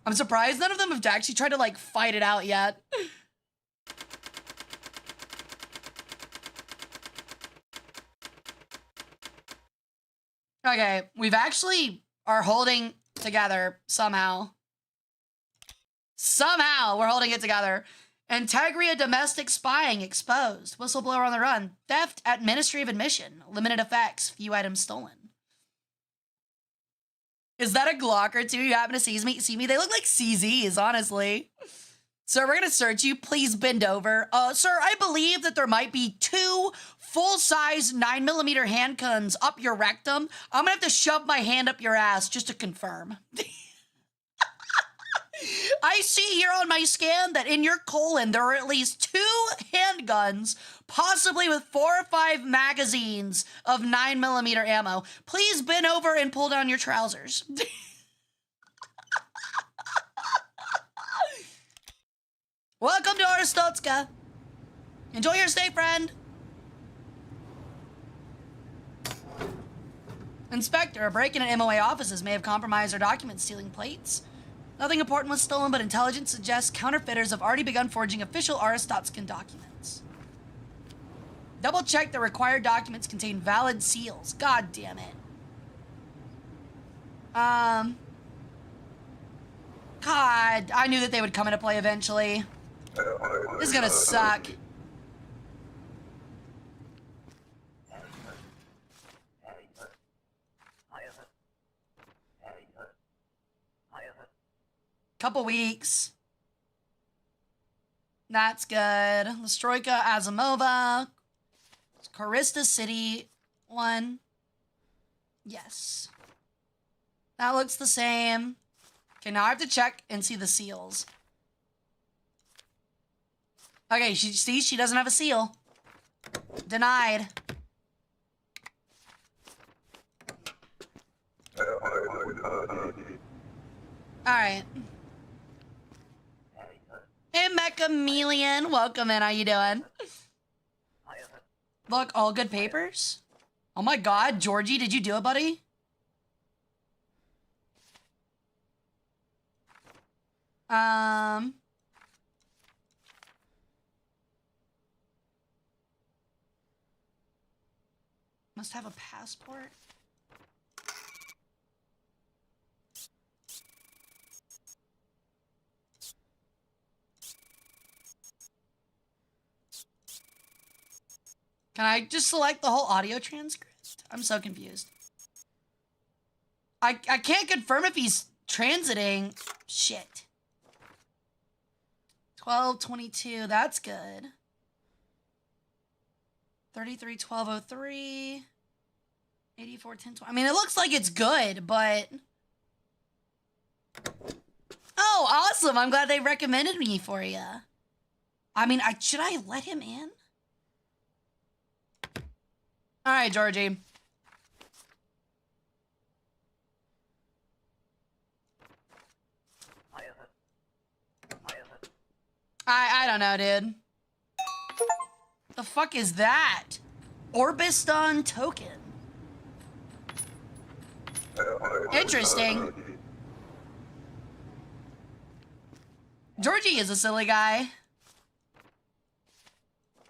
Speaker 1: I'm surprised none of them have actually tried to, like, fight it out yet. Okay, we've actually are holding together somehow. Somehow we're holding it together. Integria domestic spying exposed. Whistleblower on the run. Theft at Ministry of Admission. Limited effects. Few items stolen. Is that a Glock or two? You happen to see me? They look like CZs, honestly. Sir, we're gonna search you. Please bend over. Sir, I believe that there might be 2 full-size 9mm handguns up your rectum. I'm gonna have to shove my hand up your ass just to confirm. I see here on my scan that in your colon there are at least 2 handguns, possibly with 4 or 5 magazines of 9mm ammo. Please bend over and pull down your trousers. Welcome to Arstotzka. Enjoy your stay, friend. Inspector, a break-in at MOA offices may have compromised our documents, stealing plates. Nothing important was stolen, but intelligence suggests counterfeiters have already begun forging official Arstotzkan documents. Double check the required documents contain valid seals. God damn it. God, I knew that they would come into play eventually. This is gonna suck. Couple weeks. That's good. Nastroika, Azimova. Korista City. 1. Yes. That looks the same. Okay, now I have to check and see the seals. Okay, she doesn't have a seal. Denied. Alright. Hey, Mechameleon. Welcome in. How you doing? Look, all good papers? Oh my god, Georgie, did you do it, buddy? Must have a passport. Can I just select the whole audio transcript? I'm so confused. I can't confirm if he's transiting. Shit. 1222, that's good. 331203. 841020. I mean, it looks like it's good, but... Oh, awesome. I'm glad they recommended me for you. I mean, should I let him in? All right, Georgie. I don't know, dude. The fuck is that? Orbiston token. Interesting. Georgie is a silly guy.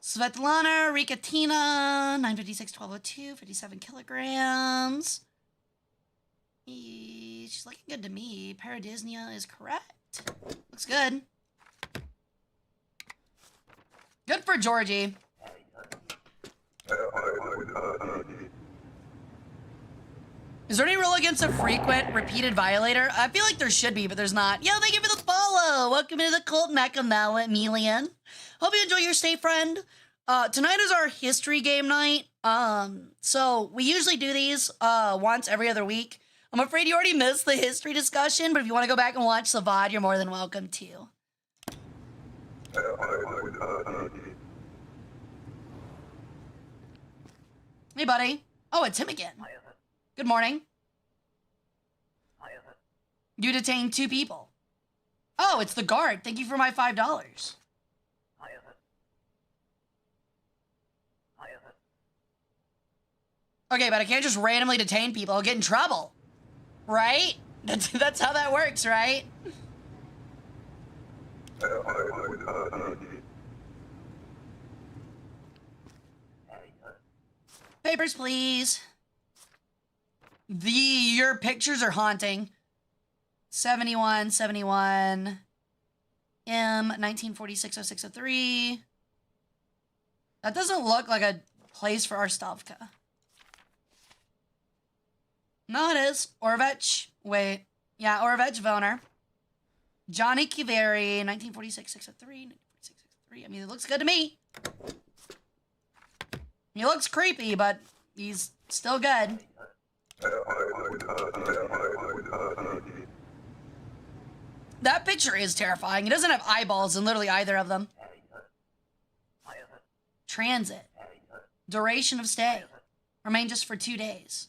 Speaker 1: Svetlana Rikatina, 956, 1202, 57 kilograms. She's looking good to me. Paradisnia is correct. Looks good. Good for Georgie. Is there any rule against a frequent, repeated violator? I feel like there should be, but there's not. Yo, thank you for the follow. Welcome to the cult, Mechameleon. Hope you enjoy your stay, friend. Tonight is our history game night. So we usually do these once every other week. I'm afraid you already missed the history discussion, but if you want to go back and watch the VOD, you're more than welcome to. Hey, buddy. Oh, it's him again. Good morning. You detained 2 people. Oh, it's the guard. Thank you for my $5. Okay, but I can't just randomly detain people. I'll get in trouble. Right? That's how that works, right? Papers, please. Your pictures are haunting. 71, 71. M, 1946, 06, 03. That doesn't look like a place for Arstavka. No, it is. Orvech. Wait. Yeah, Orvech Voner. Johnny Kiveri, 1946, 603. 1946, 603. I mean, it looks good to me. He looks creepy, but he's still good. That picture is terrifying. He doesn't have eyeballs in literally either of them. Transit. Duration of stay. Remain just for 2 days.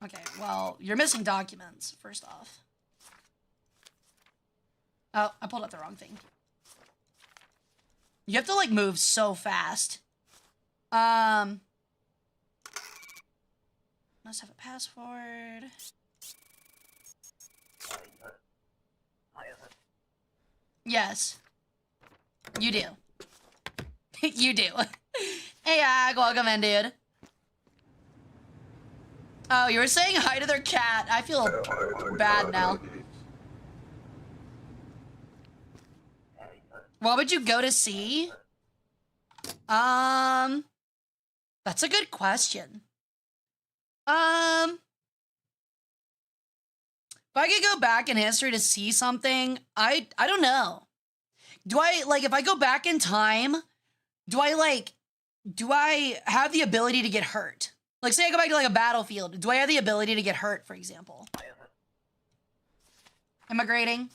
Speaker 1: Okay, well, you're missing documents, first off. Oh, I pulled up the wrong thing. You have to, like, move so fast. Must have a password. Yes. You do. You do. Hey, welcome in, dude. Oh, you were saying hi to their cat. I feel bad now. What would you go to see? That's a good question. If I could go back in history to see something, I don't know. Do I, like, if I go back in time, do I have the ability to get hurt? Like, say I go back to, like, a battlefield. Do I have the ability to get hurt, for example? Immigrating?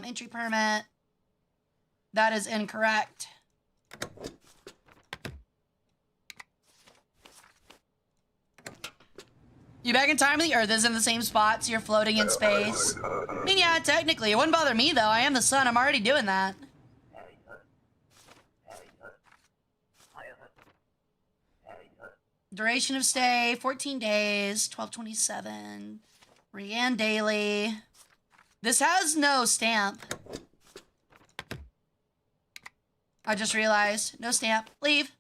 Speaker 1: Entry permit. That is incorrect. You back in time, the Earth is in the same spot, so you're floating in space. I mean, yeah, technically. It wouldn't bother me, though. I am the sun. I'm already doing that. Duration of stay, 14 days, 1227. Rianne daily. This has no stamp. I just realized. No stamp. Leave.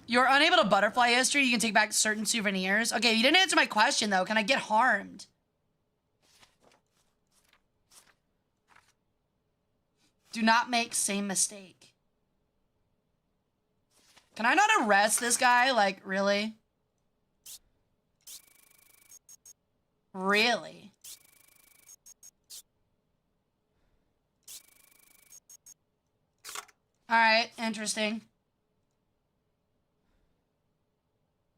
Speaker 1: You're unable to butterfly history. You can take back certain souvenirs. Okay, you didn't answer my question, though. Can I get harmed? Do not make same mistake. Can I not arrest this guy? Like, really? Really? All right, interesting.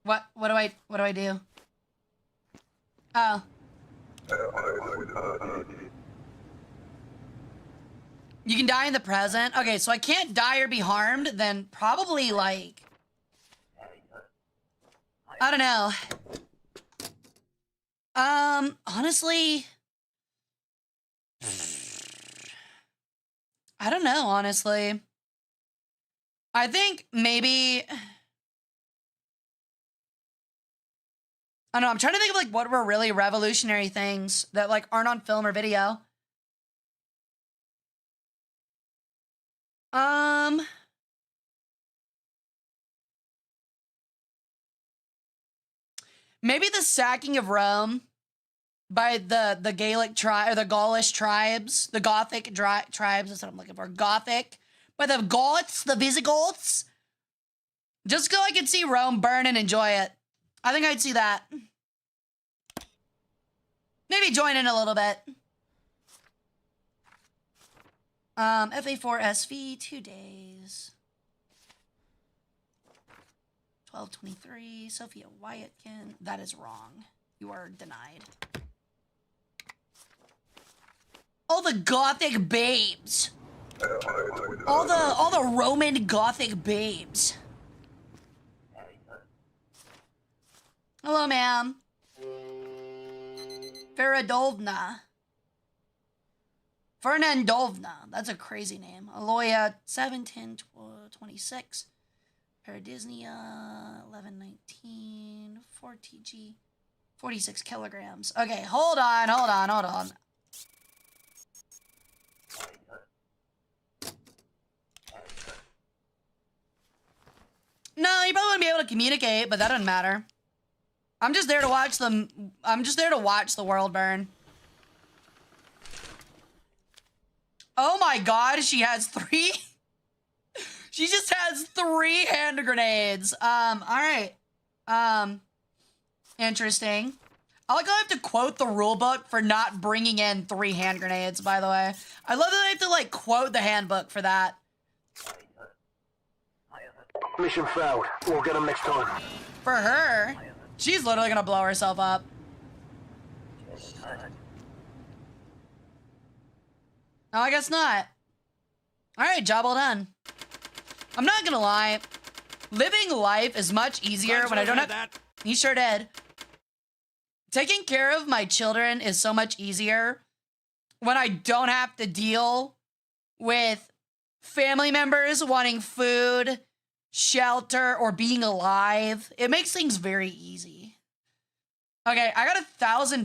Speaker 1: What do I do? Oh. You can die in the present. Okay, so I can't die or be harmed, then probably, like, I don't know. Honestly, I don't know, honestly. I think maybe, I don't know, I'm trying to think of, like, what were really revolutionary things that, like, aren't on film or video. Maybe the sacking of Rome by the Gaelic tribe, or the Gaulish tribes, the Gothic tribes, that's what I'm looking for. Gothic. By the Goths, the Visigoths. Just so I could see Rome burn and enjoy it. I think I'd see that. Maybe join in a little bit. FA4SV, 2 days. 1223, Sophia Wyatkin. That is wrong. You are denied. All the Gothic babes. All the Roman Gothic babes. know, ma'am. Feridovna. Fernandovna. That's a crazy name. Aloya, 71026. Paradisnia, 1119. 4TG. 46 kilograms. Okay, hold on. No, you probably wouldn't be able to communicate, but that doesn't matter. I'm just there to watch them. I'm just there to watch the world burn. Oh my god, she has 3. She just has 3 hand grenades. Alright. Interesting. I like how I have to quote the rule book for not bringing in 3 hand grenades, by the way. I love that I have to, like, quote the handbook for that.
Speaker 4: Mission failed. We'll get them next time.
Speaker 1: For her, she's literally gonna blow herself up. No, I guess not. Alright, job well done. I'm not gonna lie. Living life is much easier when I don't have...
Speaker 2: That.
Speaker 1: He sure did. Taking care of my children is so much easier when I don't have to deal with family members wanting food, shelter, or being alive. It makes things very easy. Okay, I got $1,000